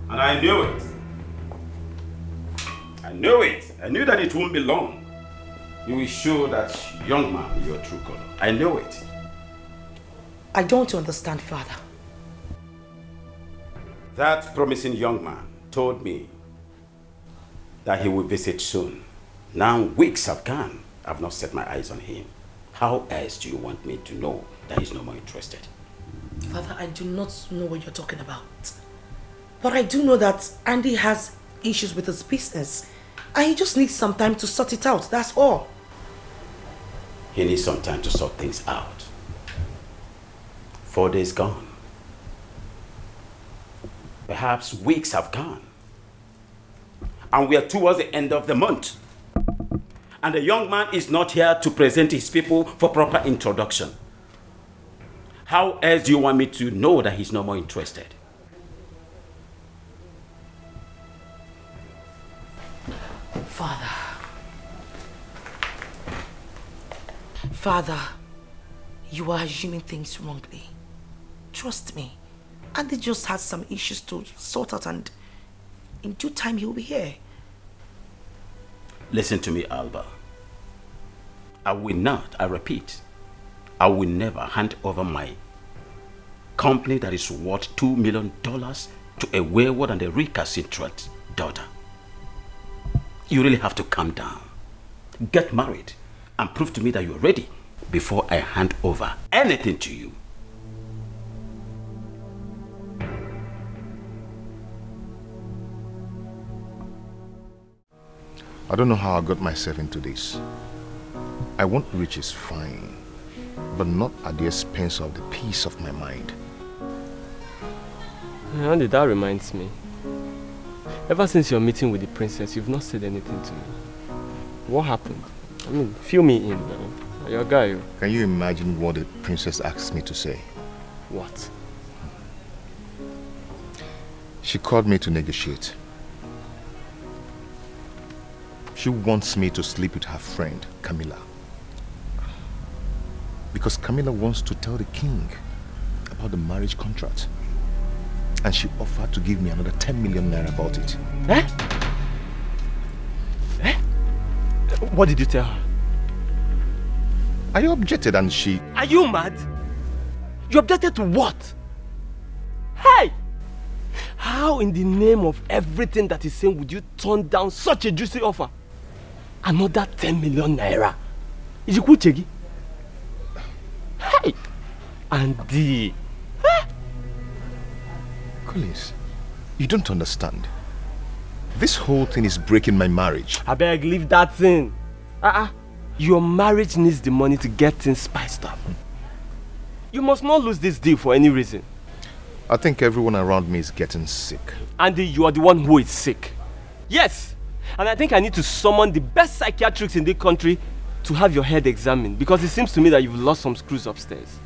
And I knew it. I knew it. I knew that it won't be long. You will show that young man your true color. I knew it.
I don't understand, Father.
That promising young man told me that he will visit soon. Now weeks have gone. I've not set my eyes on him. How else do you want me to know that he's no more interested?
Father, I do not know what you're talking about. But I do know that Andy has issues with his business. And he just needs some time to sort it out, that's all.
He needs some time to sort things out. 4 days gone. Perhaps weeks have gone. And we are towards the end of the month. And the young man is not here to present his people for proper introduction. How else do you want me to know that he's no more interested?
Father, you are assuming things wrongly. Trust me. Andy just has some issues to sort out and in due time he'll be here.
Listen to me, Alba. I will not, I repeat, I will never hand over my company that is worth $2 million to a wayward and a recalcitrant daughter. You really have to calm down. Get married and prove to me that you're ready before I hand over anything to you.
I don't know how I got myself into this. I want riches, fine, but not at the expense of the peace of my mind.
Andy, that reminds me. Ever since your meeting with the princess, you've not said anything to me. What happened? I mean, fill me in now. You're a guy.
Can you imagine what the princess asked me to say?
What?
She called me to negotiate. She wants me to sleep with her friend, Camilla. Because Camilla wants to tell the king about the marriage contract. And she offered to give me another 10 million naira about it.
Eh? Eh? What did you tell her?
I objected and she...
Are you mad? You objected to what? Hey! How in the name of everything that is saying would you turn down such a juicy offer? Another 10 million naira. Is it Chegi? Hey! Andy! Eh?
Collins, you don't understand. This whole thing is breaking my marriage.
I beg, leave that thing. Your marriage needs the money to get things spiced up. You must not lose this deal for any reason.
I think everyone around me is getting sick.
Andy, you are the one who is sick. Yes! And I think I need to summon the best psychiatrists in the country to have your head examined, because it seems to me that you've lost some screws upstairs.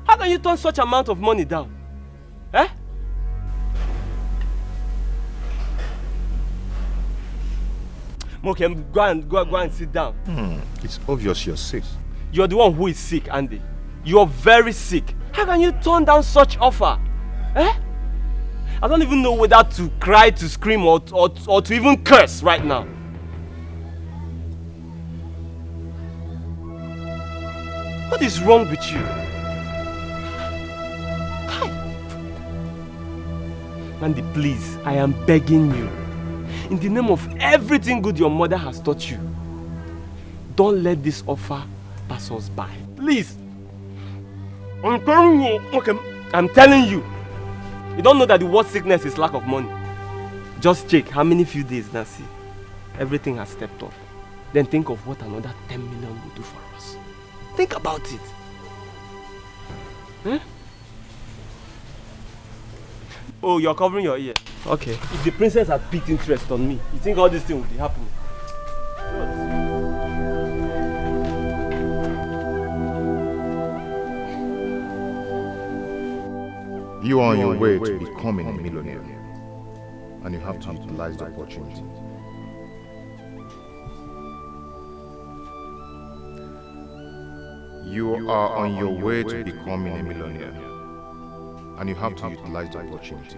How can you turn such amount of money down? Eh? Mokem, go and sit down.
It's obvious you're sick.
You're the one who is sick, Andy. You're very sick. How can you turn down such offer? Eh? I don't even know whether to cry, to scream, or to even curse right now. What is wrong with you? Andy, please, I am begging you. In the name of everything good your mother has taught you, don't let this offer pass us by. Please. I'm telling you. Okay, I'm telling you. You don't know that the worst sickness is lack of money. Just check how many few days now, see. Everything has stepped up. Then think of what another 10 million will do for us. Think about it. Huh? Oh, you're covering your ear. Okay. If the princess had picked interest on me, you think all this thing would be happening?
You are on your way to becoming a millionaire, and you have to utilize the opportunity. You are on your way to becoming a millionaire, and you have to utilize the opportunity.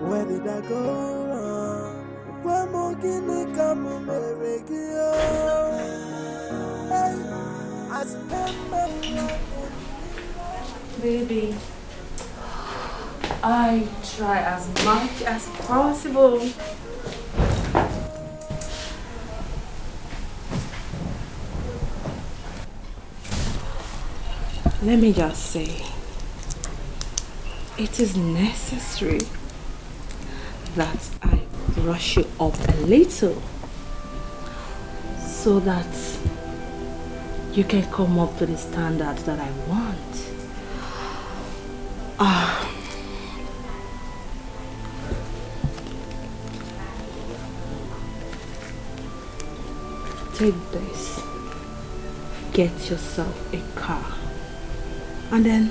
Where did I go wrong? Where more can I come on the regular? I spend my life.
Baby, I try as much as possible. Let me just say, it is necessary that I brush you up a little so that you can come up to the standards that I want. Take this, get yourself a car, and then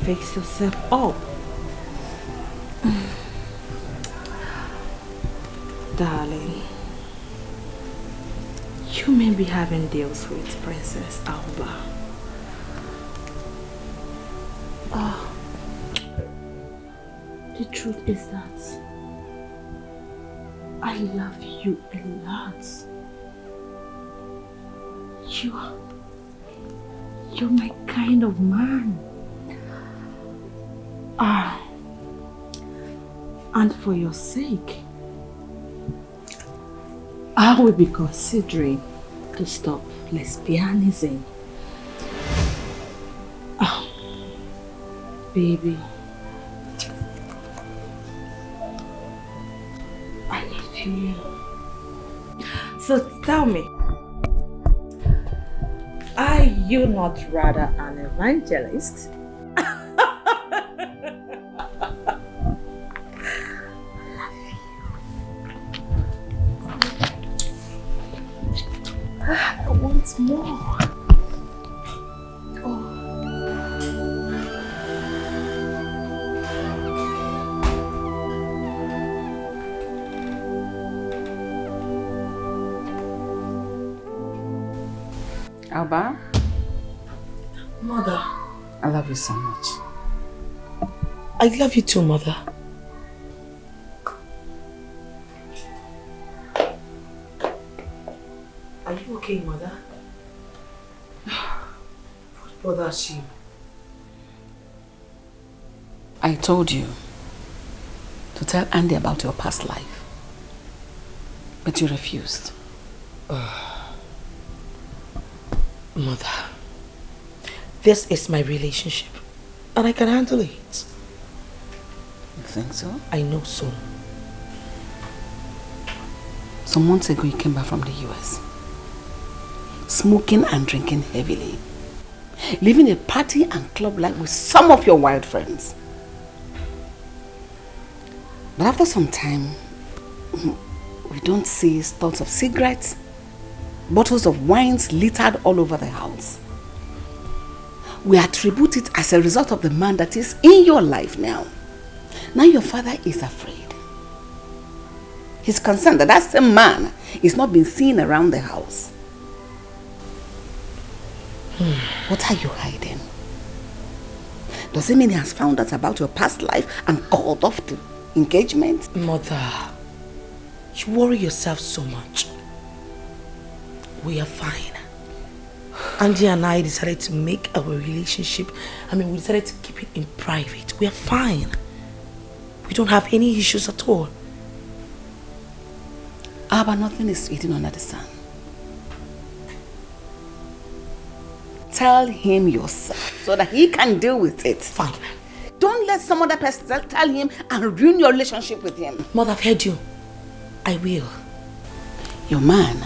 fix yourself up. Darling, you may be having deals with Princess Alba. The truth is that I love you a lot. You're my kind of man. And for your sake, I will be considering to stop lesbianism. Baby, I love you. So tell me, are you not rather an evangelist? I want more.
Alba?
Mother.
I love you so much.
I love you too, Mother. Are you okay, Mother? What bothers you?
I told you to tell Andy about your past life, but you refused.
Mother, this is my relationship and I can handle it.
You think so?
I know so.
Some months ago you came back from the US, smoking and drinking heavily, living a party and club life with some of your wild friends. But after some time, we don't see stouts of cigarettes, bottles of wines littered all over the house. We attribute it as a result of the man that is in your life now. Now your father is afraid. He's concerned that same man is not being seen around the house. What are you hiding? Does it mean he has found out about your past life and called off the engagement?
Mother, you worry yourself so much. We are fine. Andy and I decided to make our relationship, we decided to keep it in private. We are fine. We don't have any issues at all.
But nothing is hidden under the sun. Tell him yourself so that he can deal with it.
Fine.
Don't let some other person tell him and ruin your relationship with him.
Mother, I've heard you. I will.
Your man,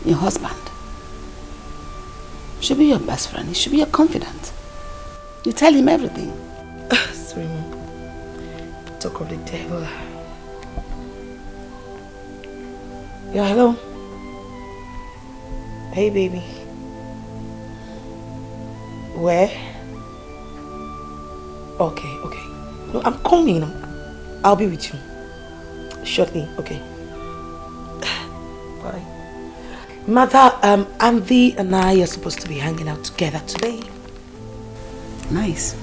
your husband, should be your best friend. He should be your confidant. You tell him everything.
Sorry, Mom. Talk of the devil. Yeah, hello. Hey, baby. Where? Okay. No, I'm coming. I'll be with you shortly. Okay. Bye. Mother, Andy and I are supposed to be hanging out together today.
Nice.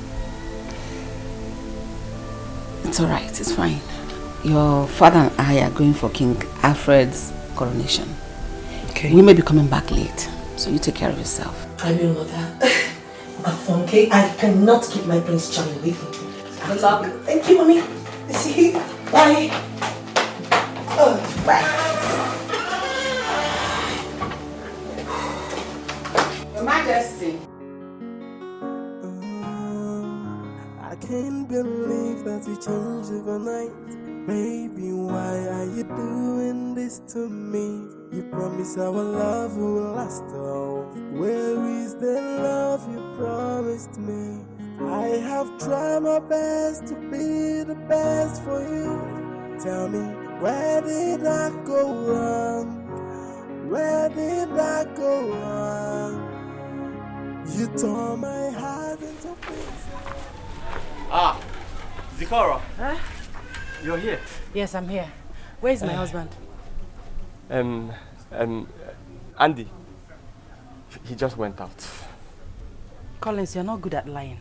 It's alright, it's fine. Your father and I are going for King Alfred's coronation.
Okay.
We may be coming back late, so you take care of yourself.
I will, Mother. Okay, I cannot keep my Prince Charming with me. Good luck. Thank you, Mommy. See you. Bye. Bye.
Your Majesty.
I can't believe that we changed overnight. Baby, why are you doing this to me? You promised our love will last all. Where is the love you promised me? I have tried my best to be the best for you. Tell me, where did I go wrong? Where did I go wrong? You tore my heart into pieces.
Zikora. Huh? You're here.
Yes, I'm here. Where is my husband?
Andy. He just went out.
Collins, you're not good at lying.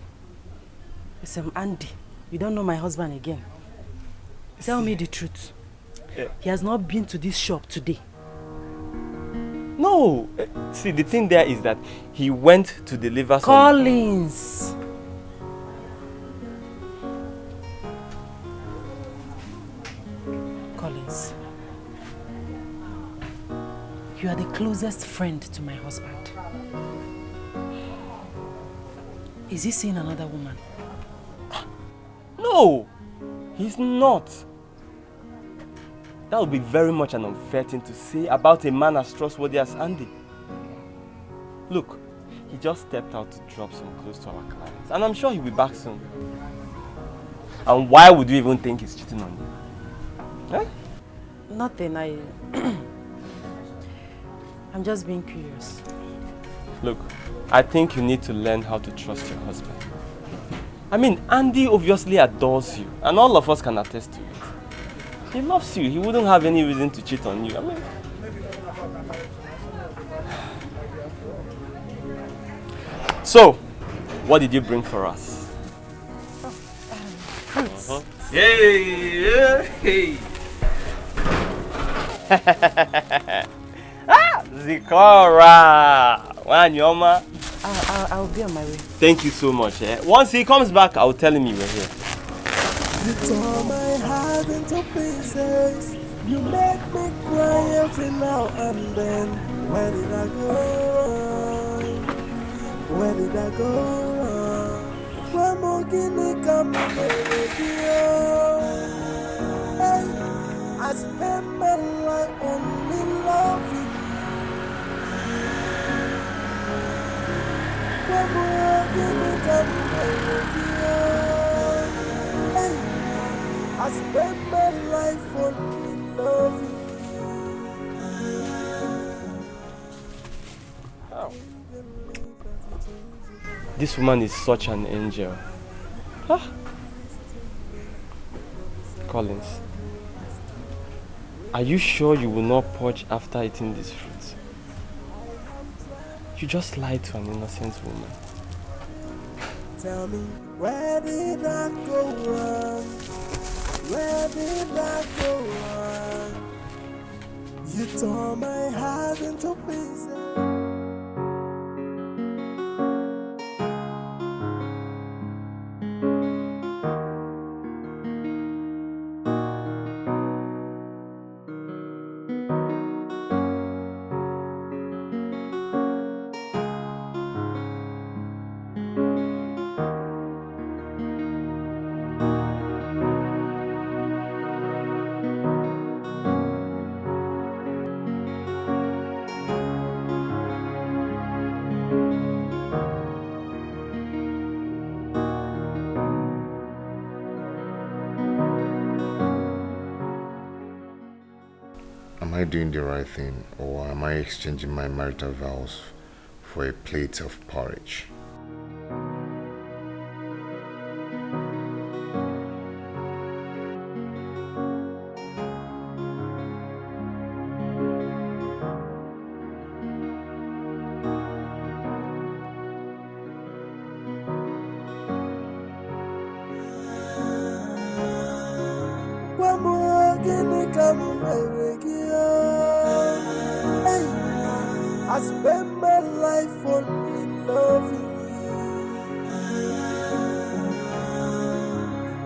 It's Andy. You don't know my husband again. Tell me the truth. He has not been to this shop today.
No. See, the thing there is that he went to deliver some...
Collins! Collins. You are the closest friend to my husband. Is he seeing another woman?
No! He's not. That would be very much an unfair thing to say about a man as trustworthy as Andy. Look, he just stepped out to drop some clothes to our clients. And I'm sure he'll be back soon. And why would you even think he's cheating on you? Eh?
Nothing, I'm just being curious.
Look, I think you need to learn how to trust your husband. I mean, Andy obviously adores you, and all of us can attest to it. He loves you. He wouldn't have any reason to cheat on you. I mean... So, what did you bring for us?
Fruits.
Hey! Zikora! Wanyoma.
I'll be on my way.
Thank you so much. Once he comes back, I'll tell him you were here.
You tore my heart into pieces. You make me cry every now and then. Where did I go wrong? Where did I go wrong? Why more guinea come baby? I spent my life only loving. Why more guinea come baby? I spent my life only loving.
This woman is such an angel. Collins, are you sure you will not purge after eating this fruit? You just lied to an innocent woman.
Tell me, where did I go wrong? Where did I go wrong? You tore my heart into pieces.
Am I doing the right thing, or am I exchanging my marital vows for a plate of porridge? I spent my life only loving you.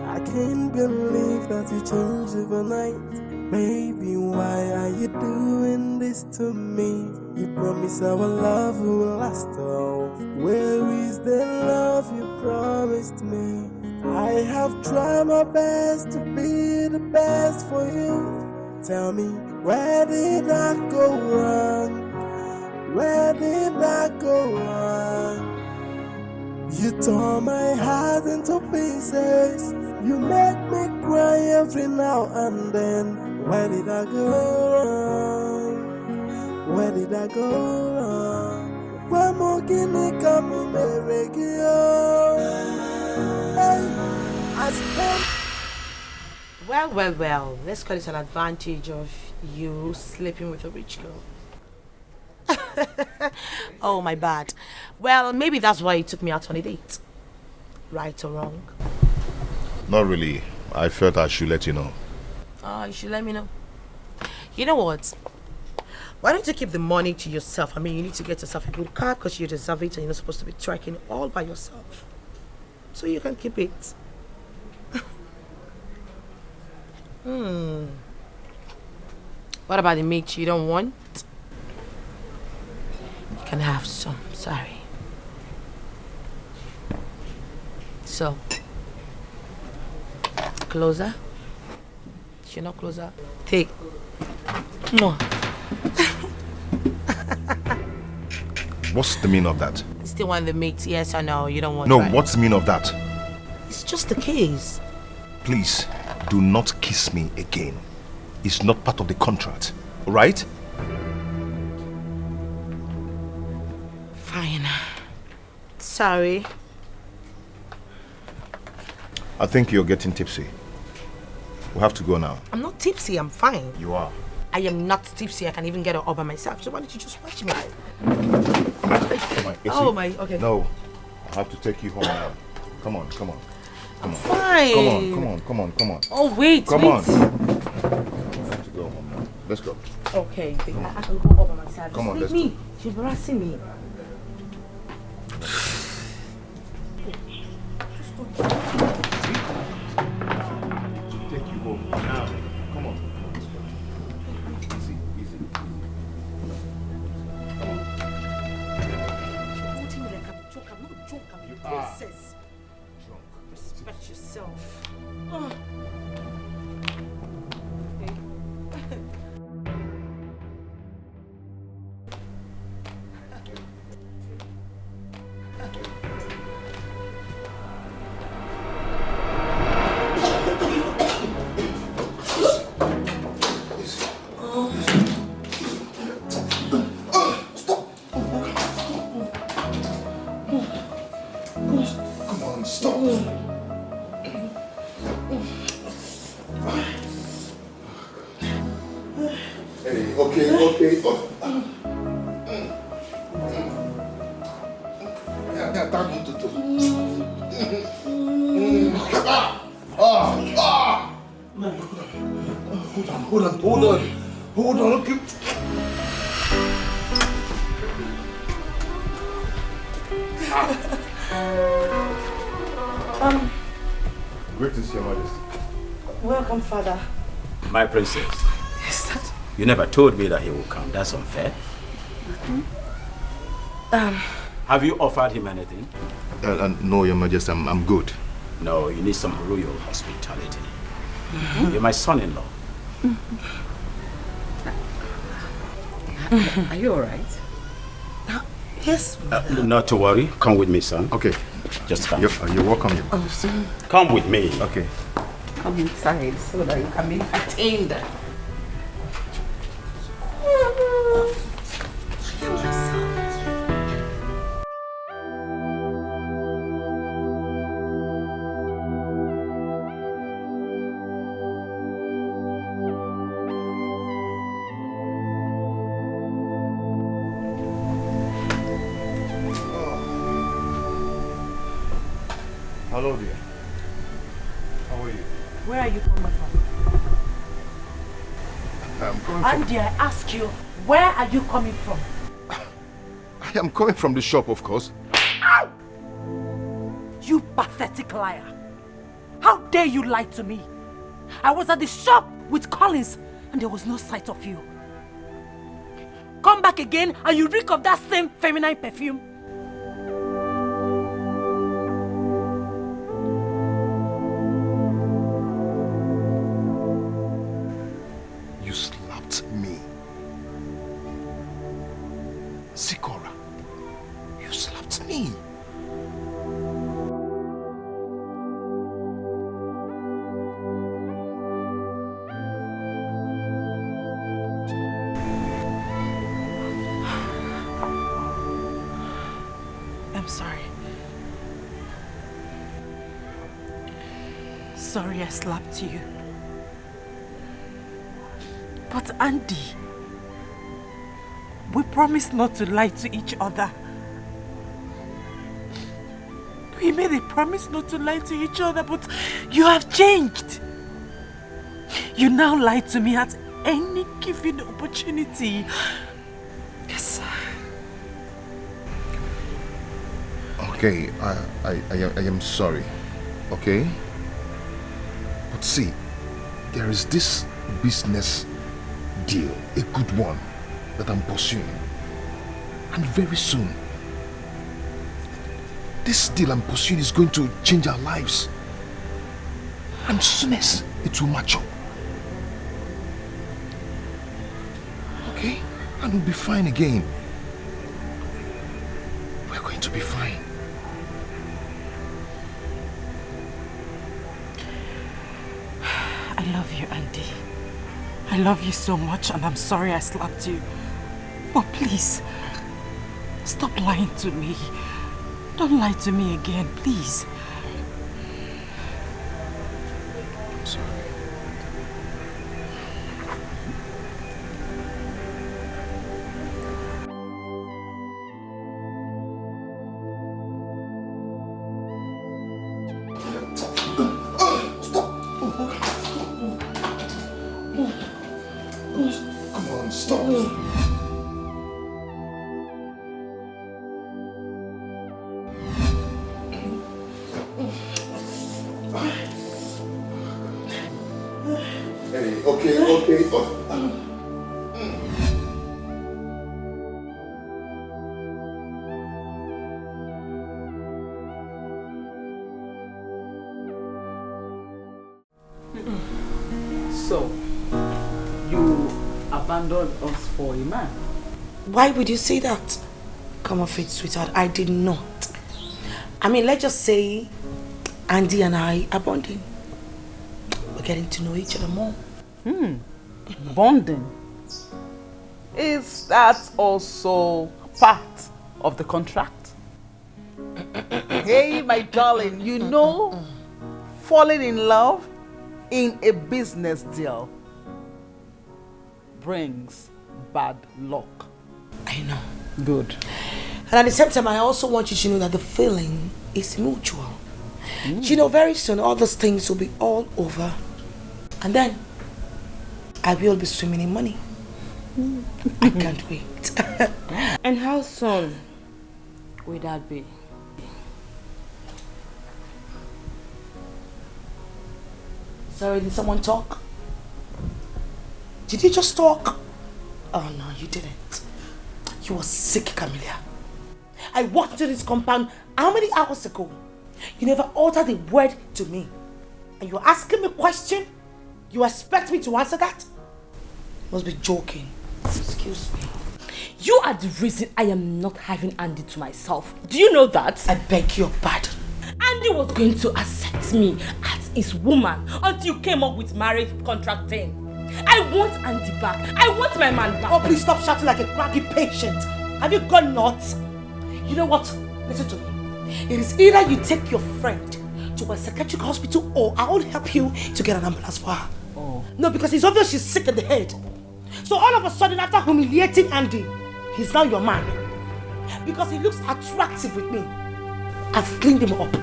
I can't believe that you changed overnight. Baby, why are you doing this to me? You promised our love will last all. Where is the love you promised me? I have tried my best to be the best for you. Tell me, where did I go wrong? Where did I go wrong? You tore my heart into pieces. You make me cry every now and then. Where did I go wrong? Where did I go wrong? Why more guinea come I spent.
Well, let's call it an advantage of you sleeping with a rich girl. Oh, my bad. Well, maybe that's why you took me out on a date. Right or wrong?
Not really. I felt I should let you know.
Oh, you should let me know. You know what? Why don't you keep the money to yourself? I mean, you need to get yourself a good car because you deserve it and you're not supposed to be trekking all by yourself. So you can keep it. What about the meat you don't want? You can have some, sorry. So, closer. You're not closer. Take. Mwah.
What's the meaning of that?
You still want the meat, yes or no? You don't want
No,
right?
what's the meaning of that?
It's just a kiss.
Please, do not kiss me again. It's not part of the contract, alright?
Fine. Sorry.
I think you're getting tipsy. We have to go now.
I'm not tipsy, I'm fine.
You are.
I am not tipsy, I can even get it all by myself. So why don't you just watch me?
Come on,
Oh my, okay.
No, I have to take you home now. Come on.
Fine.
Come on.
Oh, wait,
Come
wait.
on. I have to go home now. Let's go.
Okay, I can go up on my side.
Come on,
Just
let's
leave me. She's harassing me.
Take you home now. Come on. Easy. Come on.
Don't tell me like I'm a joke. I'm not a joke. I'm a princess.
Drunk.
Respect yourself.
Come on, stop. Hey, okay. Yeah, thank you, Toto. Hold on, okay. Greetings, Your Majesty.
Welcome, Father.
My princess.
Yes, Dad.
You never told me that he would come. That's unfair. Have you offered him anything?
No, Your Majesty, I'm good.
No, you need some royal hospitality. You're my son-in-law.
Are you alright?
Yes.
Not to worry. Come with me, son.
Okay.
Just come.
You're welcome, Your Majesty.
Come with me.
Okay.
Come inside so that you can be entertained.
Hello, dear. How are you?
Where are you coming from?
I'm coming
Andy, I ask you, where are you coming from?
I am coming from the shop, of course.
You pathetic liar. How dare you lie to me? I was at the shop with Collins and there was no sight of you. Come back again and you reek of that same feminine perfume.
You slapped me. Sikora, you slapped me.
I'm sorry. Sorry I slapped you. But Andy, we promised not to lie to each other. We made a promise not to lie to each other, but you have changed. You now lie to me at any given opportunity. Yes.
Okay, I am sorry, okay? But see, there is this business deal, a good one, that I'm pursuing. And very soon, this deal I'm pursuing is going to change our lives. And soonest, it will mature. Okay? And we'll be fine again. We're going to be fine.
I love you, Andy. I love you so much and I'm sorry I slapped you. But please, stop lying to me. Don't lie to me again, please.
I'm sorry. Hey, okay.
So, you abandoned us for a man?
Why would you say that? Come off it, sweetheart. I did not. I mean, let's just say Andy and I are bonding. We're getting to know each other more.
Bonding? Is that also part of the contract? Hey, my darling, you know, falling in love in a business deal brings bad luck.
I know.
Good.
And at the same time, I also want you to know that the feeling is mutual. You know, very soon all those things will be all over. And then I will be swimming in money. I can't wait.
And how soon will that be?
Sorry, did someone talk? Did you just talk? Oh no, you didn't. You were sick, Camilla. I walked into this compound how many hours ago? You never uttered a word to me. And you're asking me a question? You expect me to answer that? You must be joking. Excuse me.
You are the reason I am not having Andy to myself. Do you know that?
I beg your pardon.
Andy was going to accept me as his woman until you came up with marriage contract thing. I want Andy back. I want my man back.
Oh, please stop shouting like a craggy patient. Have you gone nuts? You know what? Listen to me. It is either you take your friend to a psychiatric hospital or I will help you to get an ambulance for her.
Oh.
No, because it's obvious she's sick in the head. So all of a sudden, after humiliating Andy, he's now your man. Because he looks attractive with me. I've cleaned him up.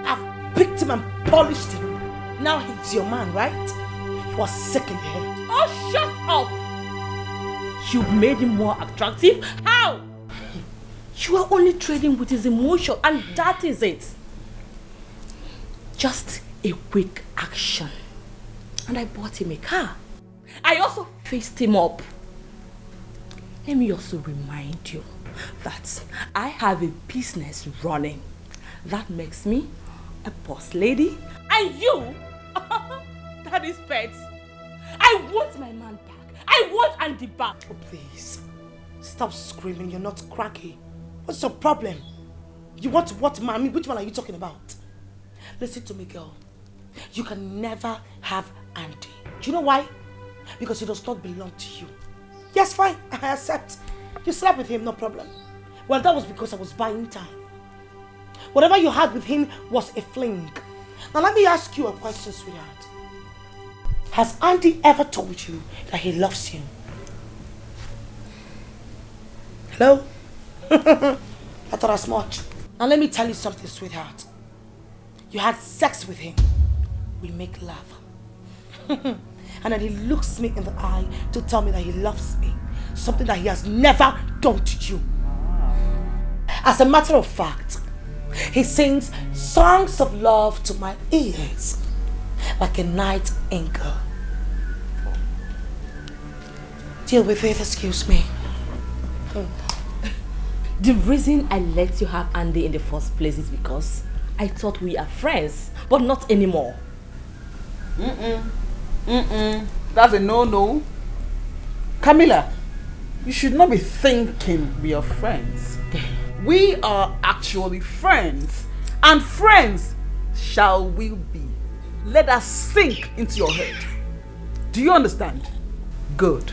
I've picked him and polished him. Now he's your man, right? You are sick in the head.
Oh, shut up! You made him more attractive? How? You are only trading with his emotion, and that is it. Just a quick action. And I bought him a car. I also fixed him up. Let me also remind you that I have a business running. That makes me a boss lady. And you, that is pet. I want my man back. I want Andy back.
Oh, please. Stop screaming. You're not cracky. What's your problem? You want what, mommy? Which one are you talking about? Listen to me, girl. You can never have Andy. Do you know why? Because he does not belong to you. Yes, fine. I accept. You slept with him, no problem. Well, that was because I was buying time. Whatever you had with him was a fling. Now let me ask you a question, sweetheart. Has Andy ever told you that he loves you? Hello? I thought as much. Now let me tell you something, sweetheart. You had sex with him. We make love. And then he looks me in the eye to tell me that he loves me. Something that he has never done to you. As a matter of fact, he sings songs of love to my ears like a nightingale. Deal with it, excuse me.
The reason I let you have Andy in the first place is because I thought we are friends, but not anymore.
That's a no-no. Camilla, you should not be thinking we are friends. We are actually friends, and friends shall we be. Let us sink into your head. Do you understand? Good.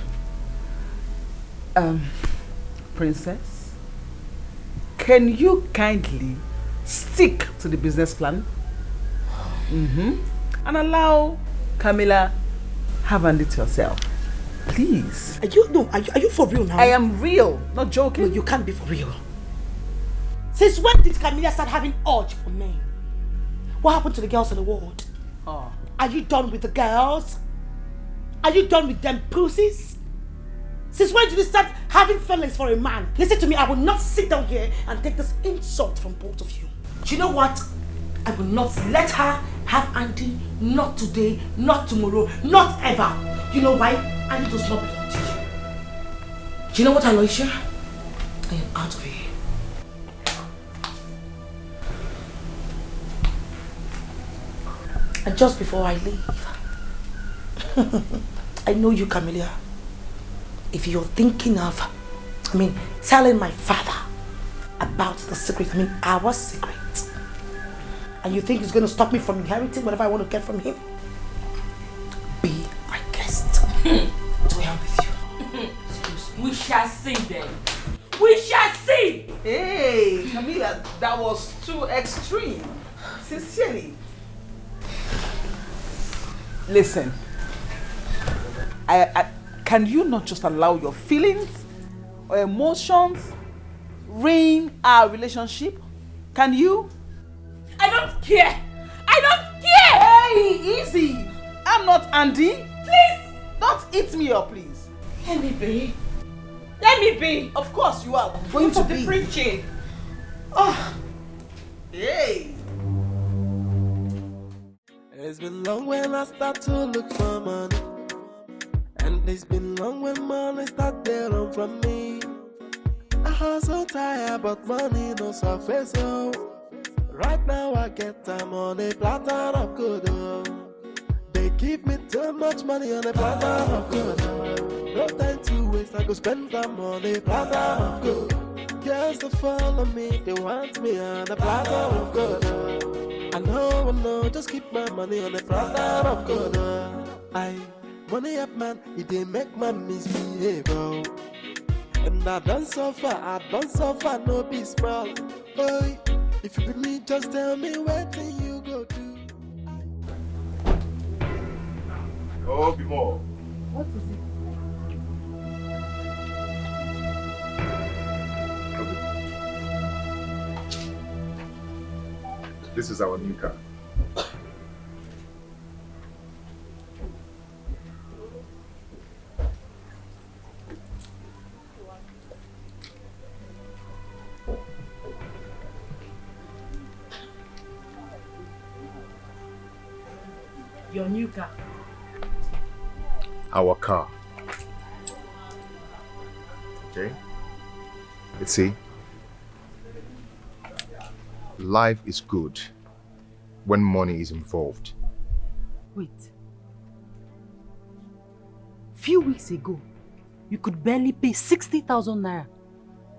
Princess, can you kindly stick to the business plan? And allow Camilla have Andy to yourself. Please.
Are you for real now?
I am real, not joking.
No, you can't be for real. Since when did Camilla start having urge for me? What happened to the girls in the ward?
Oh.
Are you done with the girls? Are you done with them pussies? Since when did you start having feelings for a man? Listen to me, I will not sit down here and take this insult from both of you. Do you know what? I will not let her have Andy, not today, not tomorrow, not ever. You know why? Andy does not belong to you. Do you know what, Aloysia? I am out of here. And just before I leave, I know you, Camellia. If you're thinking of, telling my father about the secret, our secret, and you think it's going to stop me from inheriting whatever I want to get from him, be my guest. To hell with you.
We shall see then. We shall see!
Hey, Camilla, that was too extreme. Sincerely. Listen, can you not just allow your feelings or emotions reign our relationship? Can you?
I don't care! I don't care!
Hey, easy! I'm not Andy.
Please!
Don't eat me up, please.
Let me be. Let me be.
Of course you are going to be.
Preaching.
Oh. Hey.
It's been long when I start to look for money, and it's been long when money start to run from me. I hustle tired, but money no surface. So right now I get time on a platter of good. They give me too much money on a platter of good. No time to waste, I go spend them on a platter of good. Girls that follow me, they want me on a platter of good. I know, just keep my money on a platter of good. Money up man, it dey make man misbehave. And I done suffer, no be small. Boy, if you be me, just tell me what thing you go do.
Oh, be more.
What is it?
This is our new car.
Your new car.
Our car. Okay? You see, life is good when money is involved.
Wait. Few weeks ago, you could barely pay 60,000 naira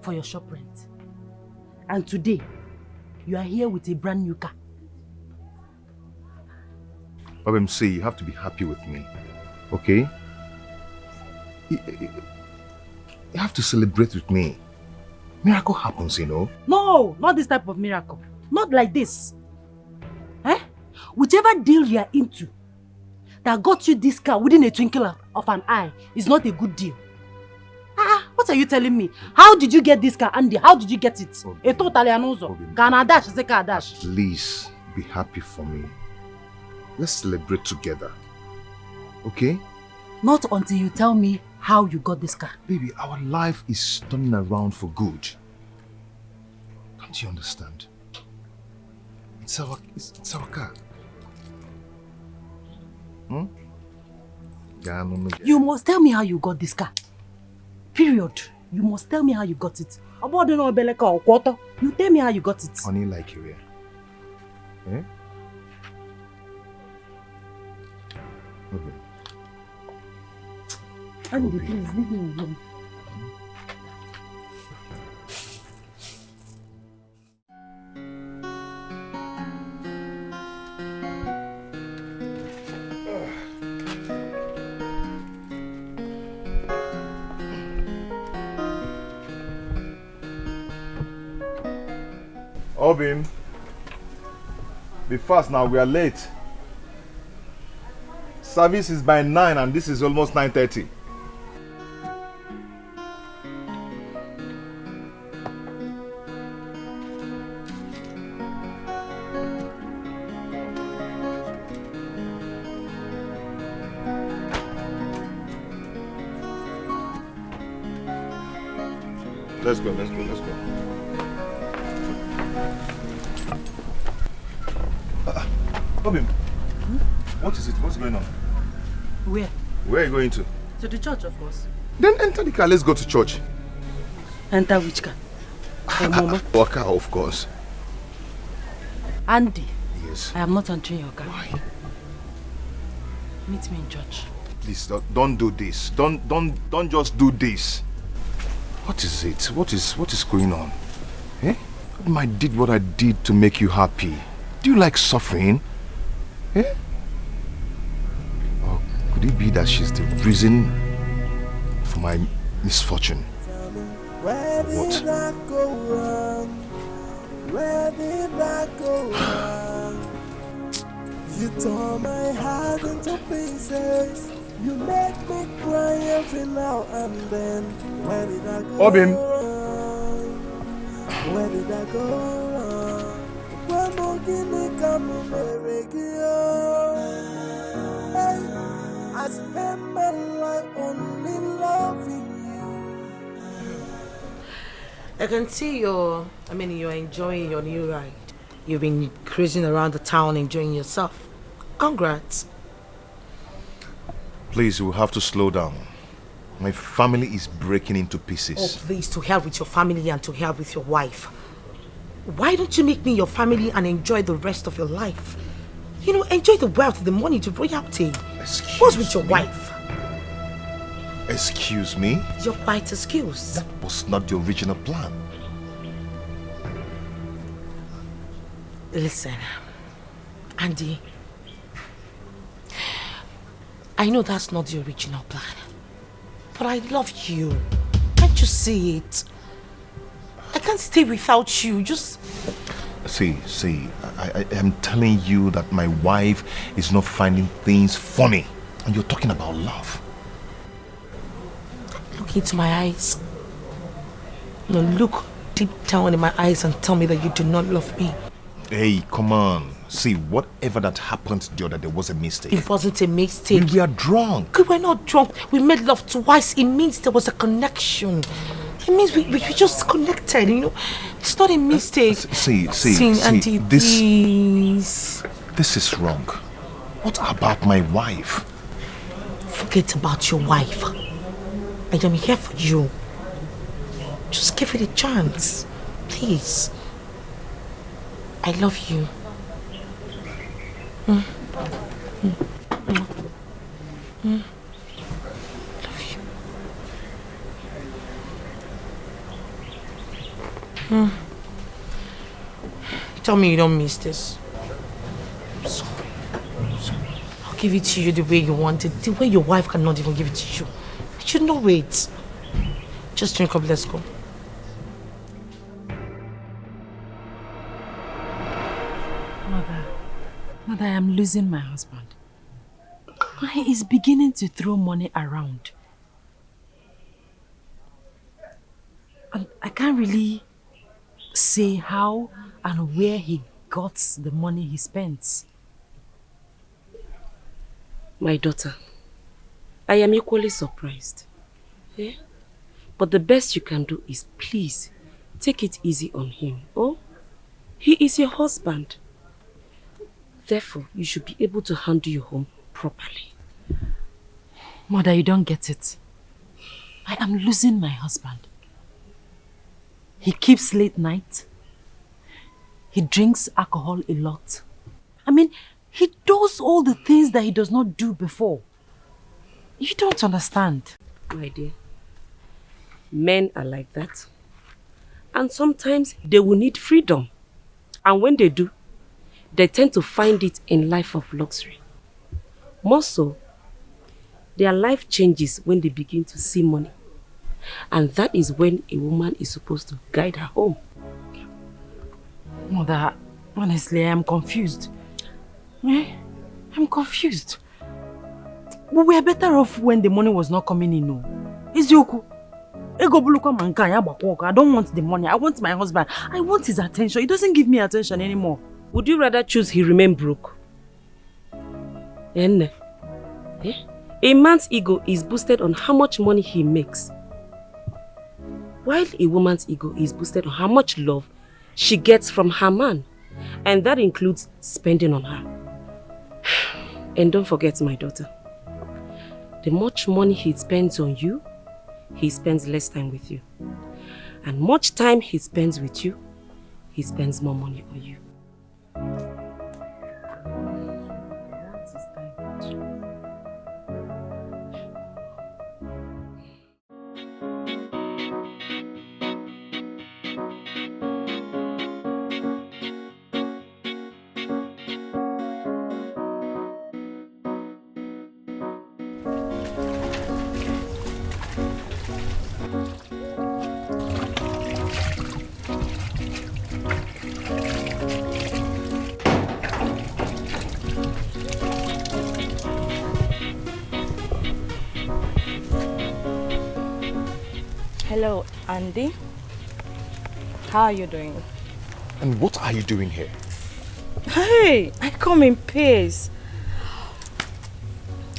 for your shop rent. And today, you are here with a brand new car.
MC, you have to be happy with me, okay? You have to celebrate with me. Miracle happens, you know?
No, not this type of miracle. Not like this. Whichever deal you are into that got you this car within a twinkle of an eye is not a good deal. What are you telling me? How did you get this car, Andy? How did you get it? A totally anozo. Dash.
Please be happy for me. Let's celebrate together. Okay?
Not until you tell me how you got this car.
Baby, our life is turning around for good. Don't you understand? It's our car.
You must tell me how you got this car. Period. You must tell me how you got it. You tell me how you got it.
Honey, like you here. Eh? Okay.
Andy, please leave me alone.
Obim, be fast now, we are late. Service is by 9 and this is almost 9:30.
Let's go. Bobby, what is it? What's going on?
Where?
Where are you going to?
To the church, of course.
Then enter the car. Let's go to church.
Enter which car? Mama.
Our car, of course.
Andy.
Yes.
I am not entering your car. Why? Meet me in church.
Please don't do this. Don't just do this. What is it? What is going on? Eh? I did what I did to make you happy. Do you like suffering? Eh? Or could it be that she's the reason for my misfortune?
Where did I go wrong? Where did I go wrong? You tore my heart into pieces. You make me cry every now and then. Where did I go
Obim.
wrong? Where did I go wrong? Where more can I come Hey, I spend my life only loving you.
I can see you're enjoying your new ride. You've been cruising around the town enjoying yourself. Congrats.
Please, we'll have to slow down. My family is breaking into pieces.
Oh, please, to hell with your family and to hell with your wife. Why don't you make me your family and enjoy the rest of your life? You know, enjoy the wealth, the money, the royalty. What's with your wife?
Excuse me?
You're quite excused.
That was not the original plan.
Listen, Andy. I know that's not the original plan. But I love you. Can't you see it? I can't stay without you. Just...
See, I am telling you that my wife is not finding things funny. And you're talking about love.
Look into my eyes. No, look deep down in my eyes and tell me that you do not love me.
Hey, come on. See, whatever that happened the other day was a mistake.
It wasn't a mistake.
We were drunk.
We were not drunk. We made love twice. It means there was a connection. It means we just connected, you know. It's not a mistake.
See,
Auntie,
this is wrong. What about my wife?
Forget about your wife. I am here for you. Just give it a chance. Please. I love you. Love you. Tell me you don't miss this. I'm sorry. I'll give it to you the way you want it. The way your wife cannot even give it to you. I should know it. Just drink up, let's go.
Mother, I am losing my husband. He is beginning to throw money around. And I can't really say how and where he got the money he spends.
My daughter, I am equally surprised. Yeah? But the best you can do is please take it easy on him. Oh, he is your husband. Therefore, you should be able to handle your home properly.
Mother, you don't get it. I am losing my husband. He keeps late night. He drinks alcohol a lot. I mean, he does all the things that he does not do before. You don't understand.
My dear, men are like that. And sometimes they will need freedom. And when they do, they tend to find it in life of luxury. More so, their life changes when they begin to see money. And that is when a woman is supposed to guide her home.
Mother, honestly, I am confused. I'm confused. We were better off when the money was not coming in. No. Izioku. I don't want the money. I want my husband. I want his attention. He doesn't give me attention anymore.
Would you rather choose he remain broke? A man's ego is boosted on how much money he makes. While a woman's ego is boosted on how much love she gets from her man, and that includes spending on her. And don't forget, my daughter, the much money he spends on you, he spends less time with you. And much time he spends with you, he spends more money on you.
Hello, Andy. How are you doing?
And what are you doing here?
Hey, I come in peace.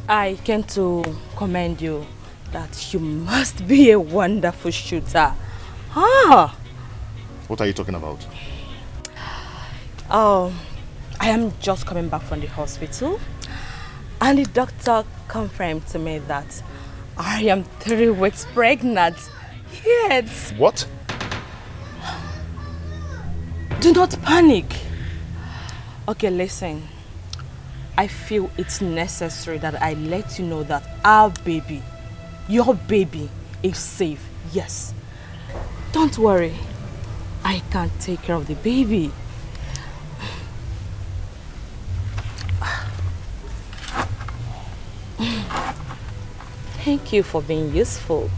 I came to commend you that you must be a wonderful shooter. Ah!
What are you talking about?
I am just coming back from the hospital, and the doctor confirmed to me that I am 3 weeks pregnant. Yes.
What?
Do not panic. Okay, listen. I feel it's necessary that I let you know that our baby, your baby, is safe. Yes. Don't worry. I can take care of the baby. Thank you for being useful.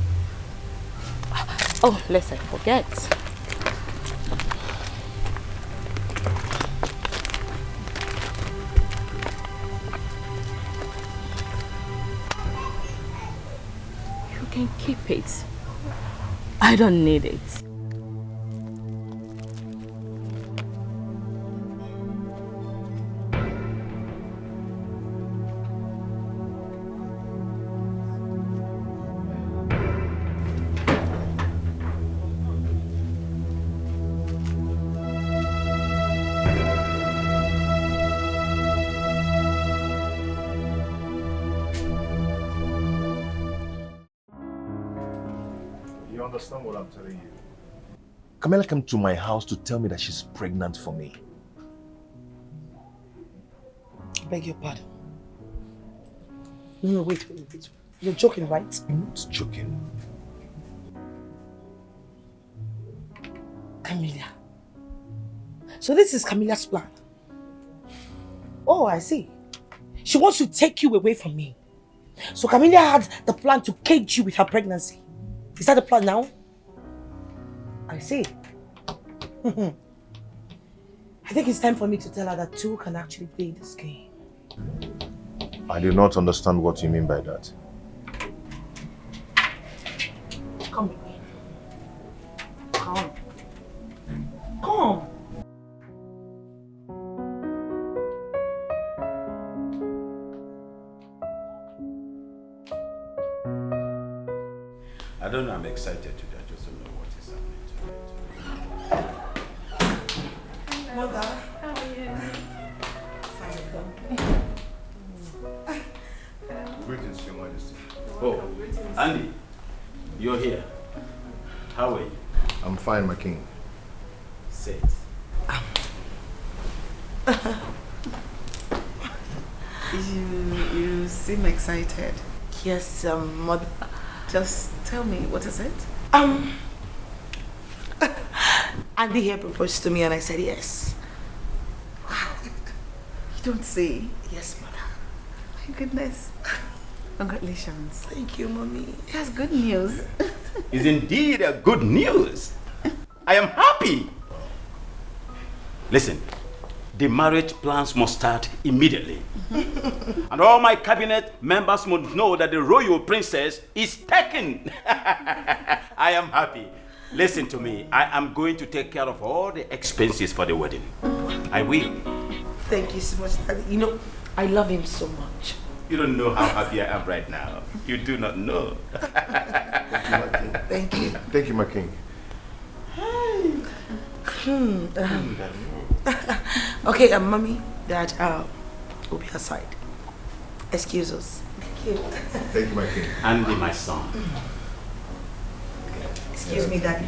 Oh, lest I forget. You can keep it. I don't need it.
Understand what I'm telling you. Camilla came to my house to tell me that she's pregnant for me.
I beg your pardon. No, wait. You're joking, right?
I'm not joking.
Camilla. So this is Camilla's plan. Oh, I see. She wants to take you away from me. So Camilla had the plan to cage you with her pregnancy. Is that the plan now? I see. I think it's time for me to tell her that two can actually play this game.
I do not understand what you mean by that.
Come with me. Come. Come.
I don't know, I'm excited today. I just don't know what is happening tonight.
Mother.
How are you?
Greetings, Your Majesty.
Oh, Andy, you're here. How are you?
I'm fine, my king.
Sit.
You seem excited.
Yes, mother.
Just tell me, what is it?
Andy here proposed to me and I said yes.
You don't say.
Yes, mother.
My goodness. Congratulations.
Thank you, mommy.
That's good news.
Is indeed a good news. I am happy. Listen, the marriage plans must start immediately. And all my cabinet members must know that the royal princess is taken. I am happy. Listen to me. I am going to take care of all the expenses for the wedding. I will.
Thank you so much, Daddy. You know, I love him so much.
You don't know how happy I am right now. You do not know.
Thank you.
Thank you, my king.
Okay, mommy, dad, will be aside. Excuse us. Thank you.
Thank you, my king.
Andy, my son.
Excuse me, daddy.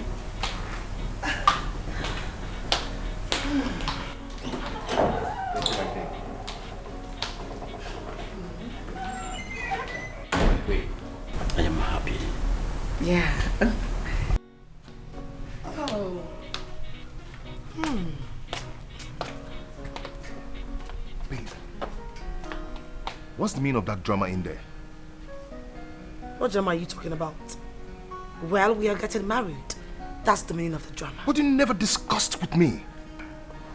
I am happy.
Yeah.
Oh.
Babe, what's the meaning of that drama in there?
What drama are you talking about? Well, we are getting married. That's the meaning of the drama.
But you never discussed with me.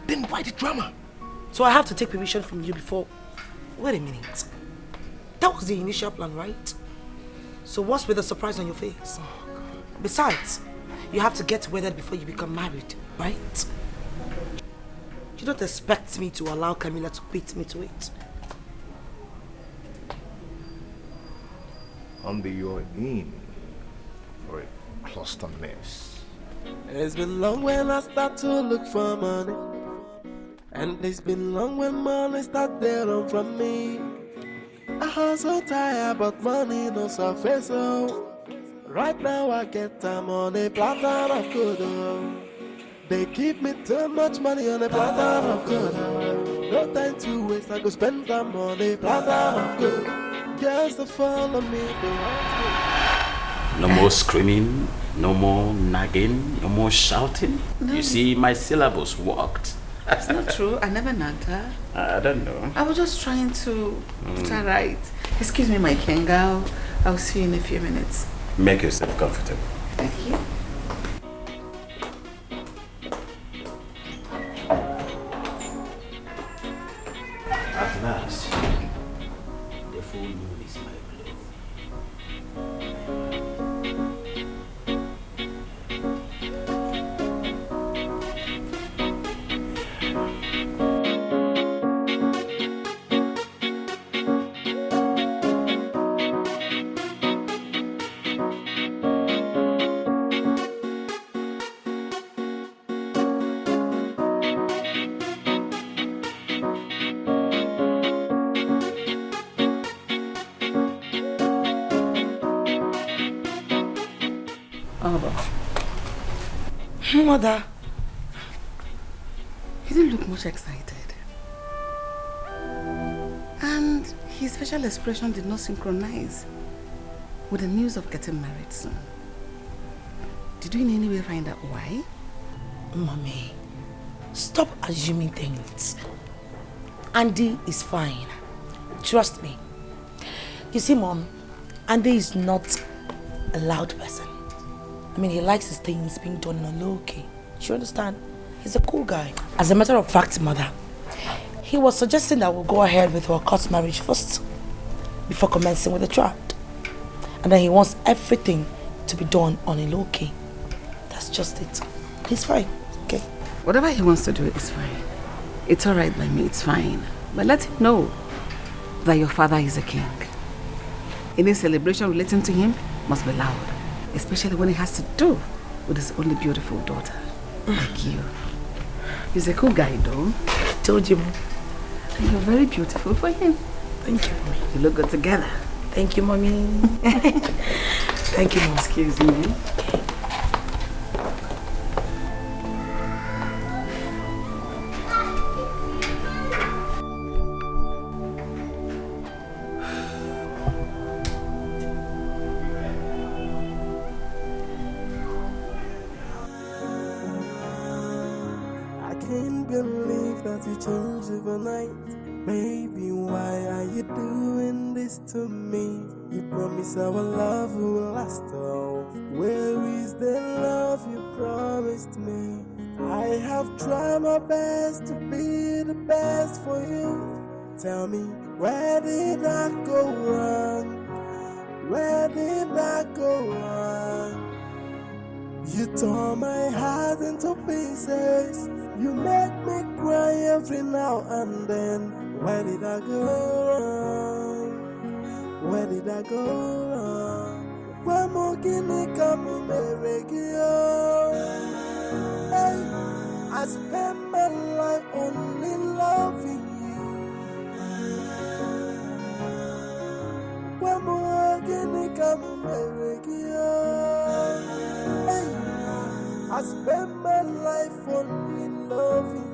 Then why the drama?
So I have to take permission from you before... Wait a minute. That was the initial plan, right? So what's with the surprise on your face? Oh, God. Besides, you have to get wedded before you become married, right? You don't expect me to allow Camilla to beat me to it.
Under your in for a cluster mess.
It's been long when I start to look for money, and it's been long when money start to run from me. I hustle tired, but money no surface. So right now I get time on a platter of good. They give me too much money on a platter of good. No time to waste, I go spend time on a platter of good. Girls that follow me,
No more screaming, no more nagging, no more shouting.
No.
You see, my syllables worked.
It's not true. I never nagged her.
I don't know.
I was just trying to put her right. Excuse me, my king. I'll see you in a few minutes.
Make yourself comfortable.
Thank you.
At last, the full moon is my beloved.
Mother,
he didn't look much excited. And his facial expression did not synchronize with the news of getting married soon. Did you in any way find out why?
Mommy, stop assuming things. Andy is fine. Trust me. You see, Mom, Andy is not a loud person. I mean, he likes his things being done on a low key. Do you understand? He's a cool guy. As a matter of fact, Mother, he was suggesting that we'll go ahead with our court marriage first before commencing with the child. And then he wants everything to be done on a low key. That's just it. He's fine, okay?
Whatever he wants to do is fine. It's all right by me, it's fine. But let him know that your father is a king. Any celebration relating to him must be loud. Especially when it has to do with his only beautiful daughter, like you. He's a cool guy, though.
I told you, Mom.
And you're very beautiful for him.
Thank you, Mommy.
You look good together.
Thank you, Mommy. Thank you, Mom.
Excuse me.
You change overnight. Baby, why are you doing this to me? You promise our love will last all. Where is the love you promised me? I have tried my best to be the best for you. Tell me, where did I go wrong? Where did I go wrong? You tore my heart into pieces. You make me cry every now and then. Where did I go wrong? Where did I go wrong? Why more guinea come Hey, I spent my life only loving you. Why more guinea come Hey, I spent my life only loving you.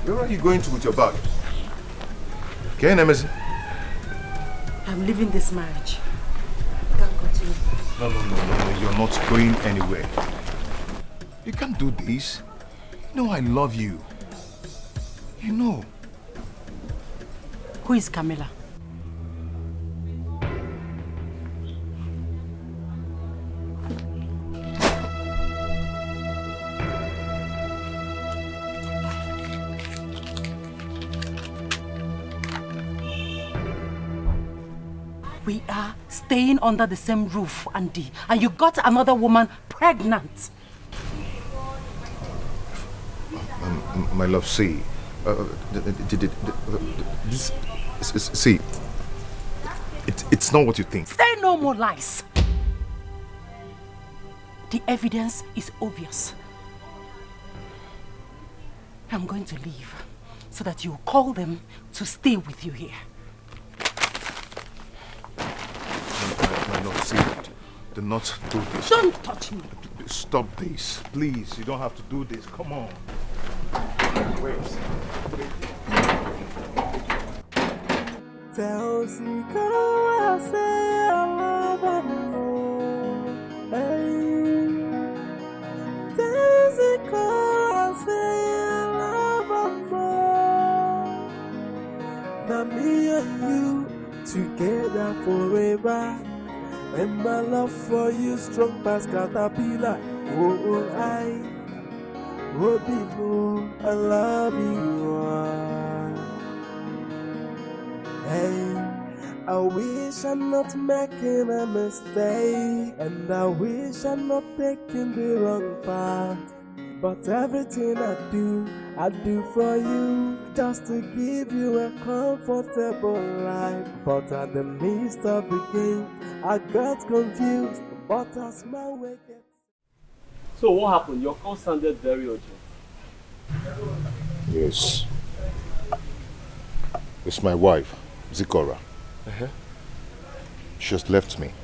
Where are you going to with your bag? Okay, Nemesis?
I'm leaving this marriage. I can't continue.
No, you're not going anywhere. You can't do this. You know I love you. You know.
Who is Camilla? We are staying under the same roof, Andy, and you got another woman pregnant.
My love, see. See. It's not what you think.
Say no more lies. The evidence is obvious. I'm going to leave so that you call them to stay with you here.
My love, see. Do not do this.
Don't touch me.
Stop this. Please, you don't have to do this. Come on. Wait.
Tell Zikara, say I love her more. Hey. Tell Zikara, say I love her more. Now me and you together forever. And my love for you strong past caterpillar. Oh, I love you. Hey, I wish I'm not making a mistake, and I wish I'm not taking the wrong path. But everything I do for you, just to give you a comfortable life. But at the midst of the game, I got confused, but as my way gets...
So what happened? Your call sounded very urgent.
Yes. It's my wife, Zikora. She just left me.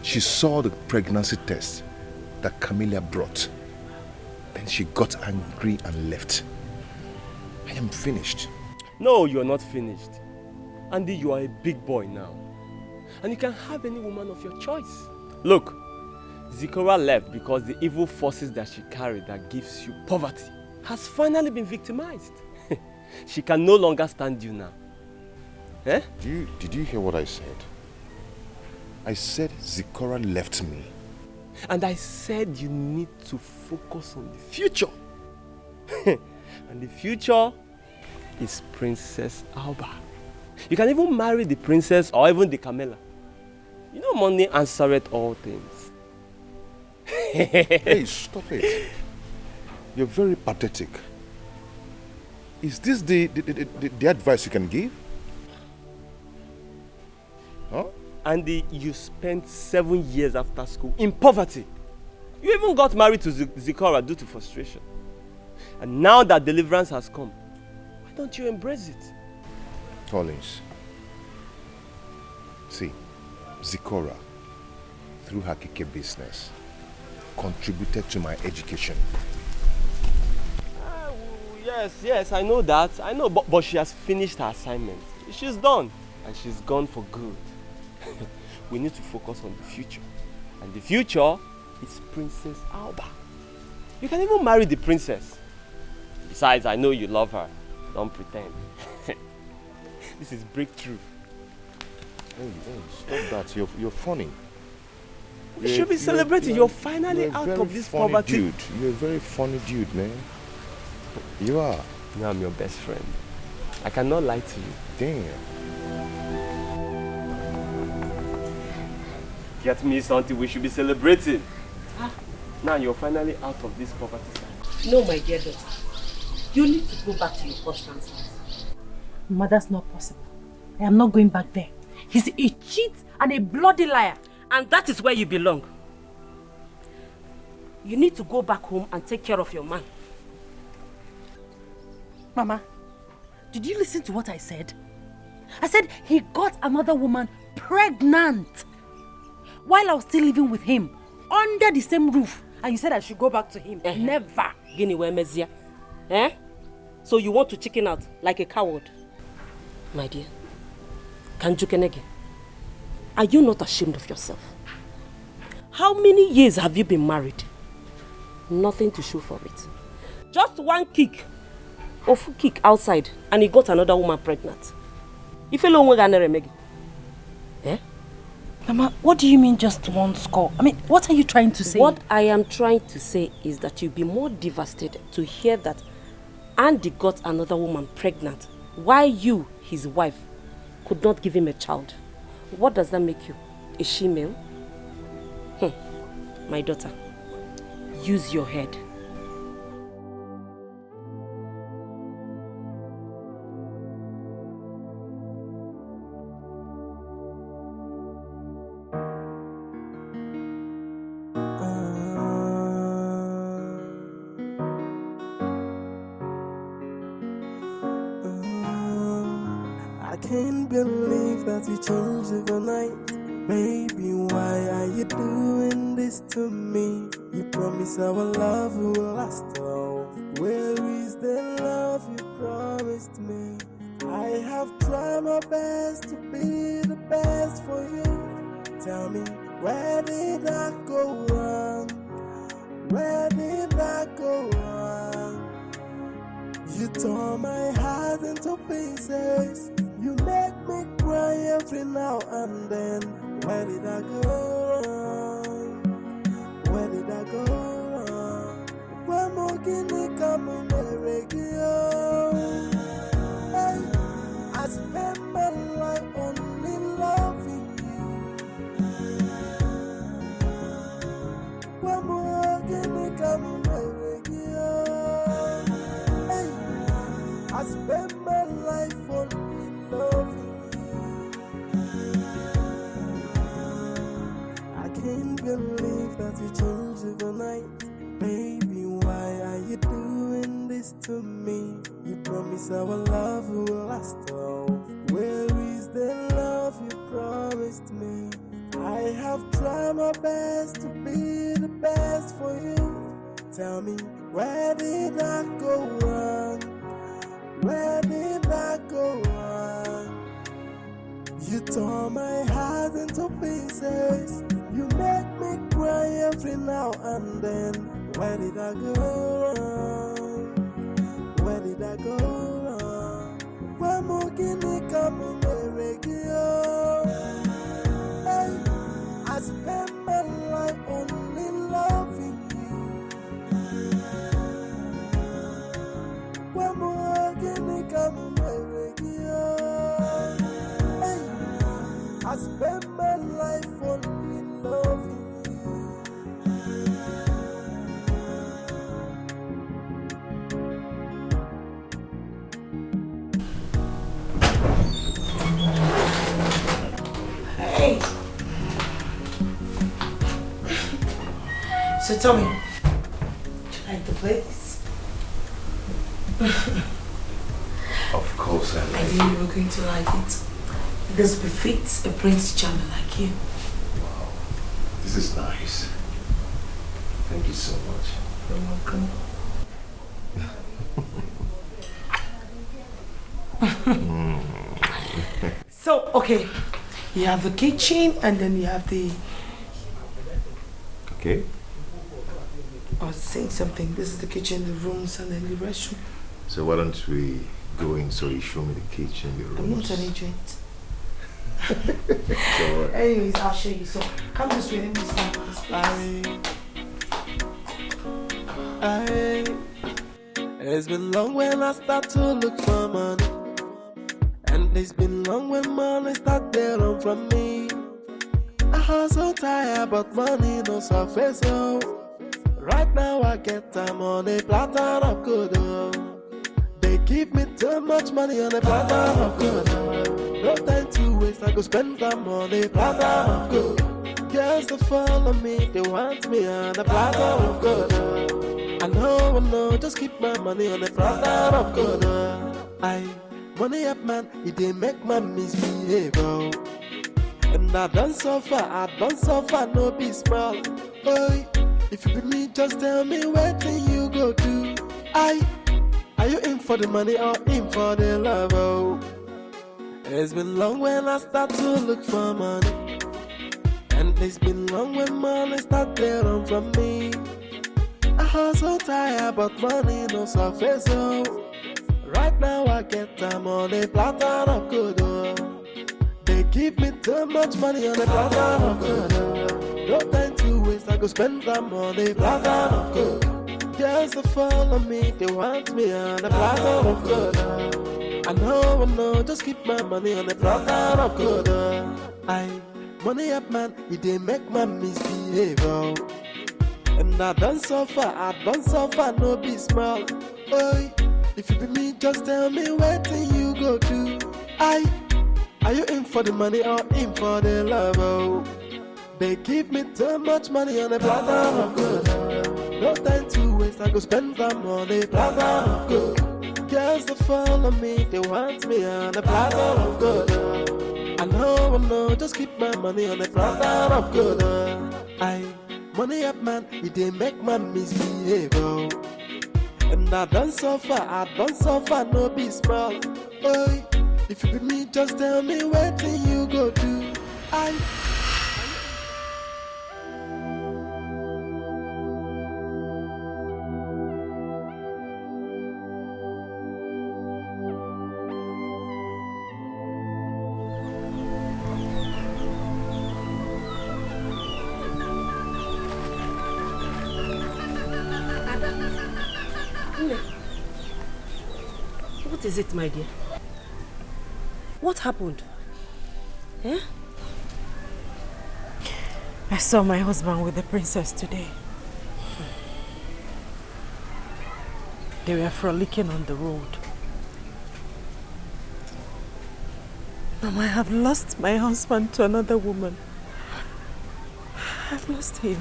She saw the pregnancy test that Camilla brought. Then she got angry and left. I am finished.
No, you're not finished. Andy, you are a big boy now. And you can have any woman of your choice. Look, Zikora left because the evil forces that she carried that gives you poverty has finally been victimized. She can no longer stand you now. Eh?
Did you hear what I said? I said Zikora left me.
And I said you need to focus on the future. And the future is Princess Alba. You can even marry the princess or even the Camilla. You know money answereth all things.
Hey, stop it. You're very pathetic. Is this the advice you can give?
Andy, you spent 7 years after school in poverty. You even got married to Zikora due to frustration. And now that deliverance has come, why don't you embrace it?
Collins, see, Zikora, through her Kike business, contributed to my education.
Yes, I know that. I know, but she has finished her assignment. She's done. And she's gone for good. We need to focus on the future. And the future is Princess Alba. You can even marry the princess. Besides, I know you love her. Don't pretend. This is breakthrough.
Hey, stop that. You're funny.
We should be celebrating. You're finally out of this poverty.
Dude. You're a very funny dude, man. You are.
You know, I'm your best friend. I cannot lie to you.
Damn.
Get me something we should be celebrating. Now you're finally out of this poverty side.
No, my dear daughter. You need to go back to your husband's house.
Mama, that's not possible. I am not going back there. He's a cheat and a bloody liar.
And that is where you belong. You need to go back home and take care of your man.
Mama, did you listen to what I said? I said he got another woman pregnant while I was still living with him under the same roof. And you said I should go back to him. Never.
Gini we mezia. Eh? So you want to chicken out like a coward? My dear, Kanjukenegi, are you not ashamed of yourself? How many years have you been married? Nothing to show for it. Just one kick. Ofu kick outside and he got another woman pregnant. If you don't eh?
Mama, what do you mean just one score? I mean, what are you trying to say?
What I am trying to say is that you'll be more devastated to hear that Andy got another woman pregnant while you, his wife, could not give him a child. What does that make you? A she-male? My daughter, use your head.
You change overnight. Baby, why are you doing this to me? You promise our love will last all. Where is the love you promised me? I have tried my best to be the best for you. Tell me, where did I go wrong? Where did I go wrong? You tore my heart into pieces. You make me cry every now and then. Where did I go wrong? Where did I go wrong? Where more can you come on the radio? Hey, I spend my life only loving you. Where more can you come on the radio? Hey, I spend my life only loving you. I can't believe that you changed overnight. Baby, why are you doing this to me? You promise our love will last all. Where is the love you promised me? I have tried my best to be the best for you. Tell me, where did I go wrong? Where did I go wrong? You tore my heart into pieces. You make me cry every now and then. Where did I go wrong? Where did I go wrong? Where more can you come on the radio? Hey, I spend my life only loving you. Where more can you come on the radio? Hey, I spend my life only loving you.
Hey, So tell me, do you like the place?
Of course I
I
like
knew you were going to like it. This befits a prince charmer like you.
Wow, this is nice. Thank you so much.
You're welcome. So, okay, you have the kitchen and then you have the...
Okay.
I was saying something. This is the kitchen, the rooms, and then the restroom.
So why don't we go in so you show me the kitchen, the rooms?
I'm not an agent.
It's alright.
Anyways, I'll show you. So, come this way. Let me stand on this place.
It's been long when I start to look for money, and it's been long when money start to run from me. I hustle tired, but money no surface. Oh, right now I get time on a platter of good. Oh, they give me too much money on a platter of good. Oh, no time to waste, I go spend them on a platter of good. Girls to follow me, they want me on a platter of good. Oh, I know, just keep my money on the platter of good. Money up man, it didn't make my misbehave. Oh. And I don't suffer, no be small. Boy, if you be me, just tell me what thing you go do. Are you in for the money or in for the love? Oh. It's been long when I start to look for money, and it's been long when money start to run from me. I hustle tired, but money no surface. Oh, right now I get time on a platter of good. Oh, they give me too much money on a platter of good. Oh, no time to waste, I go spend them on a platter of good. Girls to follow me, they want me on a platter of good. Oh, I know, just keep my money on a platter of good. Oh, money up man, it didn't make my misbehave. Oh. And I don't suffer, no be small. Boy, if you be me, just tell me what thing you go do. Are you in for the money or in for the love? Oh, they give me too much money on a platter of good. No time to waste, I go spend them on a platter of good. Girls to follow me, they want me on a platter of good. I know, just keep my money on a platter of good. Money up man, it didn't make my misbehave. Oh. And I don't suffer, no be small. Boy, if you be me, just tell me what thing you go do.
What is it, my dear? What happened? Eh?
I saw my husband with the princess today. They were frolicking on the road. Mama, I have lost my husband to another woman. I've lost him.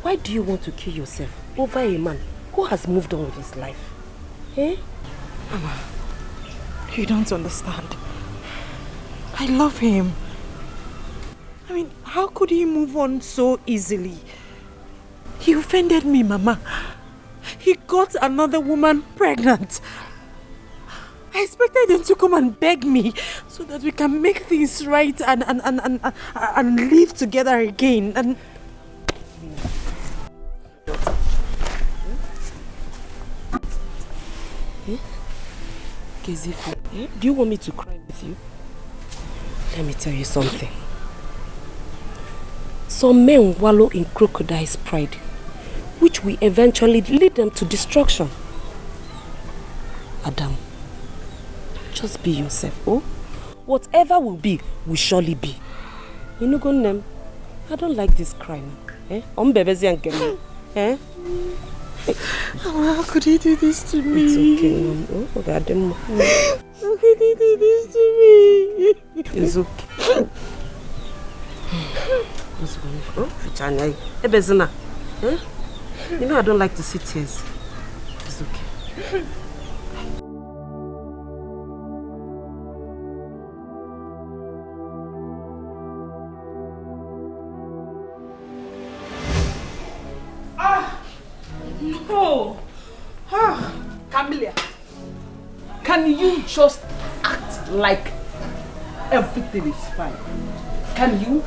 Why do you want to kill yourself over a man who has moved on with his life? Eh?
Mama, you don't understand. I love him. I mean, how could he move on so easily? He offended me, Mama. He got another woman pregnant. I expected him to come and beg me so that we can make things right and live together again. And
Kezifu, do you want me to cry with you? Let me tell you something. Some men wallow in crocodile's pride, which will eventually lead them to destruction. Adam, just be yourself, oh? Whatever will be, will surely be. You know, Gonem, I don't like this crying. Eh? Eh?
How could he do this to me?
It's okay, Mom. Oh, God.
How could he do this to me?
It's okay. Ebezina. You know I don't like to see tears. It's okay.
No! Camilla, can you just act like everything is fine? Can you?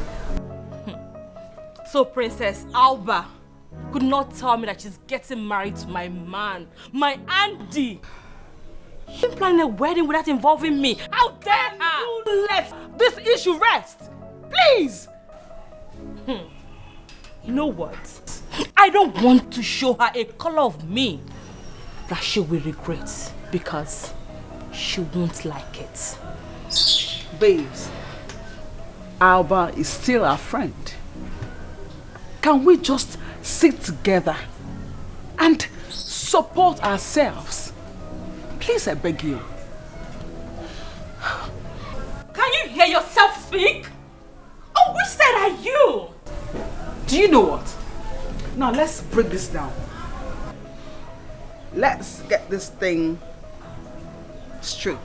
So Princess Alba could not tell me that she's getting married to my man, my Andy. She's planning a wedding without involving me. How dare her!
You let this issue rest, please.
You know what? I don't want to show her a color of me that she will regret because she won't like it.
Babes, Alba is still our friend. Can we just sit together and support ourselves? Please, I beg you.
Can you hear yourself speak? Oh, which side are you?
Do you know what? Now let's break this down. Let's get this thing straight.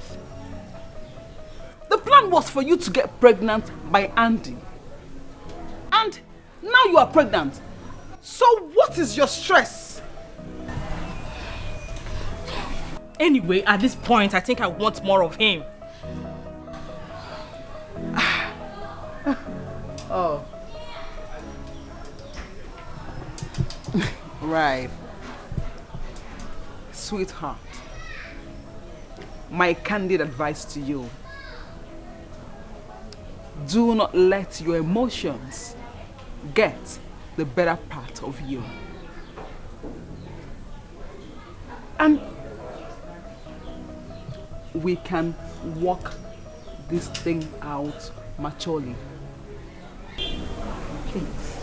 The plan was for you to get pregnant by Andy. And now you are pregnant. So what is your stress?
Anyway, at this point, I think I want more of him.
Oh. Right. Sweetheart, my candid advice to you: do not let your emotions get the better part of you. And we can work this thing out maturely. Please.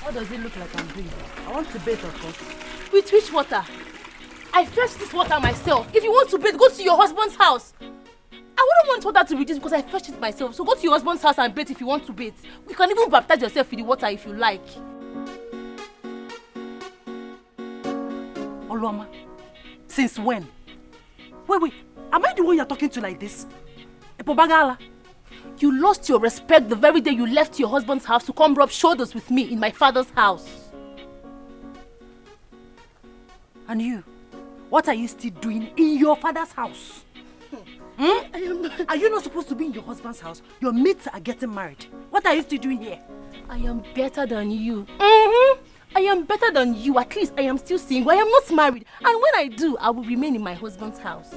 What does it look like I'm doing? I want to bathe, of course. With which water? I fetched this water myself. If you want to bathe, go to your husband's house. I wouldn't want water to reduce because I fetched it myself. So go to your husband's house and bathe if you want to bathe. You can even baptize yourself with the water if you like.
Oluoma, since when? Wait, am I the one you're talking to like this? Epobagala?
You lost your respect the very day you left your husband's house to come rub shoulders with me in my father's house.
And you? What are you still doing in your father's house? Are you not supposed to be in your husband's house? Your mates are getting married. What are you still doing here?
I am better than you. I am better than you. At least I am still single. I am not married. And when I do, I will remain in my husband's house.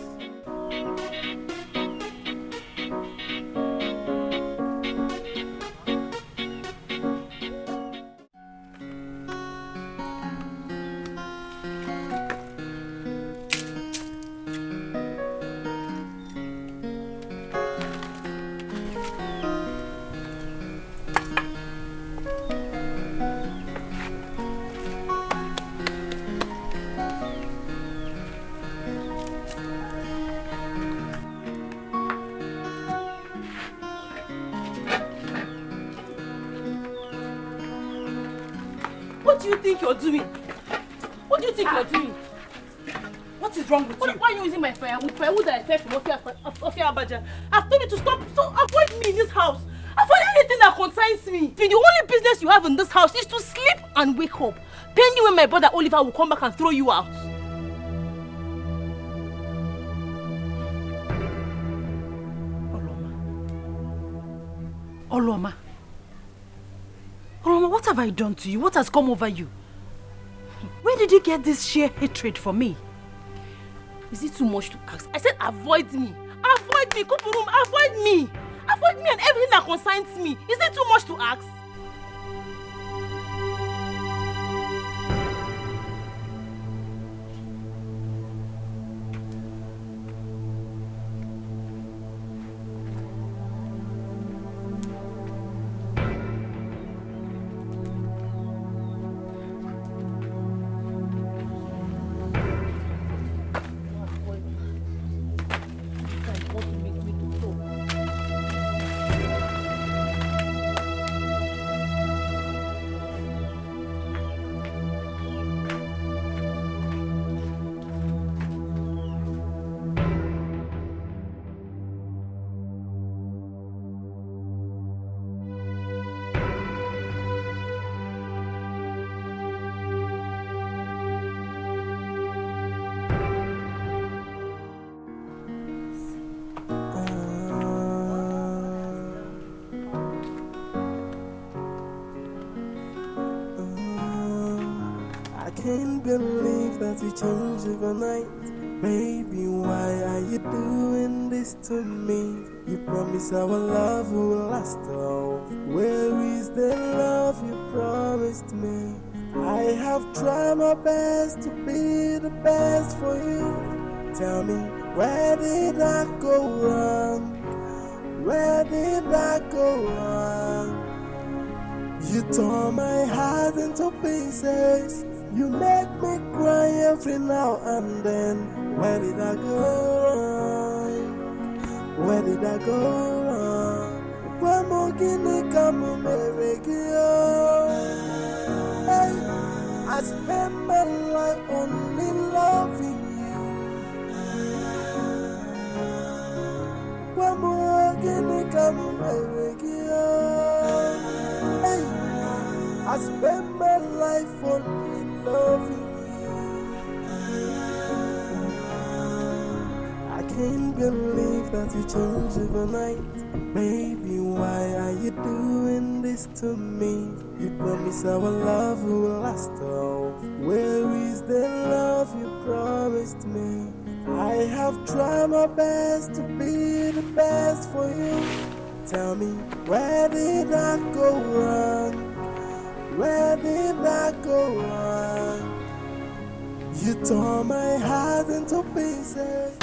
What do you think you're doing? What do you think you're doing?
What is wrong with you?
Why are you using my firewood? Firewood that I fed from Ofia Abaja. I've told you to stop avoid me in this house. Avoid anything that concerns me. The only business you have in this house is to sleep and wake up. Penny when my brother Oliver will come back and throw you out.
Oluoma, what have I done to you? What has come over you? Where Where did you get this sheer hatred for me? Is it too much to ask? I said avoid me. Avoid me, Kupurum, avoid me. Avoid me and everything that concerns me. Is it too much to ask?
Can't believe that we changed overnight. Baby, why are you doing this to me? You promised our love will last all. Where is the love you promised me? I have tried my best to be the best for you. Tell me, where did I go wrong? Where did I go wrong? You tore my heart into pieces. You make me cry every now and then. Where did I go wrong? Where did I go wrong? Where more guinea come Hey, I spent my life only loving you. Where more guinea come Hey, I spent my life only loving you. I can't believe that you changed overnight. Baby, why are you doing this to me? You promised our love will last all. Where is the love you promised me? I have tried my best to be the best for you. Tell me, where did I go wrong? Where did I go wrong? You tore my heart into pieces.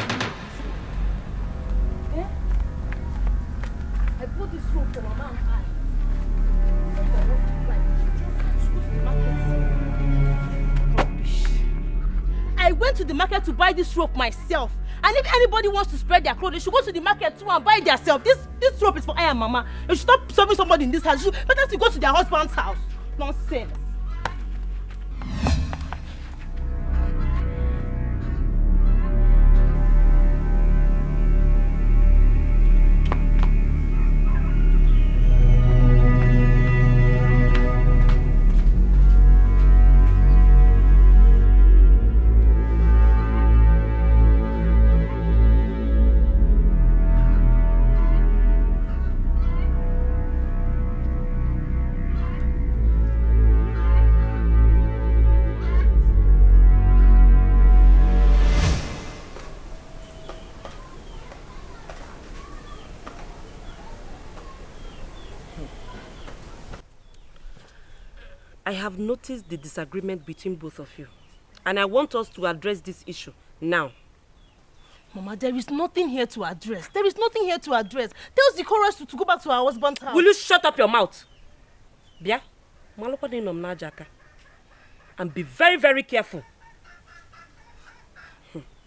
Eh? I put this rope for Mama and I went to the market to buy this rope myself. And if anybody wants to spread their clothes, they should go to the market too and buy it themselves. This rope is for I and Mama. You should stop serving somebody in this house. You better to go to their husband's house. Nonsense.
I have noticed the disagreement between both of you. And I want us to address this issue now.
Mama, there is nothing here to address. There is nothing here to address. Tell the chorus to go back to our husband's house.
Will you shut up your mouth? Bia, and be very, very careful.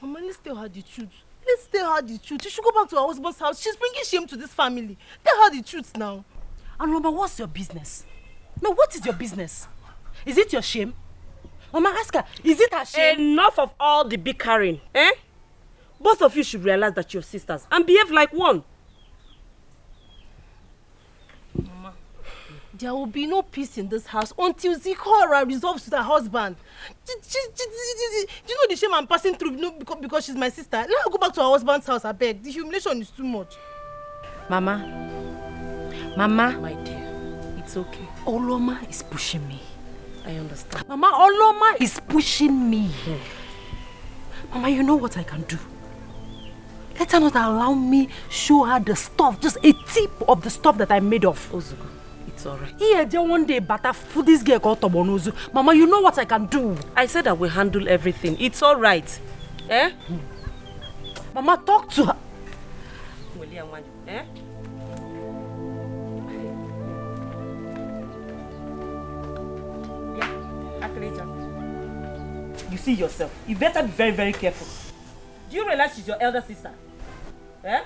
Mama, let's tell her the truth. Let's tell her the truth. You should go back to her husband's house. She's bringing shame to this family. Tell her the truth now.
And Mama, what's your business? No, what is your business? Is it your shame? Mama, ask her, is it her shame?
Enough of all the bickering, eh? Both of you should realize that you're sisters and behave like one.
Mama, there will be no peace in this house until Zikora resolves with her husband. Do you know the shame I'm passing through because she's my sister? Let her go back to her husband's house, I beg. The humiliation is too much.
Mama, my dear, it's okay. Oloma is pushing me.
I understand.
Mama, Oloma is pushing me. Mama, you know what I can do? Let her not allow me show her the stuff, just a tip of the stuff that I made of.
Ozuko, it's alright.
Here, just one day, but for this girl called Tobonozu. Mama, you know what I can do.
I said I will handle everything. It's alright. Eh?
Mama, talk to her.
Eh?
You see yourself. You better be very, very careful. Do you realize she's your elder sister? Eh?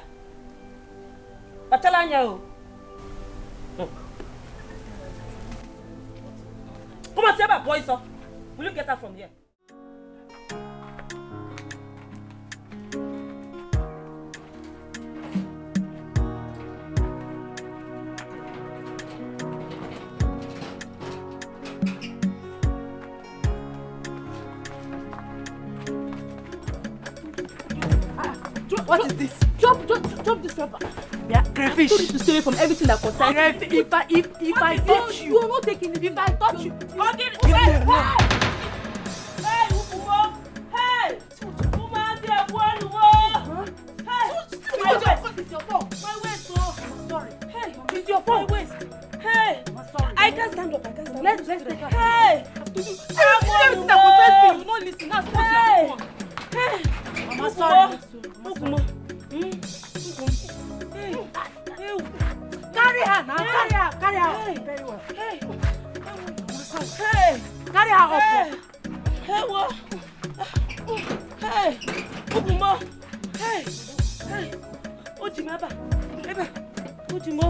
Come on, say my boy, sir. Will you get her from here?
What is this?
Drop this rubber. Yeah, crayfish. I told you to stay away from everything that concerns me. If I touch you, you're not taking it. If I touch you,
Hey, Ukumo! Hey! Woman, dear boy, Hey! It's your fault. My waist, oh. Sorry. Hey, it's your fault. My waist. Hey! Sorry. I can't stand up. Let's take her. Hey! Everything that concerns me, you don't listen. That's what you're doing. Hey! Mama, sorry. Ukumo. Carry her now. Carry her. Hey. Very well. Hey. Hey. Carry her up. Hey, what? Hey. Ukumo. Hey. Ojimaba. Ojimo.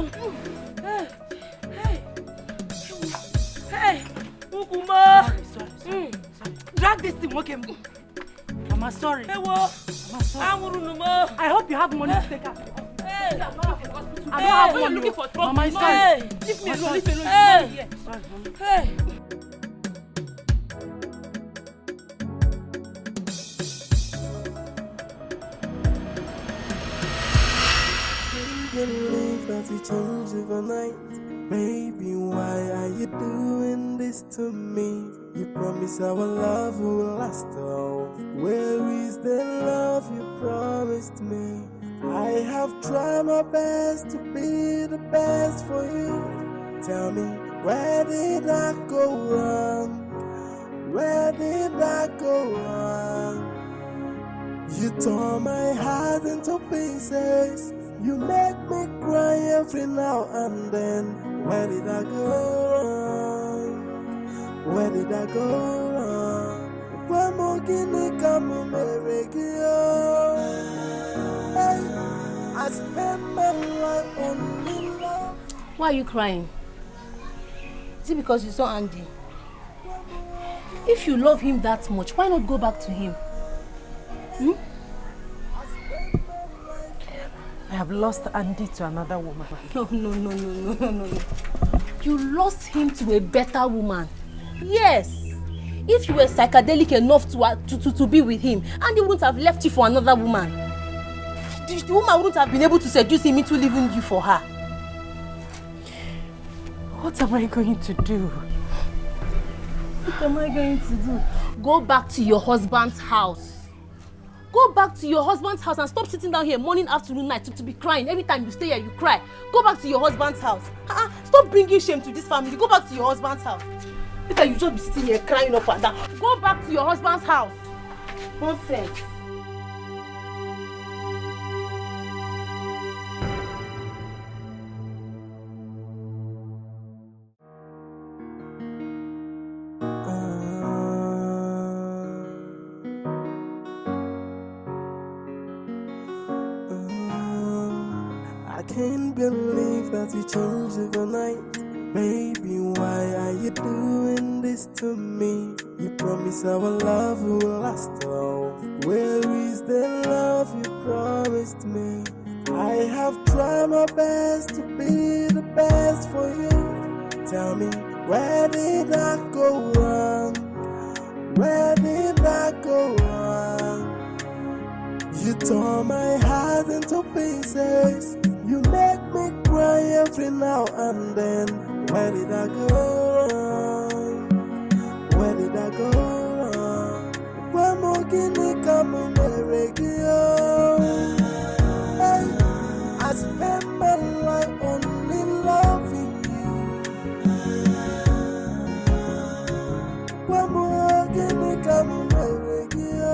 Hey. Ukumo. Sorry. Drag this thing, okay? Mama, sorry. Hey, what? Mama, sorry. I hope you have money to take her. Hey. I don't have money. Looking for trouble. Mama, sorry. Hey. Leave me alone. Hey. Sorry, Mama. Hey.
Believe that we change overnight. Baby, why are you doing this to me? You promised our love will last all. Where is the love you promised me? I have tried my best to be the best for you. Tell me, where did I go wrong? Where did I go wrong? You tore my heart into pieces. You make me cry every now and then. Where did I go wrong? Where did I go wrong? Why more guinea come I spend my life only love.
Why are you crying? Is it because you saw Andy? If you love him that much, why not go back to him?
I have lost Andy to another woman.
No. You lost him to a better woman. Yes. If you were psychedelic enough to be with him, Andy wouldn't have left you for another woman. The woman wouldn't have been able to seduce him into leaving you for her.
What am I going to do?
What am I going to do? Go back to your husband's house. Go back to your husband's house and stop sitting down here morning, afternoon, night to be crying. Every time you stay here, you cry. Go back to your husband's house. Stop bringing shame to this family. Go back to your husband's house. Later, you just be sitting here crying up and down. Go back to your husband's house. Nonsense.
I can't believe that we changed overnight. Baby, why are you doing this to me? You promised our love will last all. Where is the love you promised me? I have tried my best to be the best for you. Tell me, where did I go wrong? Where did I go wrong? You tore my heart into pieces. You make me cry every now and then. Where did I go wrong? I go wrong? When walking come on the radio, I spend my life only loving you. When walking come on the radio,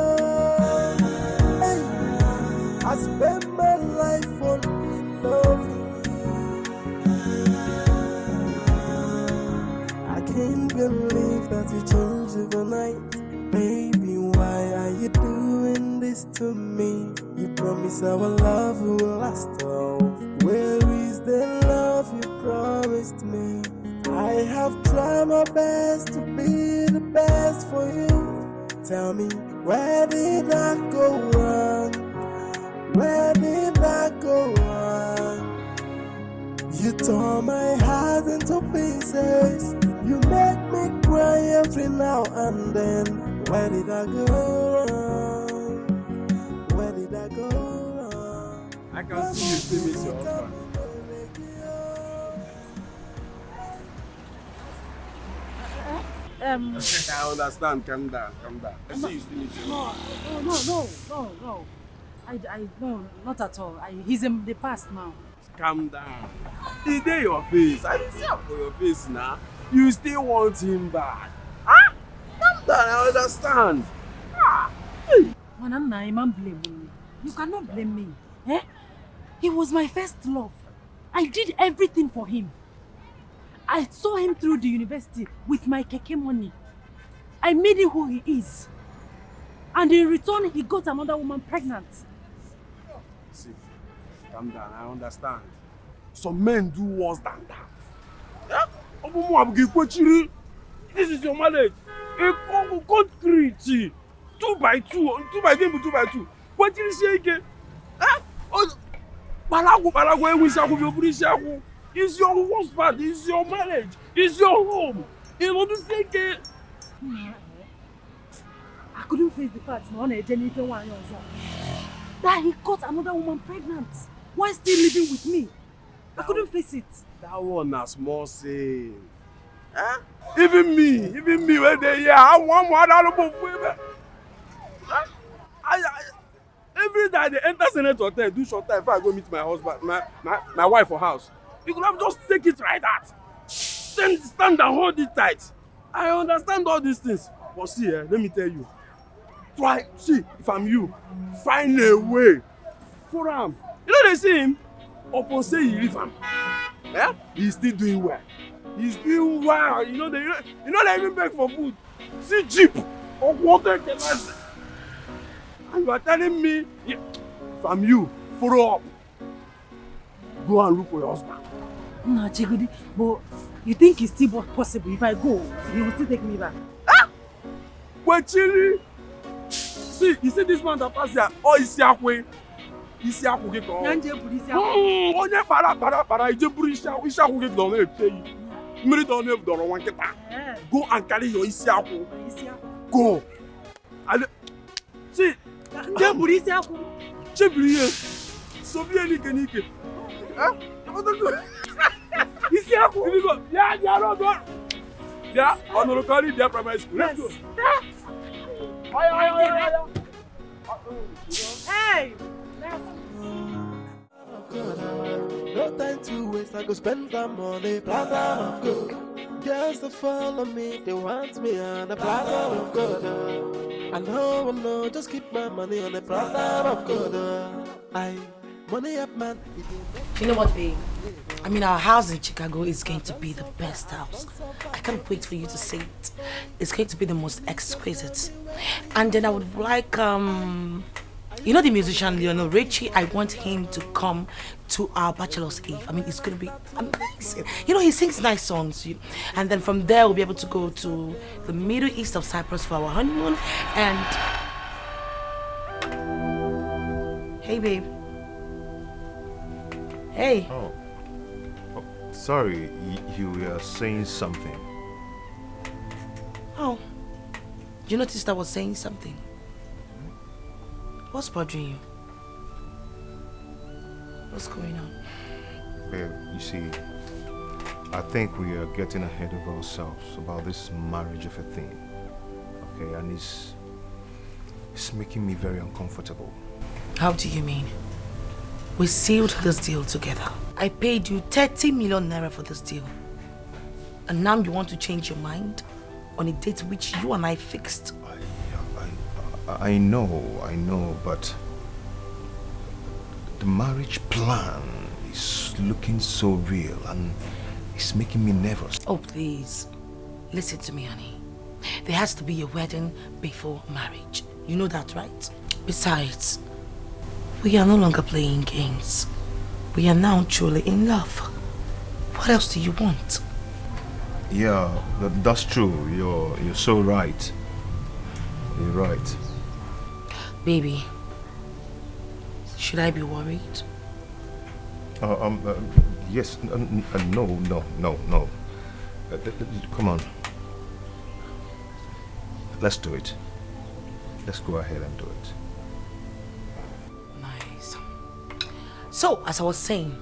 I spend my life only loving you. I can't believe that you changed overnight. Baby, why are you doing this to me? You promise our love will last all. Where is the love you promised me? I have tried my best to be the best for you. Tell me, where did I go wrong? Where did I go wrong? You tore my heart into pieces. You make me cry every now and then. Where did I go wrong? Where did I go wrong?
I can see you still miss your husband. I understand. Calm down. I see you still miss your husband.
No. No, not at all. He's in the past now.
Calm down. He did your face. I didn't see him for your face now. You still want him back. Huh? Calm down, I understand.
Manana, man blame me. You cannot blame me. Eh? He was my first love. I did everything for him. I saw him through the university with my keke money. I made him who he is. And in return, he got another woman pregnant.
See, calm down, I understand. Some men do worse than that. Yeah? This is your marriage. A concrete 2 by 2, 2 by 2, 2 by 2. What did you say again? It's your husband, it's your marriage, it's your home. You want to say again?
I couldn't face the fact that he got another woman pregnant while still living with me. I couldn't face it.
That one has small say. Huh? Even me, when they hear, I want more than every day they enter Senate Hotel, do short time before I go meet my husband, my wife for house. You could have just take it like that. Stand and hold it tight. I understand all these things. But see, let me tell you. Try, see, if I'm you, find a way for him. You know they see him? Upon say he leave him. Yeah? He's still doing well. He's doing well. You know they even beg for food. See jeep or water can I say. And you are telling me, yeah, if I'm you, follow up. Go and look for your husband.
No, Chigudi, but you think it's still possible? If I go, he will still take me back.
Ah! Well, Chili. See, you see this man that passed here, oh, he's Yahweh. He's Yahweh. Onye para, Ishaku don't know pay you. Miri don't know don't want to go and carry your Ishaku. Go. See, so be any kenike. Huh? Ishaku. Yeah, no. Yeah, on the locality, their primary school. Let's go.
Hey!
No time to waste, I go spend my money, platter of gold. Girls that follow me, they want me on the platter of gold. I know, just keep my money on the platter of gold. Money up, man.
You know what, babe? I mean, our house in Chicago is going to be the best house. I can't wait for you to see it. It's going to be the most exquisite. And then I would like, you know the musician Lionel Richie? I want him to come to our Bachelor's Eve. I mean, it's going to be amazing. You know, he sings nice songs. And then from there, we'll be able to go to the Middle East of Cyprus for our honeymoon. And... Hey, babe. Hey.
Oh, sorry, you were saying something.
Oh, you noticed I was saying something? What's bothering you? What's going on?
Babe, you see, I think we are getting ahead of ourselves about this marriage of a thing. Okay, and it's making me very uncomfortable.
How do you mean? We sealed this deal together. I paid you 30 million naira for this deal. And now you want to change your mind on a date which you and I fixed?
I know, but the marriage plan is looking so real and it's making me nervous.
Oh, please. Listen to me, honey. There has to be a wedding before marriage. You know that, right? Besides, we are no longer playing games. We are now truly in love. What else do you want?
Yeah, that's true. You're so right. You're right.
Baby, should I be worried?
Yes. No. Come on. Let's do it. Let's go ahead and do it.
Nice. So, as I was saying,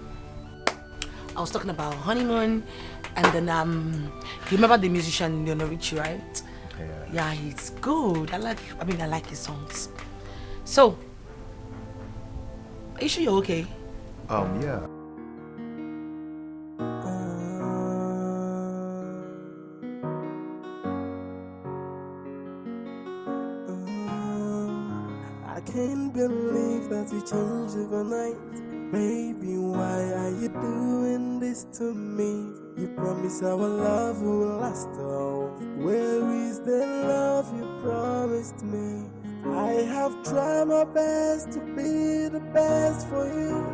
I was talking about honeymoon, and then you remember the musician Leonard Richie, right? Yeah, he's good. I like his songs. So, are you sure you're okay?
Yeah.
I can't believe that we changed overnight. Baby, why are you doing this to me? You promised our love will last all. Where is the love you promised me? I have tried my best to be the best for you.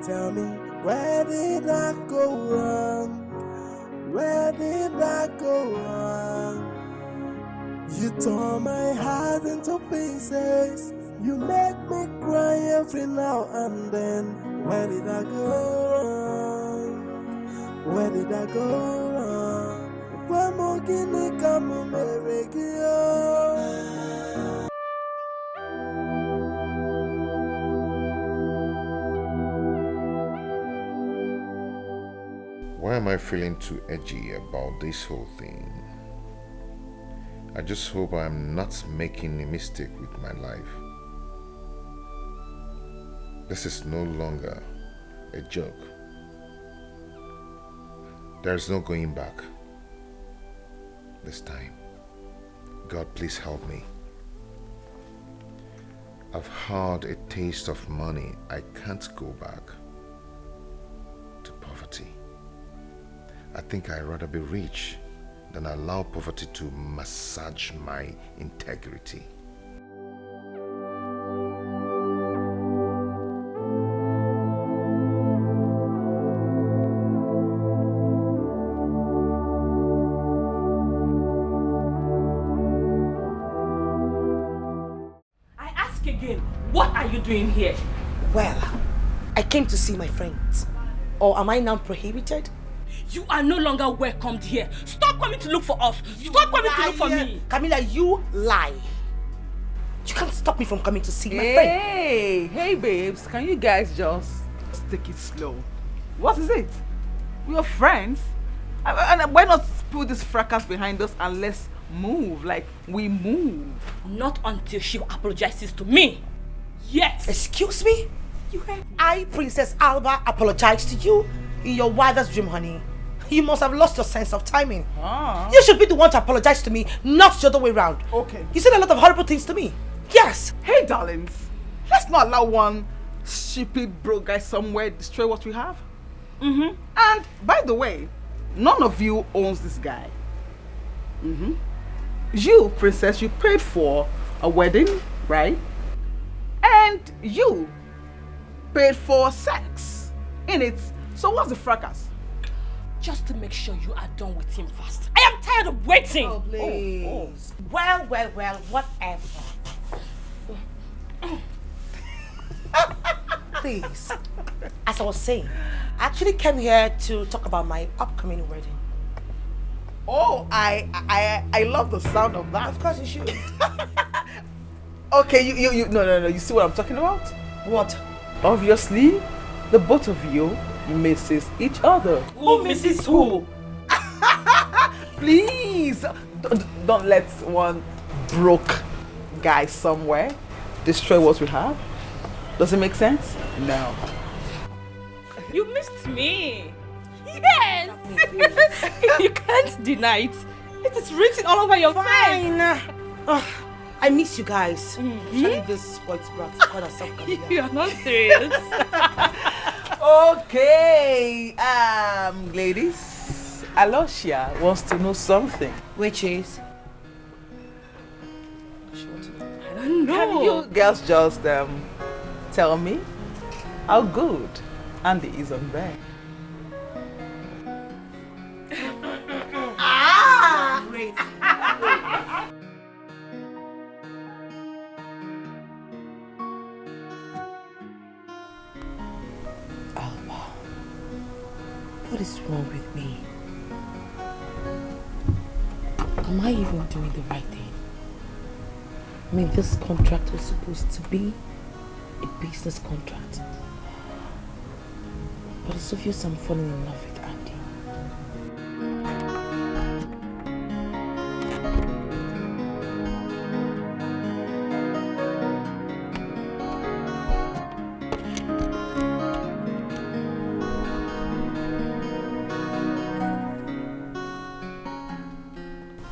Tell me, where did I go wrong? Where did I go wrong? You tore my heart into pieces. You make me cry every now and then. Where did I go wrong? Where did I go wrong? Where more can I come and break you?
Why am I feeling too edgy about this whole thing? I just hope I'm not making a mistake with my life. This is no longer a joke. There's no going back. This time, God, please help me. I've had a taste of money. I can't go back to poverty. I think I'd rather be rich than allow poverty to massage my integrity.
I ask again, what are you doing here? Well, I came to see my friends. Or am I now prohibited?
You are no longer welcomed here. Stop coming to look for us. Stop coming to look for me.
Camilla, you lie. You can't stop me from coming to see my friend.
Hey babes, can you guys just take it slow? What is it? We're friends. And why not put this fracas behind us and let's move like we move?
Not until she apologizes to me. Yes.
Excuse me? You heard me. I, Princess Alba, apologized to you in your wildest dream, honey. You must have lost your sense of timing. You should be the one to apologize to me, not the other way around.
Okay.
You said a lot of horrible things to me. Yes.
Hey, darlings. Let's not allow one stupid broke guy somewhere destroy what we have. And by the way, none of you owns this guy. You, princess, you paid for a wedding, right? And you paid for sex in it. So what's the fracas?
Just to make sure you are done with him fast. I am tired of waiting.
Oh, please. Well, whatever. Please. As I was saying, I actually came here to talk about my upcoming wedding.
Oh, I love the sound of that.
Of course you should.
Okay, you no. You see what I'm talking about?
What?
Obviously, the both of you misses each other.
Who misses who?
Please, don't let one broke guy somewhere destroy what we have. Does it make sense? No.
You missed me. Yes. You can't deny it. It is written all over your face.
I miss you guys. Especially this sports brat. God herself can be.
You are not serious.
Okay, ladies, Alosia wants to know something.
Which is?
I don't know.
Can you girls just tell me how good Andy is on bed?
Great. What is wrong with me? Am I even doing the right thing? I mean, this contract was supposed to be a business contract. But it's obvious I'm falling in love with Andy.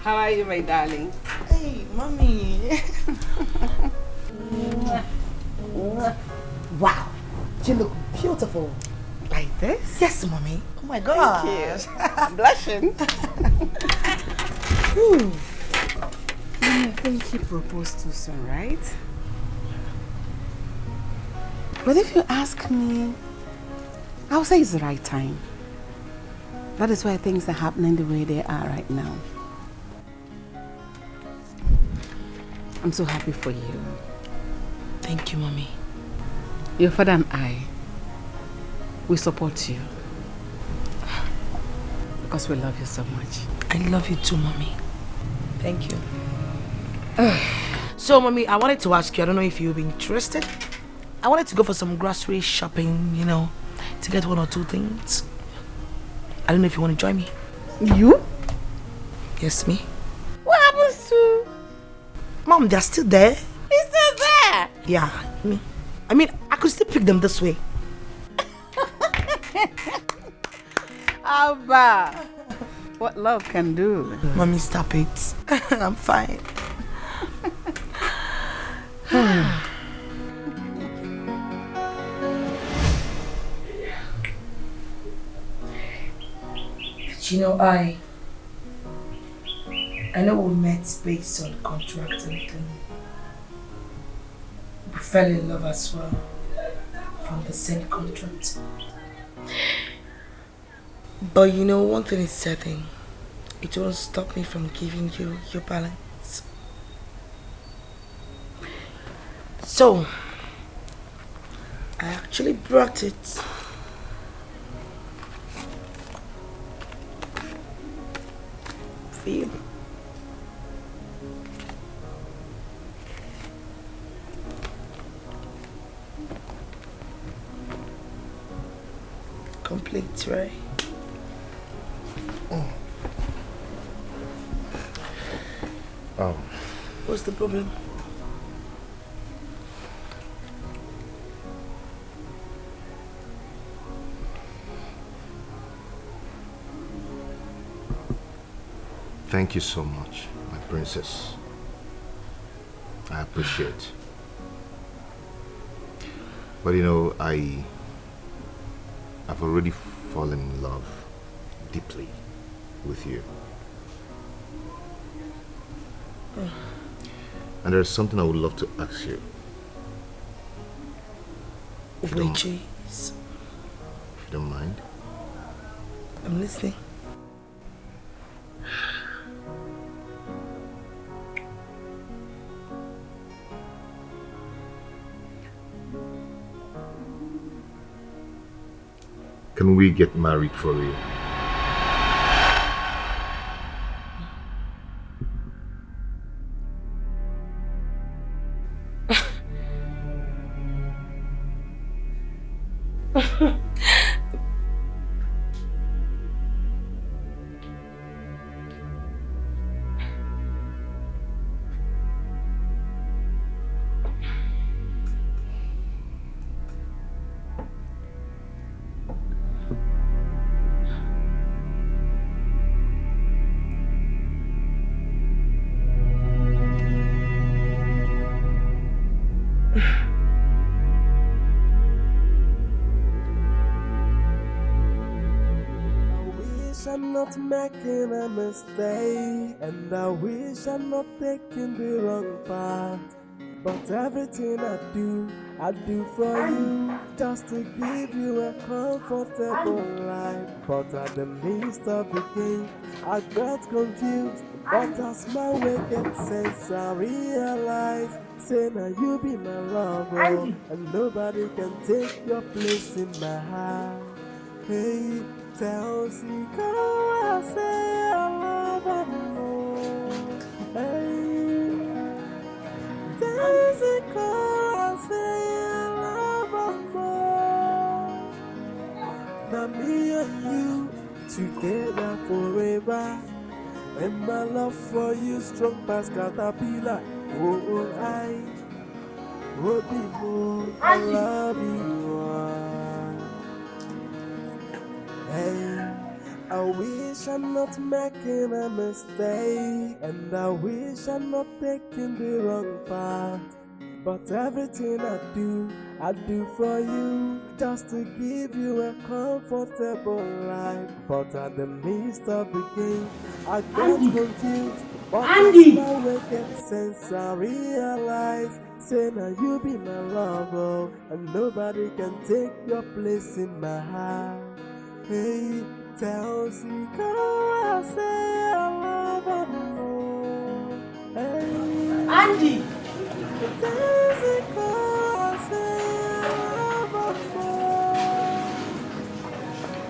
How are you, my darling?
Hey, mommy. Wow, you look beautiful.
Like this?
Yes, mommy. Oh my God.
Thank you. I'm blushing. I think he proposed too soon, right? But if you ask me, I'll say it's the right time. That is why things are happening the way they are right now. I'm so happy for you.
Thank you, mommy.
Your father and I, we support you. Because we love you so much.
I love you too, mommy. Thank you. So, mommy, I wanted to ask you, I don't know if you'll be interested. I wanted to go for some grocery shopping, you know, to get one or two things. I don't know if you want to join me.
You?
Yes, me.
What happens to...
Mom, they're still there.
He's still there?
Yeah, I mean, I could still pick them this way.
Abba, what love can do.
Mommy, stop it. I'm fine. You know, I know we met based on contract and then we fell in love as well from the same contract. But you know, one thing is certain, it won't stop me from giving you your balance. So, I actually brought it. For you. Complete, right? What's the problem?
Thank you so much, my princess. I appreciate. But you know, I've already fallen in love deeply with you. And there's something I would love to ask you.
Which is?
If you don't mind.
I'm listening.
Can we get married for real?
I'm not making a mistake, and I wish I'm not taking the wrong path. But everything I do for you, just to give you a comfortable life. But at the midst of the game, I got confused. But as my wicked sense, I realize, say now you be my lover, and nobody can take your place in my heart. Hey, tell me, I say I love her more. Hey, tell me, I say I love her more. Now me and you together forever, and my love for you strong past caterpillar. Oh, I love you. Hey, I wish I'm not making a mistake, and I wish I'm not taking the wrong path. But everything I do for you, just to give you a comfortable life. But at the midst of the game, I got confused. But as my wicked sense, I realize, say now you be my lover, and nobody can take your place in my heart. Hey, tell me, I say I love her more. Hey,
Andy!
Tell me, I say I love her more.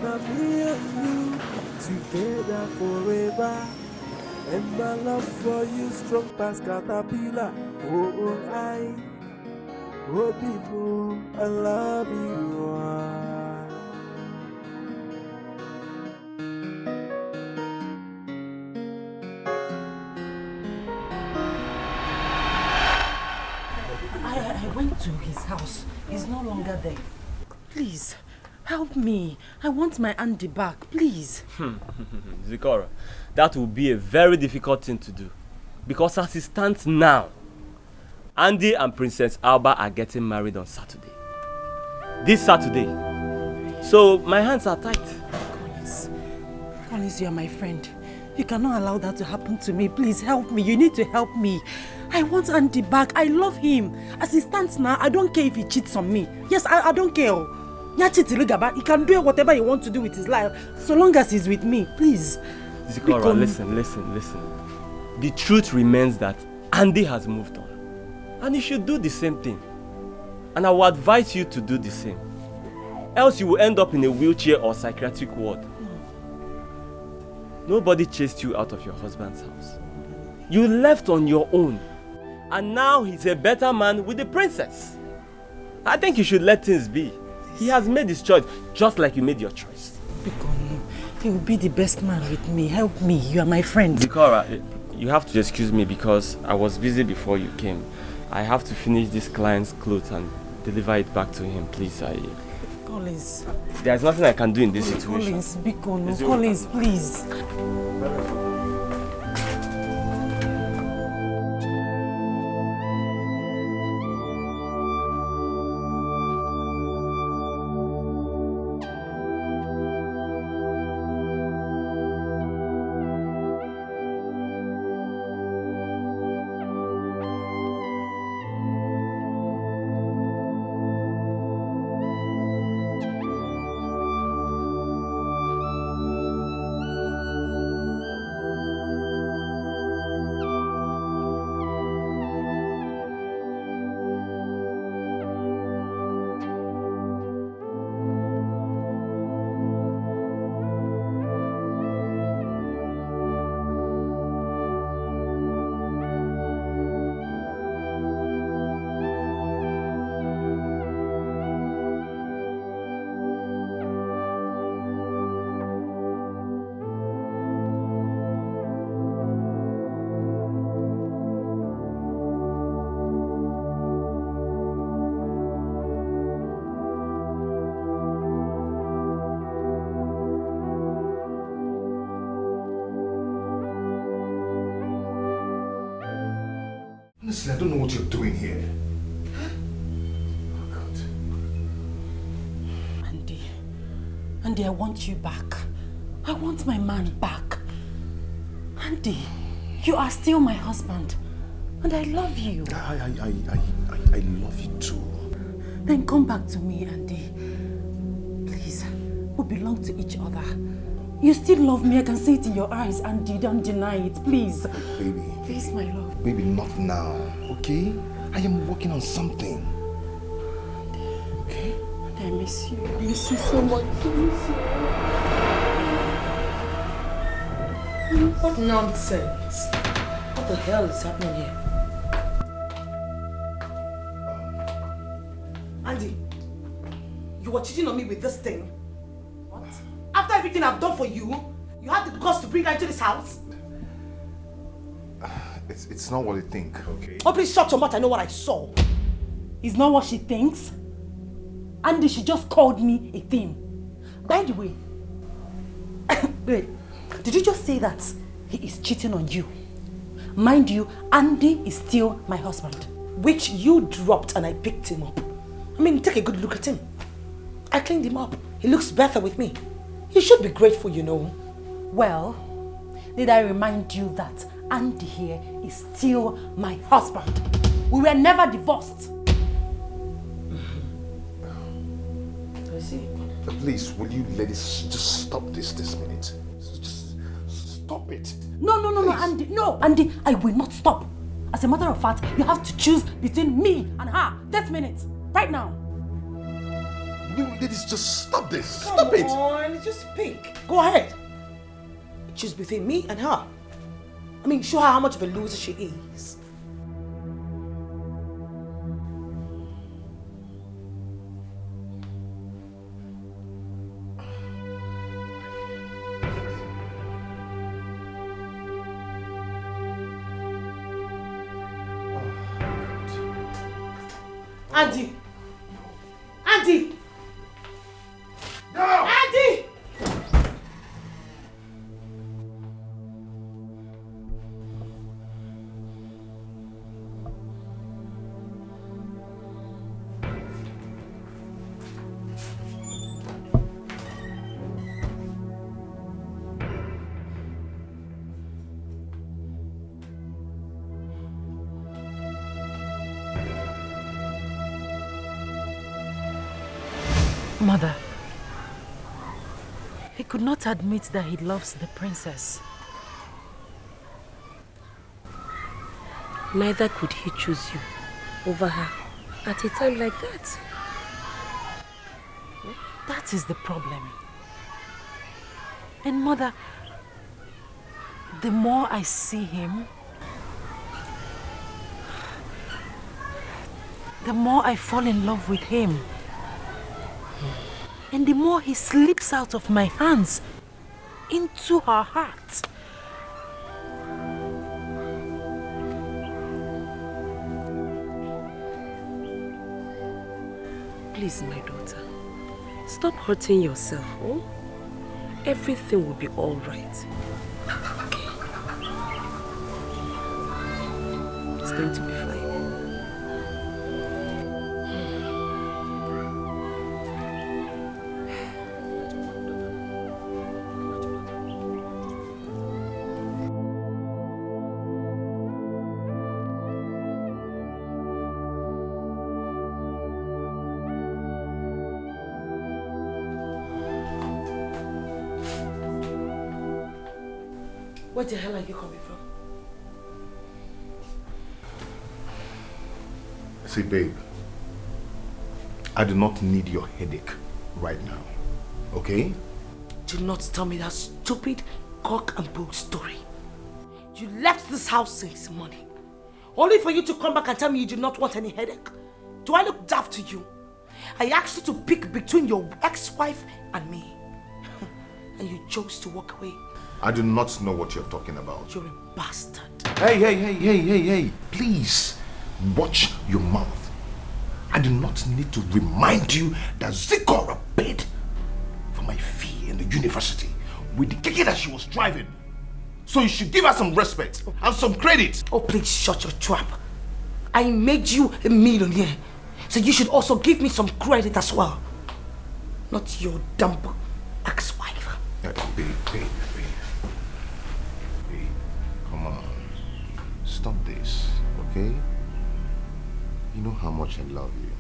Now me and you together forever, and my love for you strong past caterpillar. Oh, I love you.
I went to his house. He's no longer there. Please, help me. I want my Andy back, please.
Zikora, that will be a very difficult thing to do. Because as it stands now, Andy and Princess Alba are getting married on Saturday. This Saturday. So my hands are tight.
Collins, you are my friend. You cannot allow that to happen to me. Please help me. You need to help me. I want Andy back. I love him. As he stands now, I don't care if he cheats on me. Yes, I don't care. He can do whatever he wants to do with his life, so long as he's with me. Please.
Zikora, listen. The truth remains that Andy has moved on. And you should do the same thing. And I will advise you to do the same. Else you will end up in a wheelchair or psychiatric ward. Nobody chased you out of your husband's house. You left on your own. And now he's a better man with the princess. I think you should let things be. He has made his choice, just like you made your choice.
He will be the best man with me. Help me. You are my friend.
Zikora, you have to excuse me because I was busy before you came. I have to finish this client's clothes and deliver it back to him, please.
Collins.
There's nothing I can do in this situation.
Collins, please.
Honestly, I don't know what you're doing here. Oh, God.
Andy, I want you back. I want my man back. Andy, you are still my husband. And I love you.
I love you too.
Then come back to me, Andy. Please, we belong to each other. You still love me, I can see it in your eyes, Andy. Don't deny it, please.
Baby.
Please, my love.
Baby, not now, okay? I am working on something. Okay?
Andy, I miss you. I miss you so much. I miss you.
What nonsense? What the hell is happening here?
Andy, you were cheating on me with this thing. What? After everything I've done for you, you had the guts to bring her into this house?
It's not what you think, okay?
Oh, please shut your mouth. I know what I saw. It's not what she thinks. Andy, she just called me a thing. By the way, wait, did you just say that he is cheating on you? Mind you, Andy is still my husband, which you dropped and I picked him up. I mean, take a good look at him. I cleaned him up. He looks better with me. You should be grateful, you know. Well, did I remind you that Andy here is still my husband? We were never divorced.
I see.
Please, will you let us just stop this minute? Just stop it.
No, Andy. No, Andy, I will not stop. As a matter of fact, you have to choose between me and her. This minute. Right now.
Will you let us just stop this?
Stop it. Come on, just pick.
Go ahead.
Choose between me and her. I mean, show her how much of a loser she is.
Andy! Andy!
No!
Andy! Mother, he could not admit that he loves the princess.
Neither could he choose you over her at a time like that.
That is the problem. And Mother, the more I see him, the more I fall in love with him. And the more he slips out of my hands into her heart.
Please, my daughter, stop hurting yourself. Oh? Everything will be all right. Okay. It's going to be fine.
Where the hell are you coming from?
See, babe, I do not need your headache right now, okay?
Do not tell me that stupid cock and bull story. You left this house since morning, only for you to come back and tell me you do not want any headache. Do I look daft to you? I asked you to pick between your ex-wife and me, and you chose to walk away.
I do not know what you're talking about.
You're a bastard.
Hey, please, watch your mouth. I do not need to remind you that Zikora paid for my fee in the university with the Dikeh that she was driving. So you should give her some respect and some credit.
Oh, please shut your trap. I made you a millionaire, so you should also give me some credit as well. Not your dumb ex-wife.
Babe. Come on. Stop this, okay? You know how much I love you.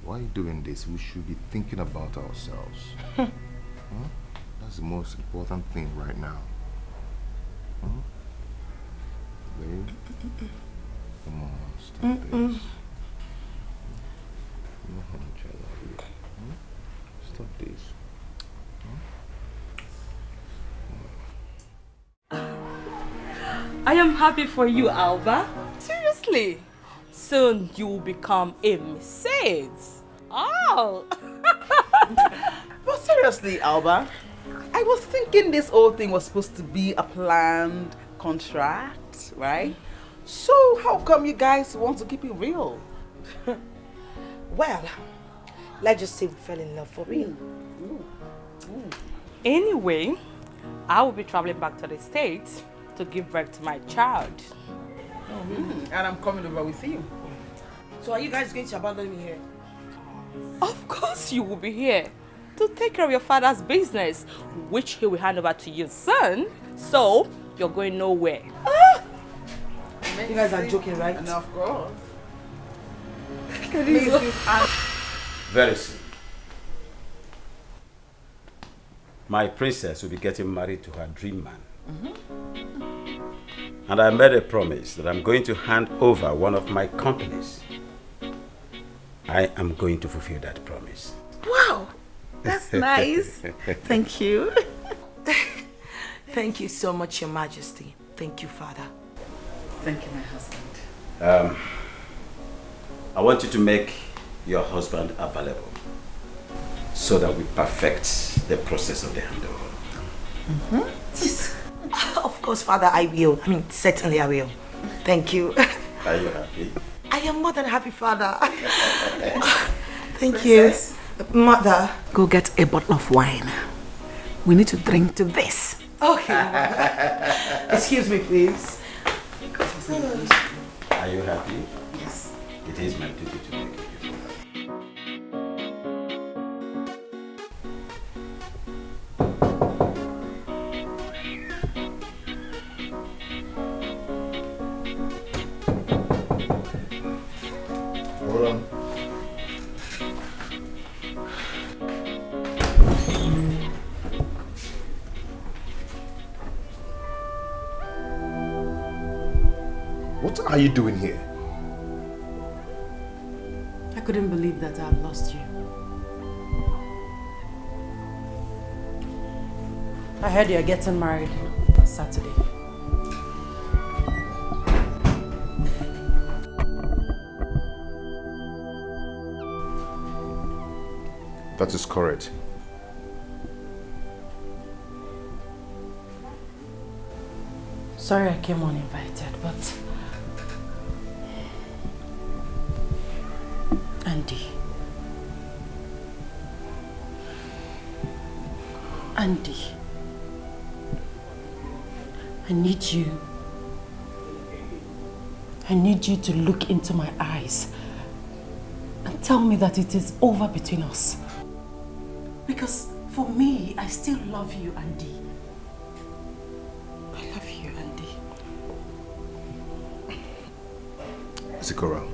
Why are you doing this? We should be thinking about ourselves. Huh? That's the most important thing right now. Huh? Babe? Come on, stop this. You know how much I love you. Huh? Stop this.
I am happy for you, Alba. Seriously. Soon you will become a Mrs. Oh.
But seriously, Alba, I was thinking this whole thing was supposed to be a planned contract, right? So how come you guys want to keep it real?
Well, let's just say we fell in love for real.
Anyway, I will be traveling back to the States to give birth to my child.
And I'm coming over with you.
So are you guys going to abandon me here?
Of course you will be here to take care of your father's business, which he will hand over to your son. So you're going nowhere.
You guys are joking, right?
And of course.
Very soon, my princess will be getting married to her dream man. And I made a promise that I'm going to hand over one of my companies. I am going to fulfill that promise.
Wow, that's nice. Thank you. Thank you so much, Your Majesty. Thank you, Father.
Thank you, my husband.
I want you to make your husband available so that we perfect the process of the handover.
Of course, Father, I will. I mean, certainly I will. Thank you.
Are you happy?
I am more than happy, Father. Thank you. Mother.
Go get a bottle of wine. We need to drink to this.
Okay. Excuse me, please.
Are you happy?
Yes.
It is my duty to make you.
Hold on. What are you doing here?
I couldn't believe that I had lost you. I heard you're getting married on Saturday.
That is correct.
Sorry I came uninvited, but Andy, I need you to look into my eyes and tell me that it is over between us. Because for me, I still love you, Andy. I love you, Andy.
Zikora,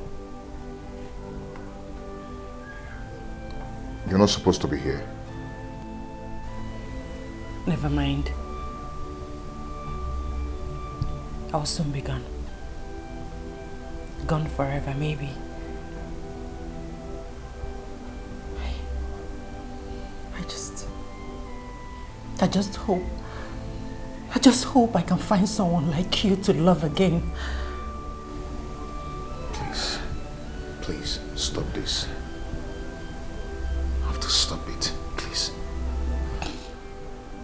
you're not supposed to be here.
Never mind. I'll soon be gone. Gone forever, maybe. I just hope I can find someone like you to love again.
Please, stop this. You have to stop it, please.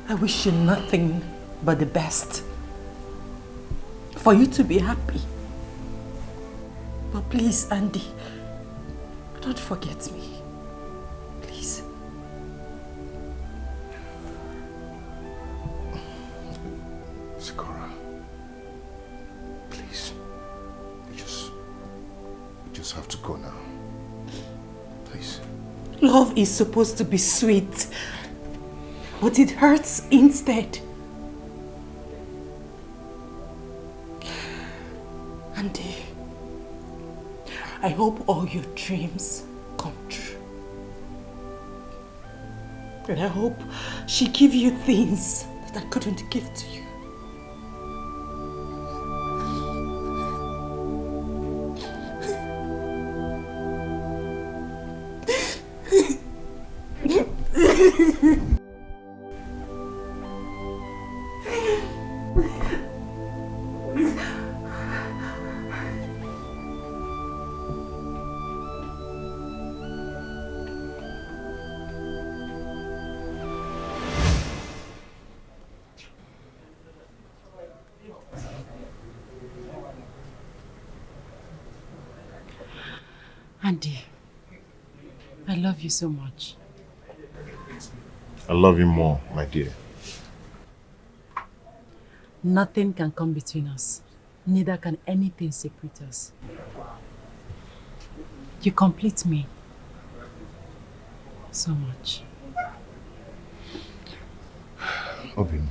I wish you nothing but the best. For you to be happy. But please, Andy, don't forget me. Please.
Zikora, please. We just have to go now. Please.
Love is supposed to be sweet. but it hurts instead. Andy, I hope all your dreams come true. And I hope she give you things that I couldn't give to you. Andy, I love you so much.
I love you more, my dear.
Nothing can come between us. Neither can anything separate us. You complete me so much.
Obin,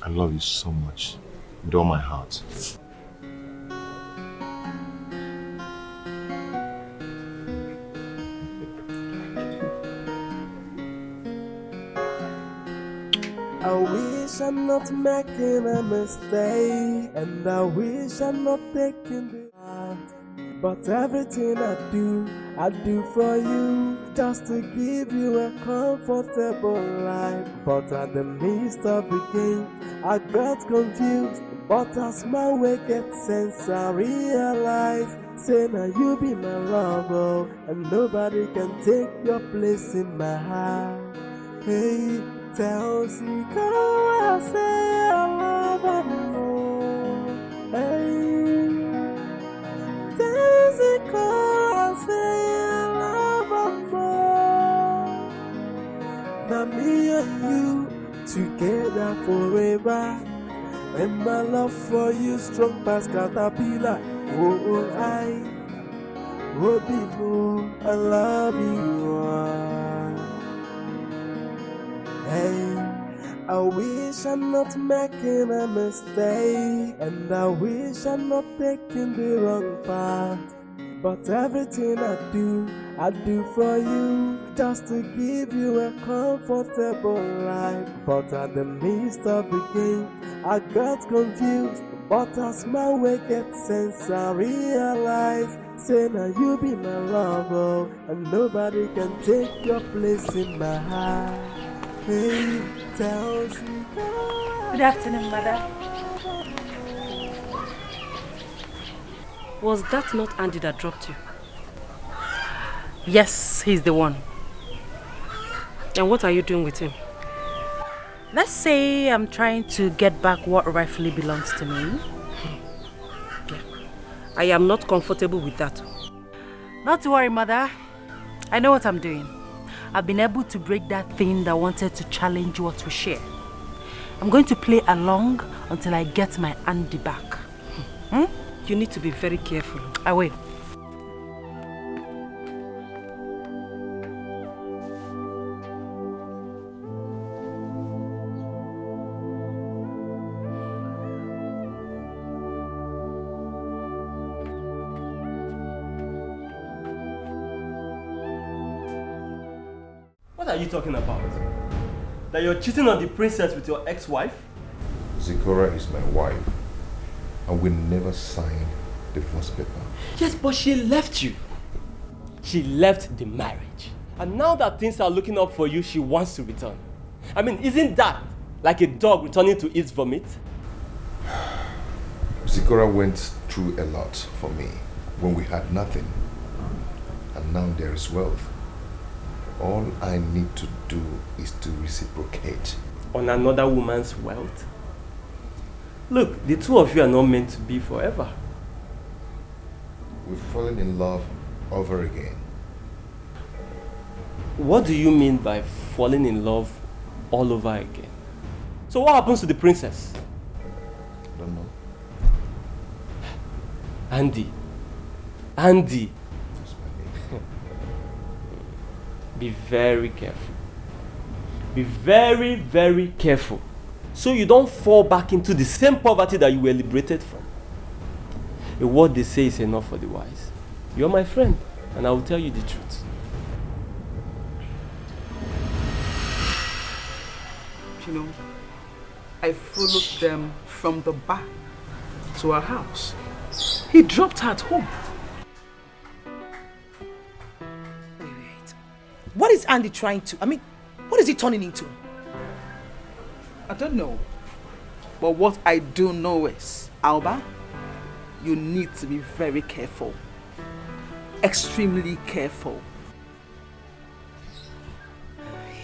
I love you so much with all my heart.
I wish I'm not making a mistake, and I wish I'm not taking the part. But everything I do for you, just to give you a comfortable life. But at the midst of the game, I got confused. But as my way gets sense, I realize, say now you be my lover, and nobody can take your place in my heart. Hey, tell me, I say I love her more. Hey, tell me, I say I love her more. Now me and you together forever, and my love for you strong past caterpillar. Oh, I love you. Hey, I wish I'm not making a mistake, and I wish I'm not taking the wrong path. But everything I do for you, just to give you a comfortable life. But at the midst of the game, I got confused. But as my way gets sense, I realize, say now you be my lover, and nobody can take your place in my heart. Hey, tell me.
Good afternoon, Mother.
Was that not Andy that dropped you?
Yes, he's the one.
And what are you doing with him?
Let's say I'm trying to get back what rightfully belongs to me.
Yeah. I am not comfortable with that.
Not to worry, Mother. I know what I'm doing. I've been able to break that thing that wanted to challenge what we share. I'm going to play along until I get my Andy back.
You need to be very careful.
I will.
What are you talking about? That you're cheating on the princess with your ex-wife?
Zikora is my wife, and we never signed the divorce paper.
Yes, but she left you. She left the marriage. And now that things are looking up for you, she wants to return. I mean, isn't that like a dog returning to its vomit?
Zikora went through a lot for me when we had nothing. And now there is wealth. All I need to do is to reciprocate.
On another woman's wealth? Look, the two of you are not meant to be forever.
We've fallen in love over again.
What do you mean by falling in love all over again? So what happens to the princess?
I don't know.
Andy. be very careful. Be very, very careful. So you don't fall back into the same poverty that you were liberated from. A word they say is enough for the wise. You're my friend, and I will tell you the truth.
You know, I followed them from the back to our house. He dropped her at home.
Wait. What is Andy trying to... what is he turning into?
I don't know. But what I do know is, Alba, you need to be very careful. Extremely careful.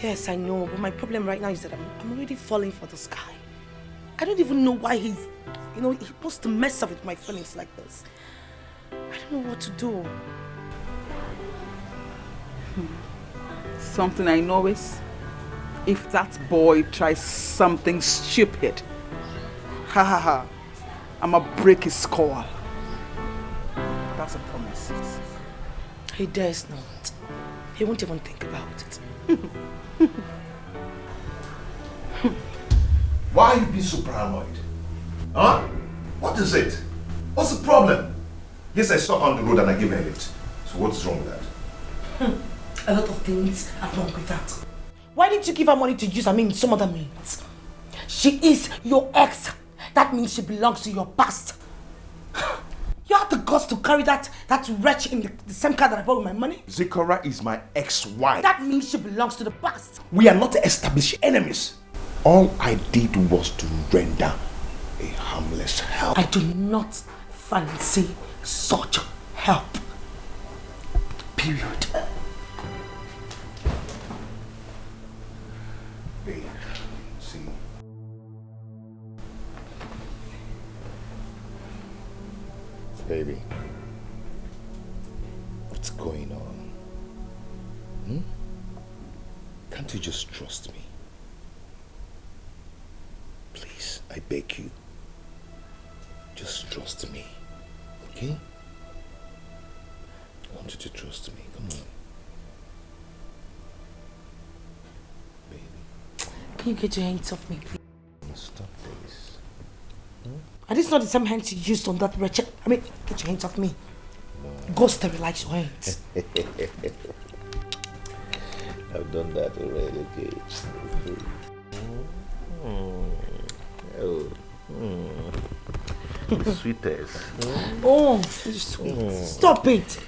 Yes, I know, but my problem right now is that I'm already falling for this guy. I don't even know why he wants to mess up with my feelings like this. I don't know what to do.
Something I know is, if that boy tries something stupid, I'ma break his skull. That's a promise.
He dares not. He won't even think about it.
Why are you being so paranoid? Huh? What is it? What's the problem? Yes, I saw her on the road and I gave her a lift. So what's wrong with that?
A lot of things are wrong with that. Why didn't you give her money to use some other means? She is your ex. That means she belongs to your past. You have the guts to carry that wretch in the same car that I bought with my money?
Zikora is my ex-wife.
That means she belongs to the past.
We are not established enemies. All I did was to render a harmless help.
I do not fancy such help. Period.
Babe, see. Baby, what's going on? Can't you just trust me? Please, I beg you. Just trust me, okay? I want you to trust me, come on. Baby.
Can you get your hands off me, please?
Stop this.
Are these not the same hands you used on that wretched? Get your hands off me. No. Go sterilize your hands.
I've done that already, okay? The sweetest.
Oh, sweet. Stop it.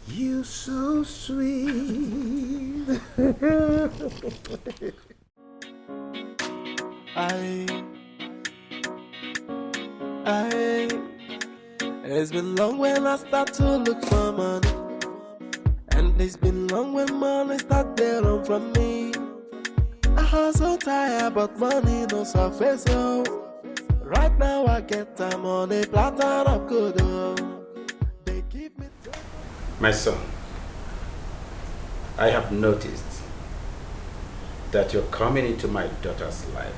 You so sweet.
It's been long when I start to look for money, and it's been long when money start to run from me. I hustle tired, but money no surface, so right now I get time on a platter of good. They give me.
My son, I have noticed that your coming into my daughter's life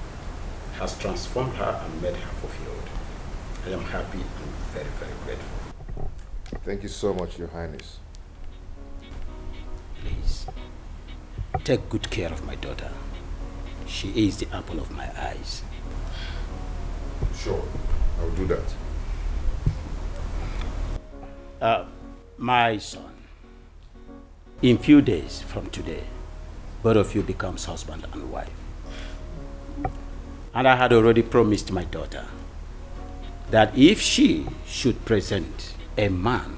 has transformed her and made her fulfilled. I am happy and very, very grateful.
Thank you so much, Your Highness.
Please, take good care of my daughter. She is the apple of my eyes.
Sure, I'll do that.
My son, in few days from today, both of you becomes husband and wife. And I had already promised my daughter that if she should present a man,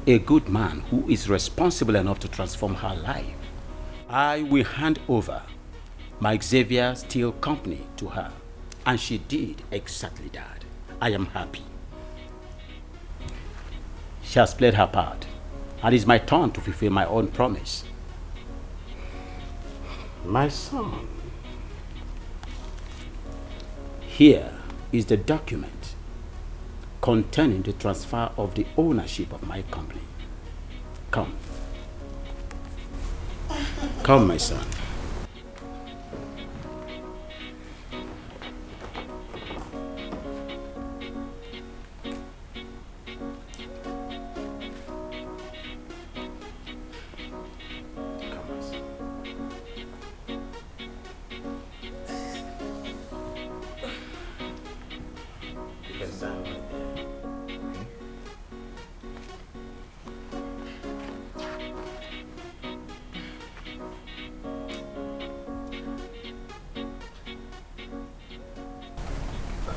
a good man who is responsible enough to transform her life, I will hand over my Xavier Steel Company to her. And she did exactly that. I am happy. She has played her part, and it's my turn to fulfill my own promise. My son, here is the document containing the transfer of the ownership of my company. Come. Come, my son.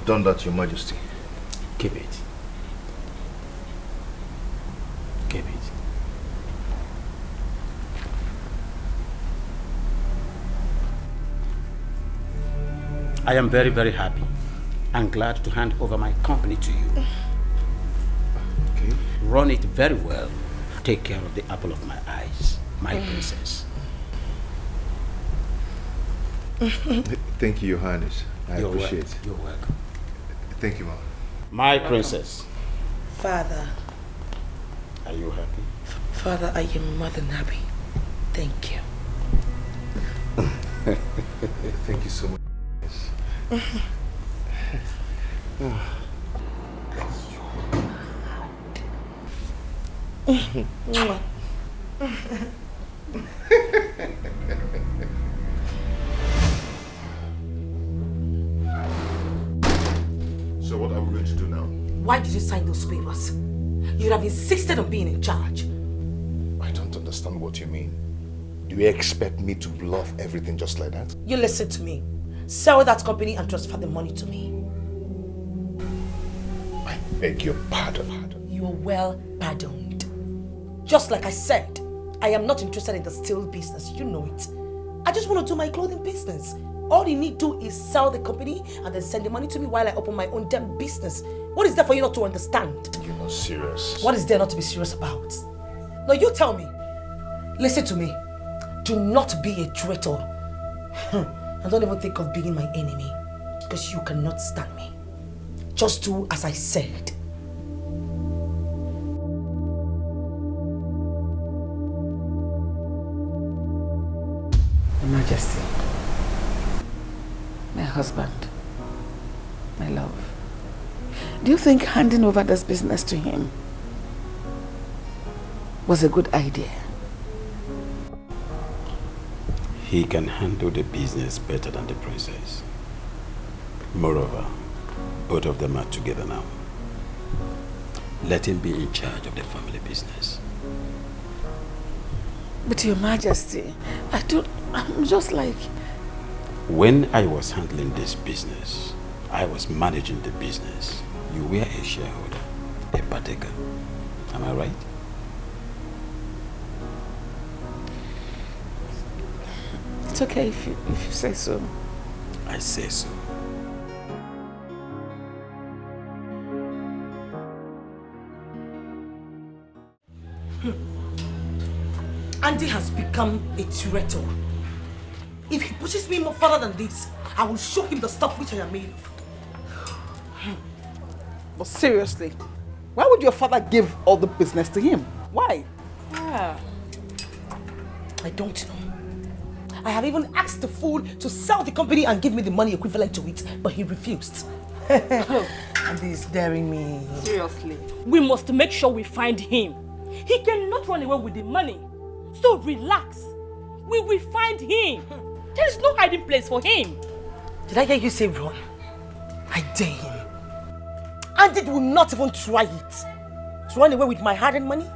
I've done that, Your Majesty.
Keep it. Keep it. I am very, very happy and glad to hand over my company to you.
Okay.
Run it very well. Take care of the apple of my eyes, my princess.
Thank you, Your Highness. I appreciate it.
You're welcome.
Thank you, Mom.
My princess.
Father.
Are you happy?
Father, I am more than happy. Thank you.
Thank you so much. So what are we going to do now?
Why did you sign those papers? You'd have insisted on being in charge.
I don't understand what you mean. Do you expect me to bluff everything just like that?
You listen to me. Sell that company and transfer the money to me.
I beg your pardon.
You are well pardoned. Just like I said, I am not interested in the steel business. You know it. I just want to do my clothing business. All you need to do is sell the company and then send the money to me while I open my own damn business. What is there for you not to understand?
You're not serious.
What is there not to be serious about? Now you tell me. Listen to me. Do not be a traitor. And don't even think of being my enemy. Because you cannot stand me. Just do as I said.
Your Majesty, my husband, my love, do you think handing over this business to him was a good idea?
He can handle the business better than the princess. Moreover, both of them are together now. Let him be in charge of the family business.
But Your Majesty, I'm just like...
When I was handling this business, I was managing the business. You were a shareholder, a partaker. Am I right?
It's okay if you say so.
I say so.
Andy has become a traitor. If he pushes me more further than this, I will show him the stuff which I am made of.
But seriously, why would your father give all the business to him? Why?
I don't know. I have even asked the fool to sell the company and give me the money equivalent to it, but he refused. And he's daring me.
Seriously. We must make sure we find him. He cannot run away with the money. So relax. We will find him. There is no hiding place for him.
Did I hear you say run? I dare him. And it will not even try it. To run away with my hard-earned money?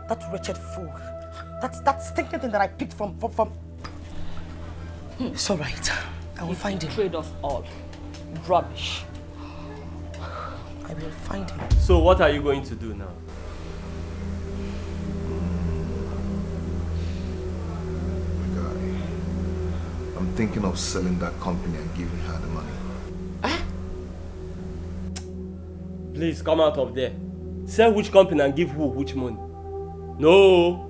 That wretched fool. That stinking thing that I picked from... It's alright. I will find him.
Betrayed us all. Rubbish.
I will find him.
So what are you going to do now?
I'm thinking of selling that company and giving her the money.
Please come out of there. Sell which company and give who which money? No.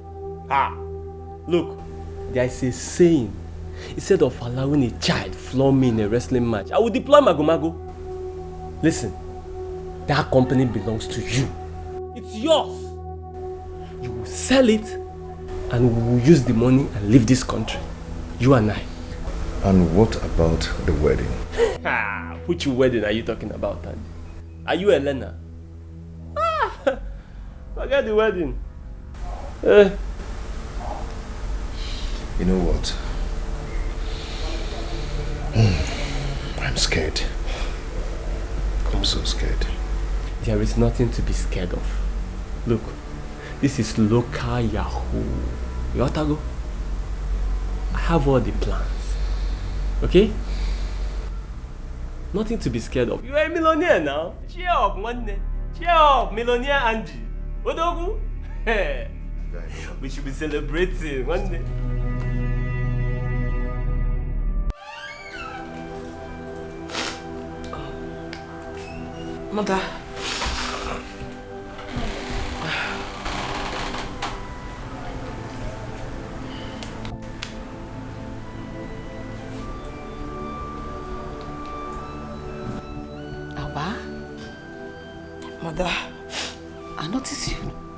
Look, there is a saying. Instead of allowing a child floor me in a wrestling match, I will deploy Mago. Listen, that company belongs to you. It's yours. You will sell it and we will use the money and leave this country. You and I.
And what about the wedding?
Which wedding are you talking about, Andy? Are you Elena? Forget the wedding.
You know what? I'm scared. I'm so scared.
There is nothing to be scared of. Look, this is local Yahoo. You want to go? I have all the plans. Okay? Nothing to be scared of. You are a millionaire now. Cheer up, one day. Cheer up, millionaire Angie. Odogu? We should be celebrating one day.
Mother. Mother,
I noticed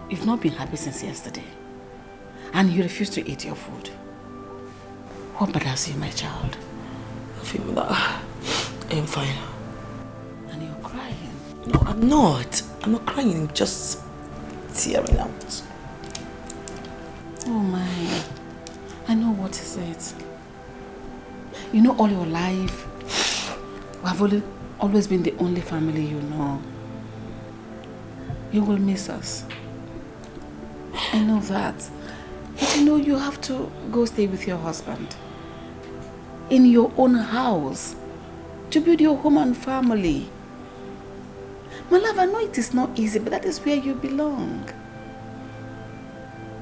you've not been happy since yesterday. And you refuse to eat your food. What bothers you, my child?
Nothing, Mother. I am fine.
And you're crying?
No, I'm not. I'm not crying. I'm just tearing out.
Oh my. I know what is it. You know, all your life, we have always been the only family you know. You will miss us. I know that. But you know, you have to go stay with your husband. In your own house. To build your home and family. My love, I know it is not easy, but that is where you belong.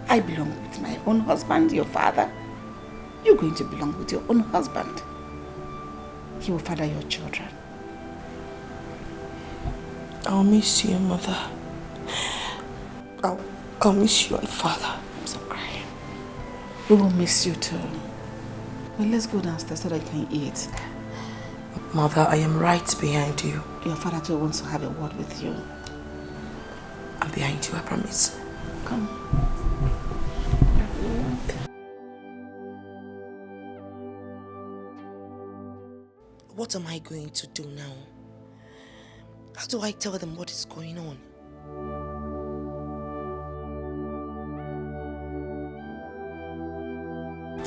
I belong with my own husband, your father. You're going to belong with your own husband. He will father your children.
I'll miss you, Mother. I'll miss you and Father.
I'm so crying. We will miss you too. Well, let's go downstairs so that I can eat.
Mother, I am right behind you.
Your father too wants to have a word with you.
I'm behind you, I promise.
Come.
What am I going to do now? How do I tell them what is going on?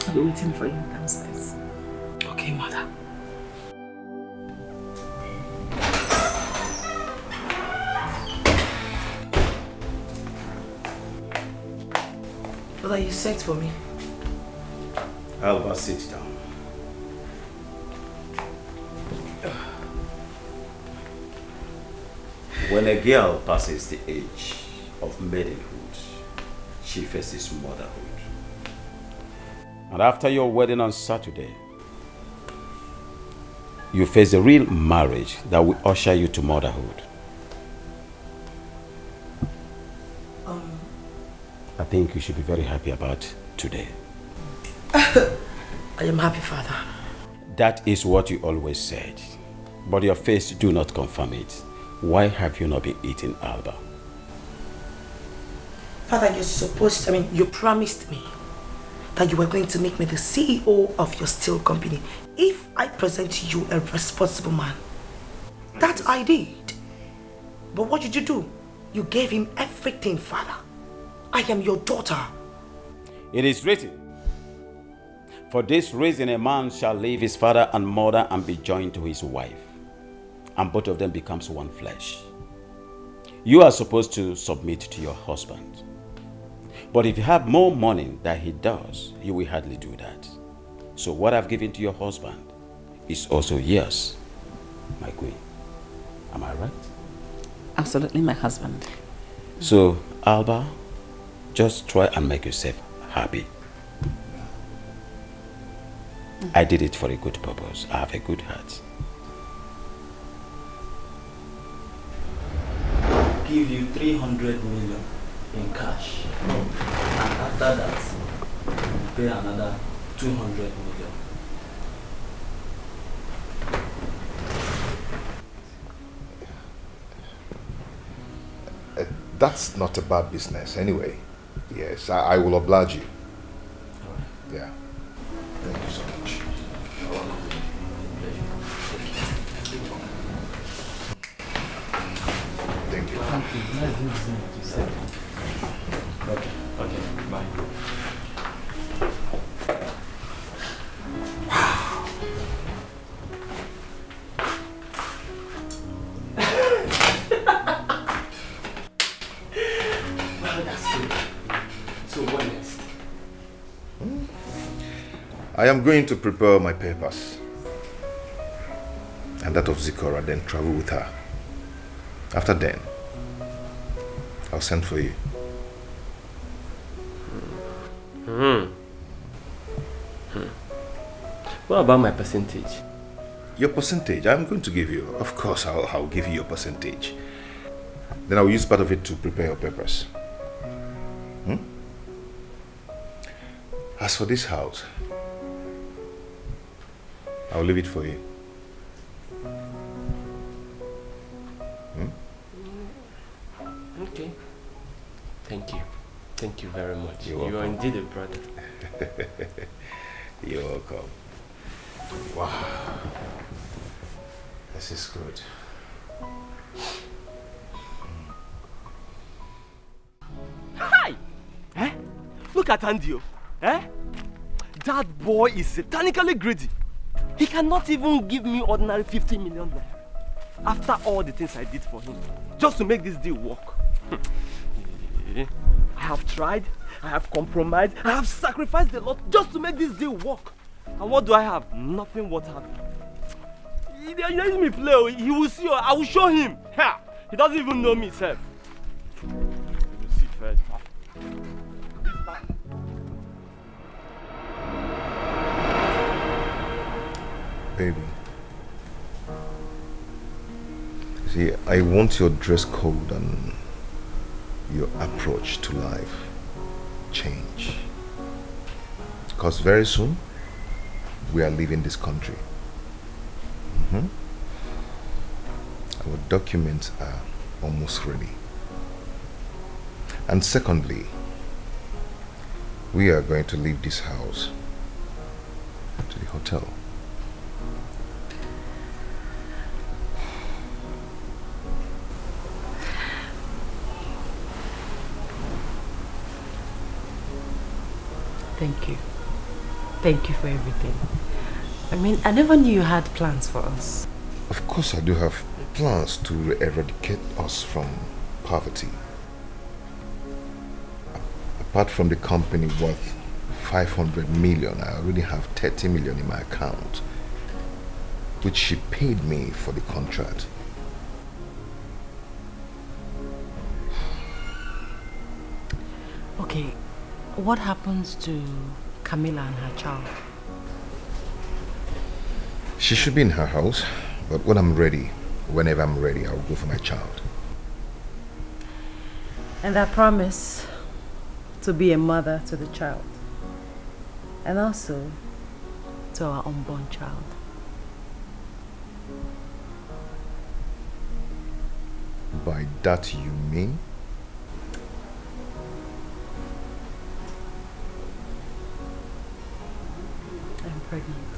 I'll be waiting for you downstairs.
Okay, Mother. Mother, you sent for me.
Alba, sit down. When a girl passes the age of maidenhood, she faces motherhood. And after your wedding on Saturday, you face a real marriage that will usher you to motherhood. I think you should be very happy about today.
I am happy, Father.
That is what you always said. But your face do not confirm it. Why have you not been eating, Alba?
Father, you promised me that you were going to make me the CEO of your steel company if I present you a responsible man. That I did. But what did you do? You gave him everything, Father. I am your daughter.
It is written, for this reason a man shall leave his father and mother and be joined to his wife, and both of them becomes one flesh. You are supposed to submit to your husband. But if you have more money than he does, you will hardly do that. So what I've given to your husband is also yours, my queen. Am I right?
Absolutely, my husband.
So, Alba, just try and make yourself happy. I did it for a good purpose. I have a good heart.
Give you 300 million in cash, and after that pay another 200 million.
That's not a bad business anyway. Yes, I will oblige you.
All right.
Yeah. Thank you so much. Thank you.
Thank you. Nice business. Okay, bye.
I am going to prepare my papers. and that of Zikora, then travel with her. After then, I'll send for you.
What about my percentage?
Your percentage, I'm going to give you. Of course, I'll give you your percentage. Then I'll use part of it to prepare your papers. As for this house, I'll leave it for you.
Okay. Thank you. Thank you very much.
You're welcome.
You are indeed a brother.
You're welcome. Wow. This is good.
Hi! Look at Andio. That boy is satanically greedy. He cannot even give me ordinary 50 million naira. After all the things I did for him, just to make this deal work. I have tried, I have compromised, I have sacrificed a lot just to make this deal work. And what do I have? Nothing worth having. He let me play. He will see. I will show him. He doesn't even know me, sir. You will see first.
Baby. See, I want your dress code and your approach to life change. Because very soon, we are leaving this country. Our documents are almost ready. And secondly, we are going to leave this house to the hotel.
Thank you. Thank you for everything. I mean, I never knew you had plans for us.
Of course I do have plans to eradicate us from poverty. Apart from the company worth 500 million, I already have 30 million in my account, which she paid me for the contract.
Okay, what happens to Camilla and her child?
She should be in her house, but when I'm ready, whenever I'm ready, I'll go for my child.
And I promise to be a mother to the child. And also to our unborn child.
By that you mean?
I'm pregnant.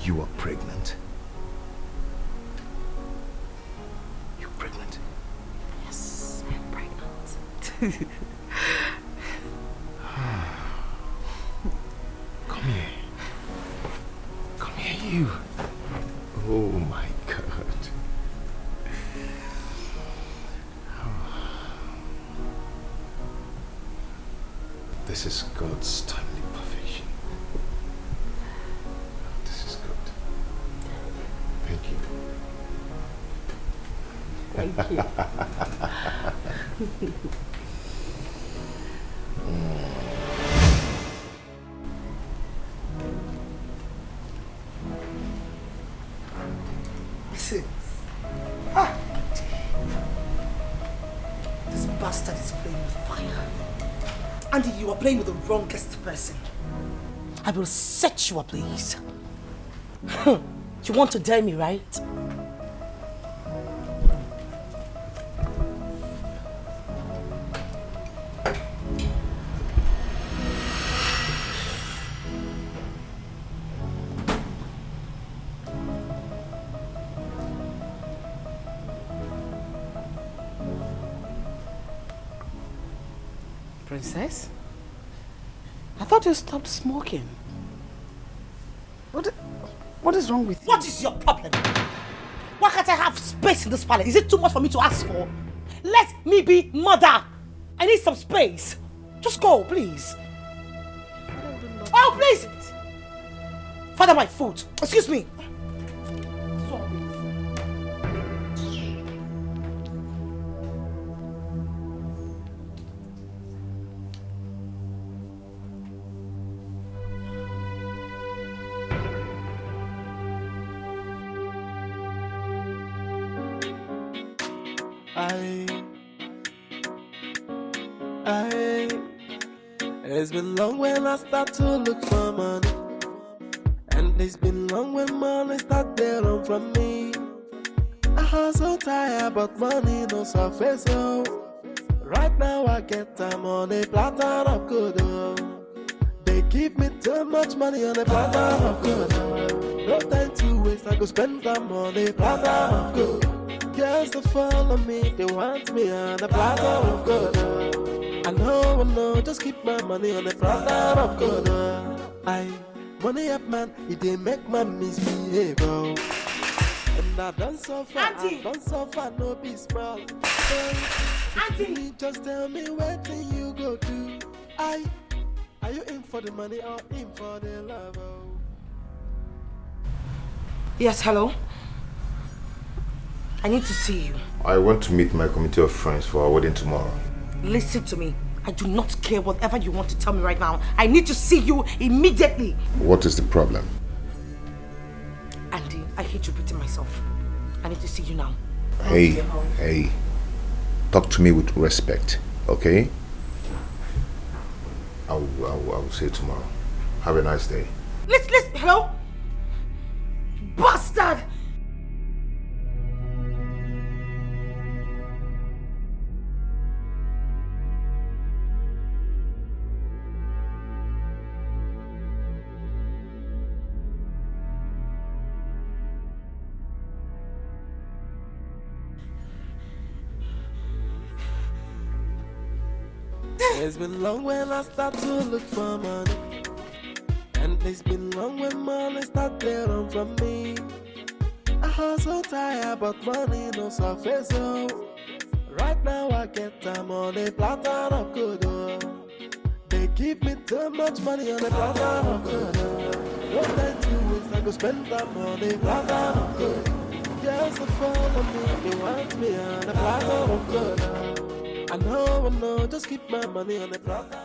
You are pregnant. You're pregnant?
Yes, I'm pregnant.
Come here. Come here, you. Oh my God. This is God's timely perfection. This is good. Thank you.
Thank you.
Listen. This bastard is playing with fire. Andy, you are playing with the wrongest person. I will set you ablaze. You want to dare me, right? Princess? I thought you stopped smoking. What is wrong with you? What is your problem? Why can't I have space in this palace? Is it too much for me to ask for? Let me be mother. I need some space. Just go, please.
Oh, please! Father, my food. Excuse me.
It's been long when I start to look for money, and it's been long when money start to run from me. I hustle tired, but money no surface, oh. Right now I get time on a platter of good, oh. They give me too much money on a platter of good, oh. No time to waste, I go spend time on a platter of good. Girls that follow me, they want me on a platter of good, oh. I know, just keep my money on the platter of good. Money up, man, it didn't make my misbehave, oh. And I done so far, no be small. Auntie, just tell me where can you go to? Are you in for the money or in for the love, oh?
Yes, hello? I need to see you.
I want to meet my committee of friends for our wedding tomorrow.
Listen to me. I do not care whatever you want to tell me right now. I need to see you immediately.
What is the problem?
Andy, I hate repeating myself. I need to see you now.
Hey. Talk to me with respect, okay? I will say tomorrow. Have a nice day.
Listen, hello? Bastard!
It's been long when I start to look for money, and it's been long when money start to run from me. I hustle tired, but money no surface, oh. Right now I get time on a platter of good, oh. They give me too much money on a platter of good, oh. No time to waste, I go spend time on a platter of good. Girls that follow me, they want me on a platter of good, oh. I know, just keep my money on the platter.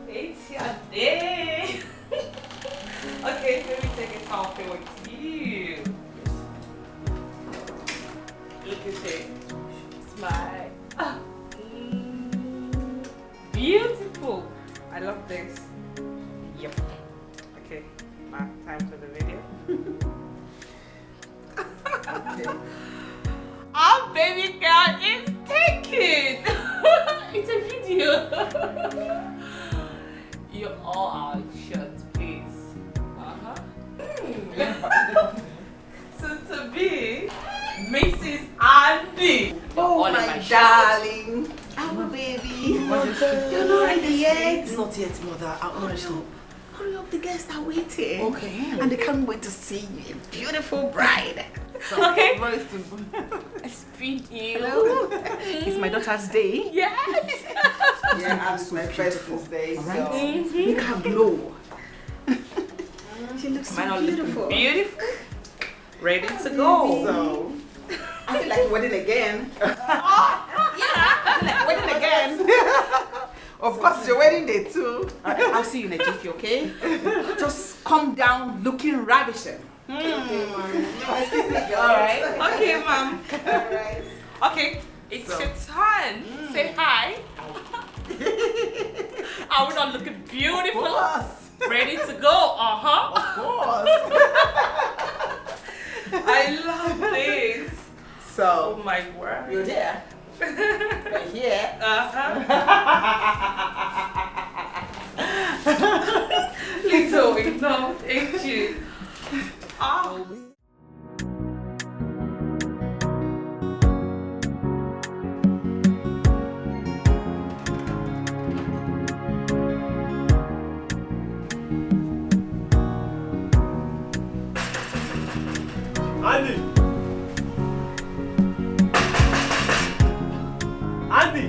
It's your day. Okay, let me take a selfie with you. Look at it. Smile. Beautiful. I love this. Yep. Okay, now time for the video. Okay. Our baby girl is taken. It's a video. You all are shut, please. Soon to be Mrs. Andy.
Oh, my darling. Our baby. You're not ready yet.
Not yet, mother. I'll
Hurry up, the guests are waiting.
Okay.
And they can't wait to see you. A beautiful bride.
Okay.
Very simple.
Speed you.
Hello. It's my daughter's day.
Yes.
Yeah, it's my first day.
All right.
So make her glow. She looks so beautiful.
Beautiful. Ready to go.
So, I feel like wedding again.
Yeah.
I feel like wedding again. Of course, it's your wedding day too. I'll see you in a jiffy, okay? Just come down looking ravishing. Okay, Mom.
Alright. Okay, Mom.
Alright.
Okay, it's your turn. Say hi. Are we not looking beautiful?
Of course.
Ready to go?
Of course.
I love this.
So,
oh my word.
You're there. Right here.
Little enough, ain't you? Oh.
Andy! Andy!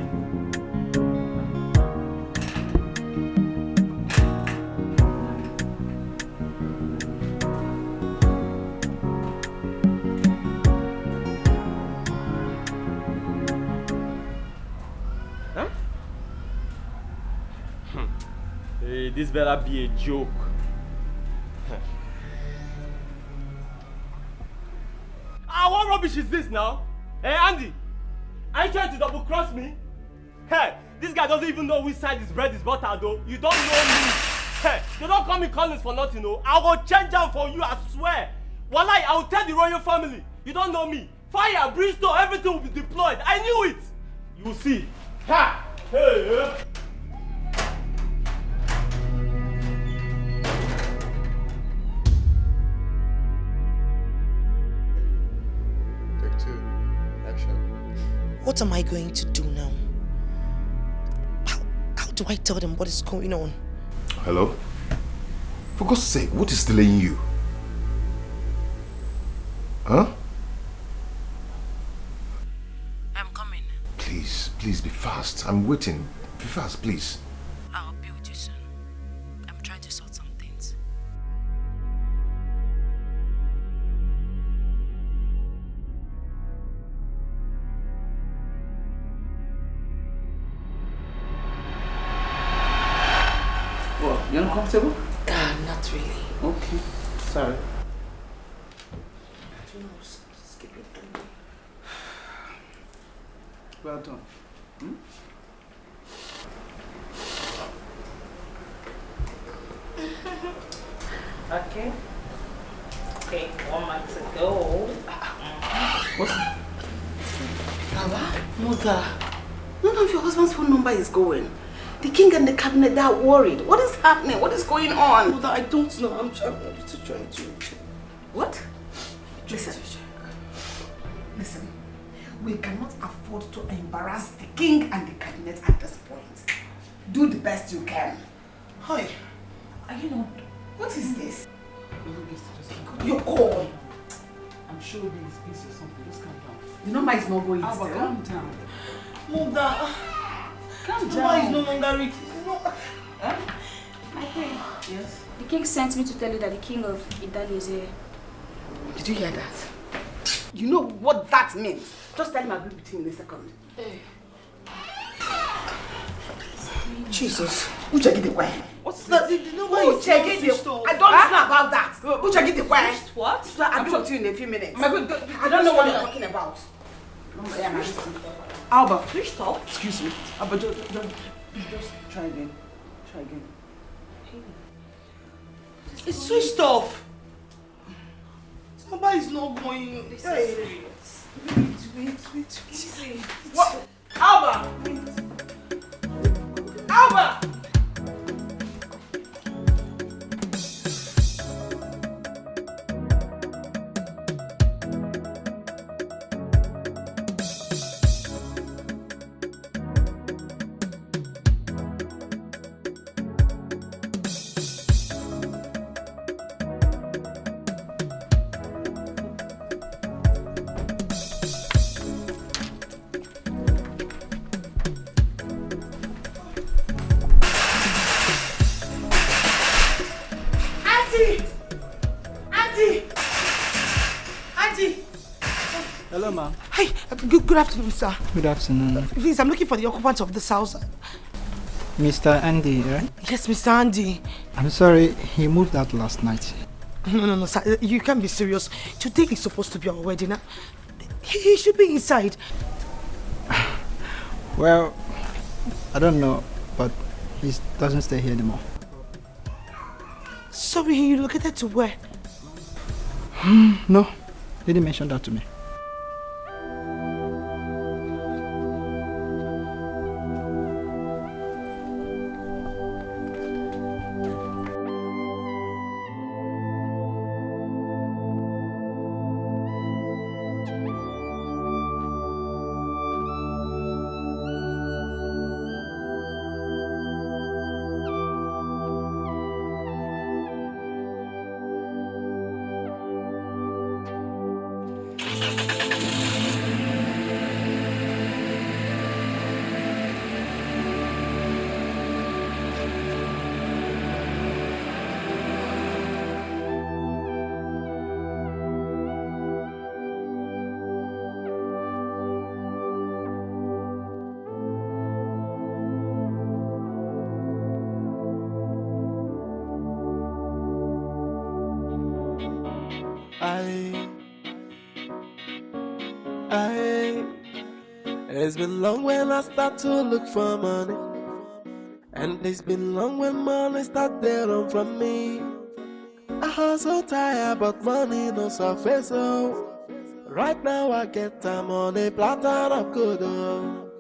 this better be a joke. What rubbish is this now? Hey, Andy, are you trying to double cross me? Hey, this guy doesn't even know which side his bread is buttered though. You don't know me. Hey, they don't call me Collins for nothing, no. I will change them for you, I swear. Wallahi, I will tell the royal family. You don't know me. Fire, brimstone, everything will be deployed. I knew it. You will see. Ha! Hey!
What am I going to do now? How do I tell them what is going on?
Hello? For God's sake, what is delaying you? Huh?
I'm coming.
Please be fast. I'm waiting. Be fast, please.
I'll be with you soon. I'm trying to sort some things.
What? You're uncomfortable?
Not really.
Okay. Sorry. Well done. Hmm?
Okay. Okay, 1 month to go.
What's
Baba? Mother, none of your husband's phone number is going. The king and the cabinet, they are worried. What is happening? What is going on?
Mother, I don't know. I'm trying to.
What? Listen. We cannot afford to embarrass the king and the cabinet at this point. Do the best you can. Hi. Are you not? What is this? Your call.
I'm sure he's busy or something. Just calm down.
The number is not going
Alba,
still.
calm down.
Mother,
Calm
the
down.
number is no longer reaching.
Huh?
My queen.
Yes?
The king sent me to tell you that the king of Italy is here.
Did you hear that? You know what that means? Just tell him I'll be with him in a second. Jesus. Uche get the quiet.
What's that? The number is
Uche get the
stop.
I don't know about that. Uche get the quiet.
What?
So I'll be with you in a few minutes. I don't know what you're talking about.
Alba.
Switched off?
Excuse me. Alba, just try again. Try again.
It's switched off. The number is not going. This is serious. Wait.
What? Alba! Alba!
Hello, ma'am.
Hi, good afternoon, sir.
Good afternoon.
Please, I'm looking for the occupant of this house.
Mr. Andy, right?
Yes, Mr. Andy.
I'm sorry, he moved out last night.
No, sir. You can't be serious. Today is supposed to be our wedding. He should be inside.
Well, I don't know, but he doesn't stay here anymore.
Sorry, he relocated to where?
No, he didn't mention that to me.
It's been long when I start to look for money, and it's been long when money start to run from me. I hustle tired, but money no surface. Oh, right now I get time on a platter of good. Oh,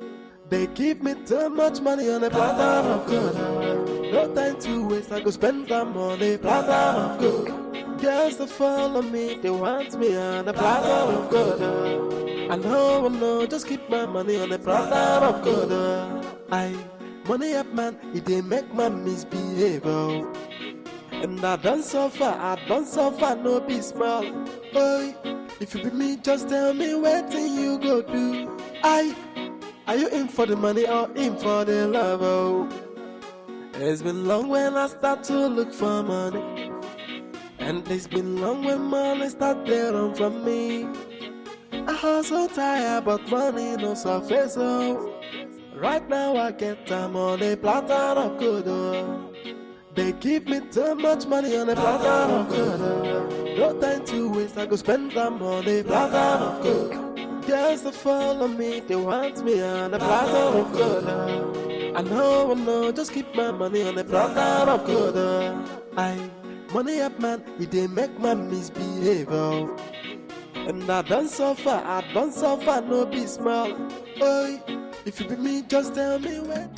they give me too much money on a platter of good. Oh, no time to waste, I go spend time on a platter of good. Girls that follow me, they want me on a platter of good. Oh, I know, just keep my money on a platter of good. Oh, money up man, it dey make man misbehave. Oh. And I done suffer, no be small. Boy, if you be me, just tell me what thing you go do. Are you in for the money or in for the love? Oh, it's been long when I start to look for money, and it's been long when money start to run from me. I hustle tired, but money no surface. Oh, right now I get time on a platter of good. Oh. They give me too much money on a platter of good. No time to waste, I go spend time on a platter of good. Girls that follow me, they want me on a platter of good. I know, just keep my money on a platter of good. Money up man, it dey make man misbehave. Oh. And I done suffer, no be small. Boy, if you be me, just tell me when.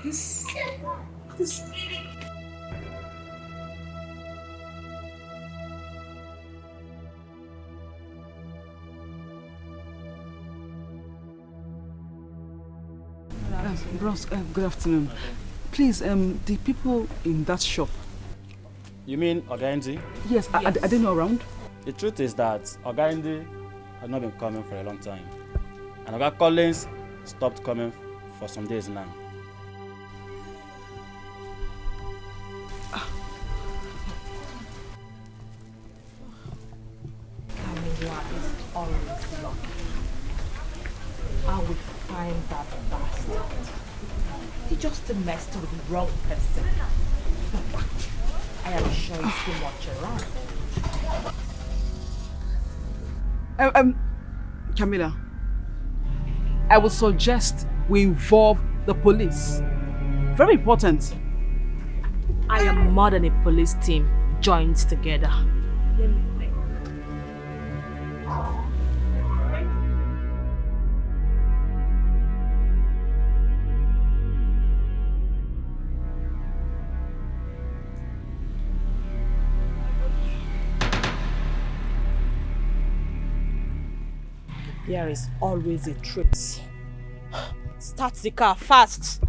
This. Bros, good afternoon. Please, the people in that shop.
You mean Ogaindi?
Yes, are they not around?
The truth is that Ogaindi
has not been coming for a long time. And Oga Collins stopped coming for some days now.
Camilla is always lucky. I will find that bastard. He just messed with the wrong person. I am sure he's too much
around. Camilla, I would suggest we involve the police. Very important.
I am more than a police team joined together. Let me think. There is always a trace. Start the car fast.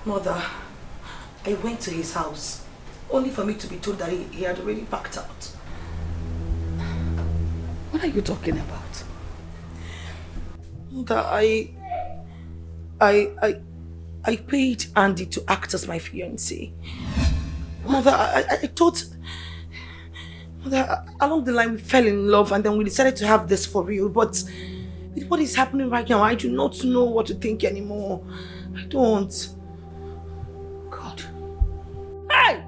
Mother, I went to his house, only for me to be told that he had already packed out.
What are you talking about?
Mother, I paid Andy to act as my fiancé. Mother, I thought... Mother, along the line we fell in love and then we decided to have this for real, but with what is happening right now, I do not know what to think anymore. I don't.
Hey!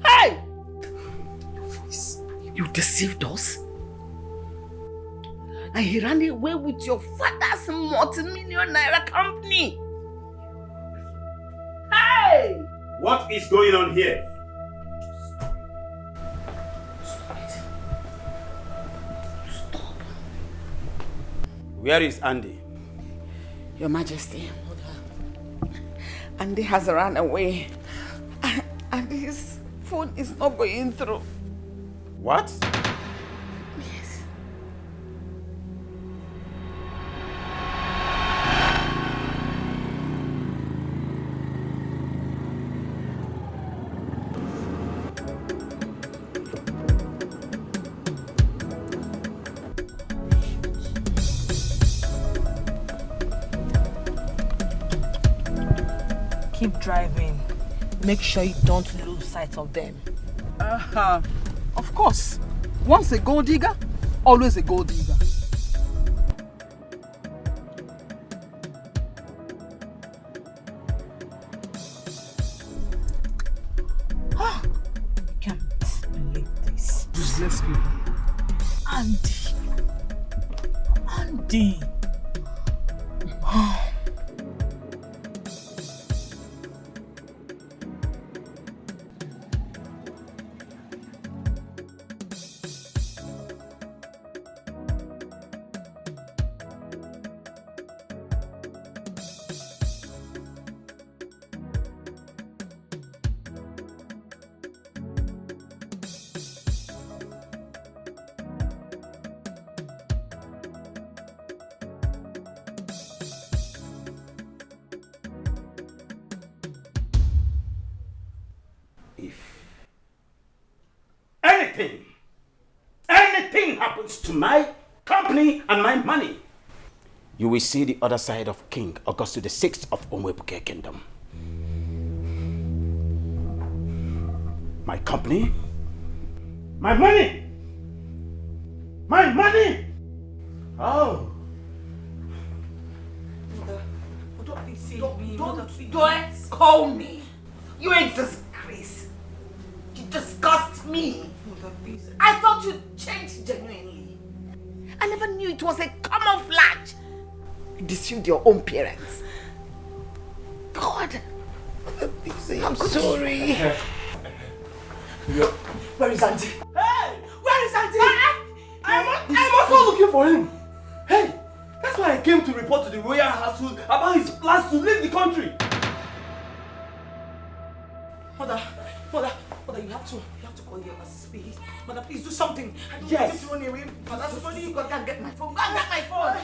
Hey! You deceived us? And he ran away with your father's multi-million naira company. Hey!
What is going on here?
Stop.
Where is Andy?
Your Majesty, Andy has run away. And his phone is not going through.
What?
Yes.
Keep driving. Make sure you don't lose sight of them.
Of course. Once a gold digger, always a gold digger.
I can't believe this.
Useless people.
Andy.
Anything happens to my company and my money, you will see the other side of King Augustus VI of Onwebuke Kingdom. My company, my money, my money. Oh.
Mother, don't be silly.
Don't call me. You a disgrace. You disgust me.
Mother, please.
I thought you changed genuinely. I never knew it was a camouflage. You deceived your own parents. God.
I'm sorry.
Where is Auntie? Hey! Where is Auntie? I'm also looking
for him. Hey, that's why I came to report to the royal household about his plans to leave the country.
Mother, you have to call your assist, please. Mother, please do something. I don't
Yes.
want him to run away. Mother, somebody, you go and get my phone. Go and get my phone.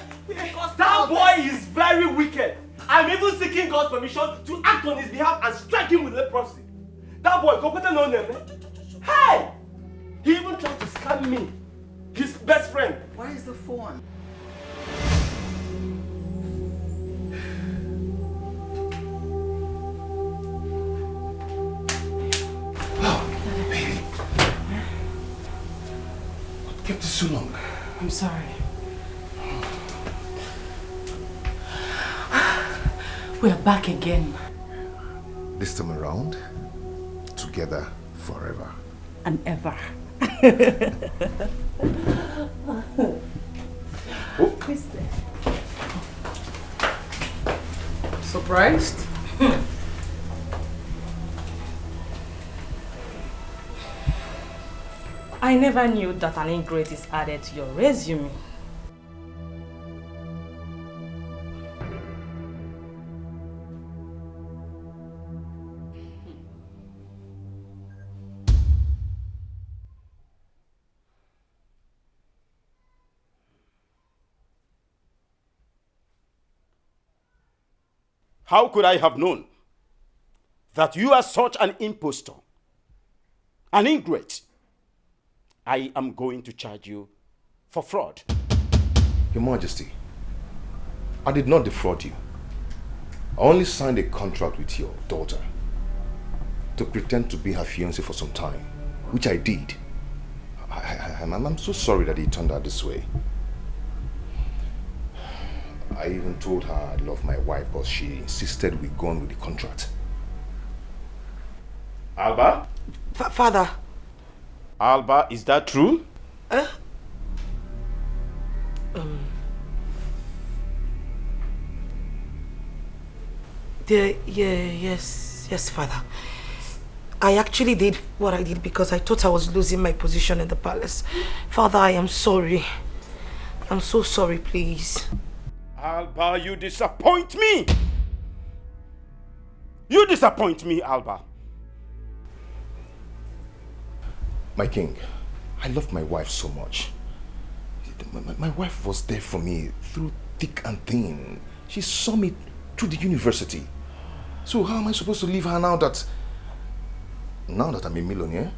That boy is very wicked. I'm even seeking God's permission to act on his behalf and strike him with leprosy. That boy, go put no name. Hey! He even tried to scam me, his best friend.
Where is the phone?
Kept it so long.
I'm sorry. We are back again.
This time around, together forever.
And ever. Who's there? Surprised?
I never knew that an ingrate is added to your resume.
How could I have known that you are such an impostor, an ingrate? I am going to charge you for fraud.
Your Majesty, I did not defraud you. I only signed a contract with your daughter to pretend to be her fiancé for some time, which I did. I'm so sorry that it turned out this way. I even told her I love my wife, but she insisted we go on with the contract.
Alba?
Father.
Alba, is that true?
Yes, Father. I actually did what I did because I thought I was losing my position in the palace. Father, I am sorry. I'm so sorry, please.
Alba, you disappoint me! You disappoint me, Alba.
My king, I love my wife so much. My wife was there for me through thick and thin. She saw me through the university. So how am I supposed to leave her now that I'm a millionaire?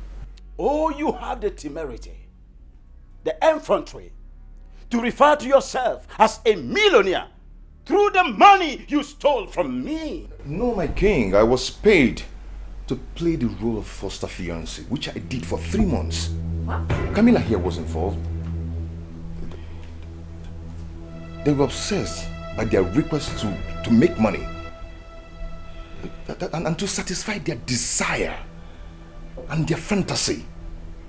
Oh, you have the temerity, the effrontery, to refer to yourself as a millionaire through the money you stole from me.
No, my king, I was paid to play the role of foster fiancé, which I did for 3 months.
What?
Camilla here was involved. They were obsessed by their request to make money and to satisfy their desire and their fantasy.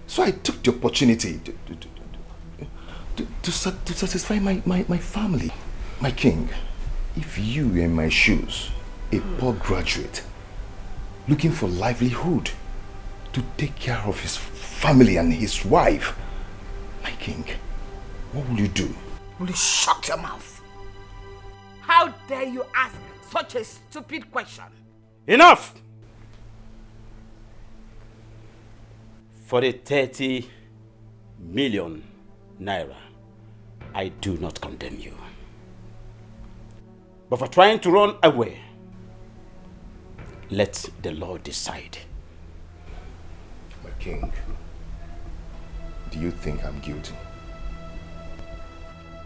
So I took the opportunity to satisfy my family. My king, if you were in my shoes, a poor graduate looking for livelihood to take care of his family and his wife, my king, what will you do?
Will you shut your mouth? How dare you ask such a stupid question?
Enough! For the 30 million naira, I do not condemn you. But for trying to run away, let the law decide.
My king, do you think I'm guilty?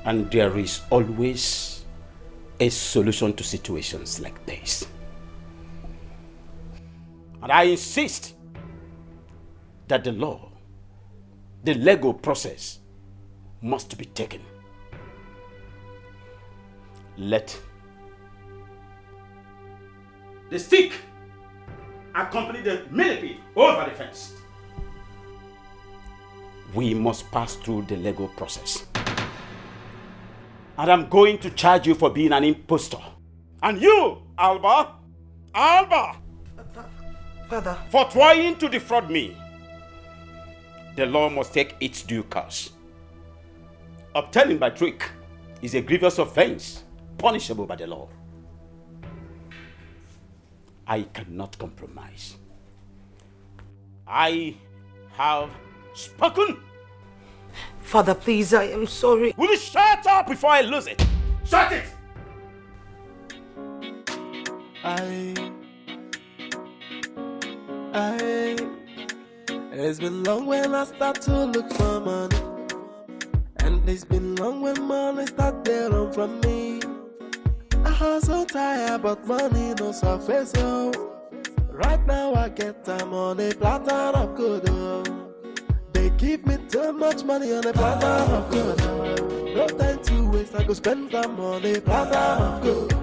And there is always a solution to situations like this. And I insist that the law, the legal process, must be taken. Let the stick accompany the millipede over the fence. We must pass through the legal process. And I'm going to charge you for being an impostor. And you, Alba,
Father,
for trying to defraud me. The law must take its due course. obtaining by trick is a grievous offense, punishable by the law. I cannot compromise. I have spoken.
Father, please, I am sorry.
Will you shut up before I lose it? Shut it!
It's been long when I start to look for money, and it's been long when money start to run from me. I so tired, but money no surface. Oh, right now I get time on a platter of good. Oh, they give me too much money on a platter of good. Oh, no time to waste, I go spend time on a platter of good.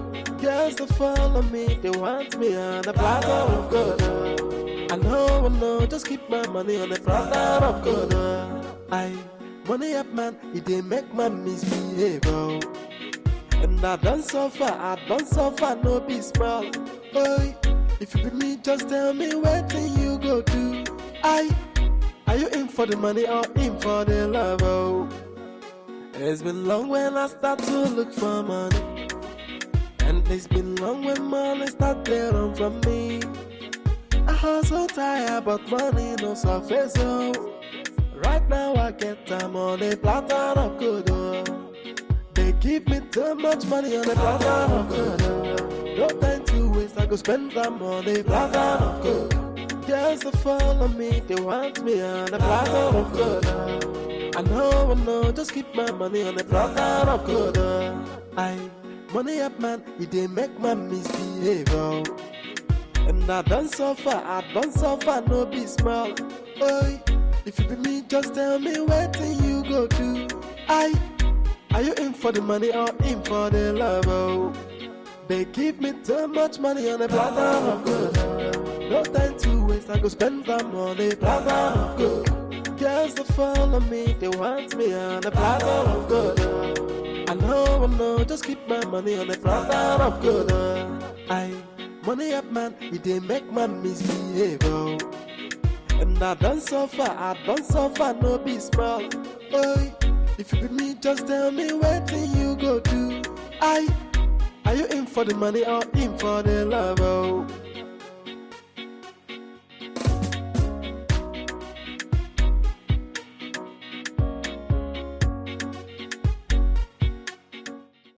Girls that follow me, they want me on a platter of good. Oh, I know, just keep my money on the platter of good. Money up, man, it didn't make my misbehave. Oh. And I done suffer, no be small. Boy, if you be me, just tell me what thing you go do. Are you in for the money or in for the love? Oh. It's been long when I start to look for money, and it's been long when money start to run from me. I so tired, but money no surface. Oh. Right now I get time on a platter of good. Oh. They give me too much money on a platter of good. Oh. No time to waste, I go spend time on a platter of good. Girls that follow me, they want me on a platter of good. Oh. I know, just keep my money on a platter of good. Oh. Money up, man, it didn't make my misbehave. Oh. And I done suffer, no be small. Boy, if you be me, just tell me what thing you go do. Are you in for the money or in for the love? Oh, they give me too much money on a platter of good. No time to waste, I go spend time on a platter of good. Girls that follow me, they want me on a platter of good. I know, just keep my money on a platter of good. Money up, man, it didn't make my misbehave. Oh. And I done suffer, no be small. Boy, if you be me, just tell me what thing you go do. Are you in for the money or in for the love? Oh.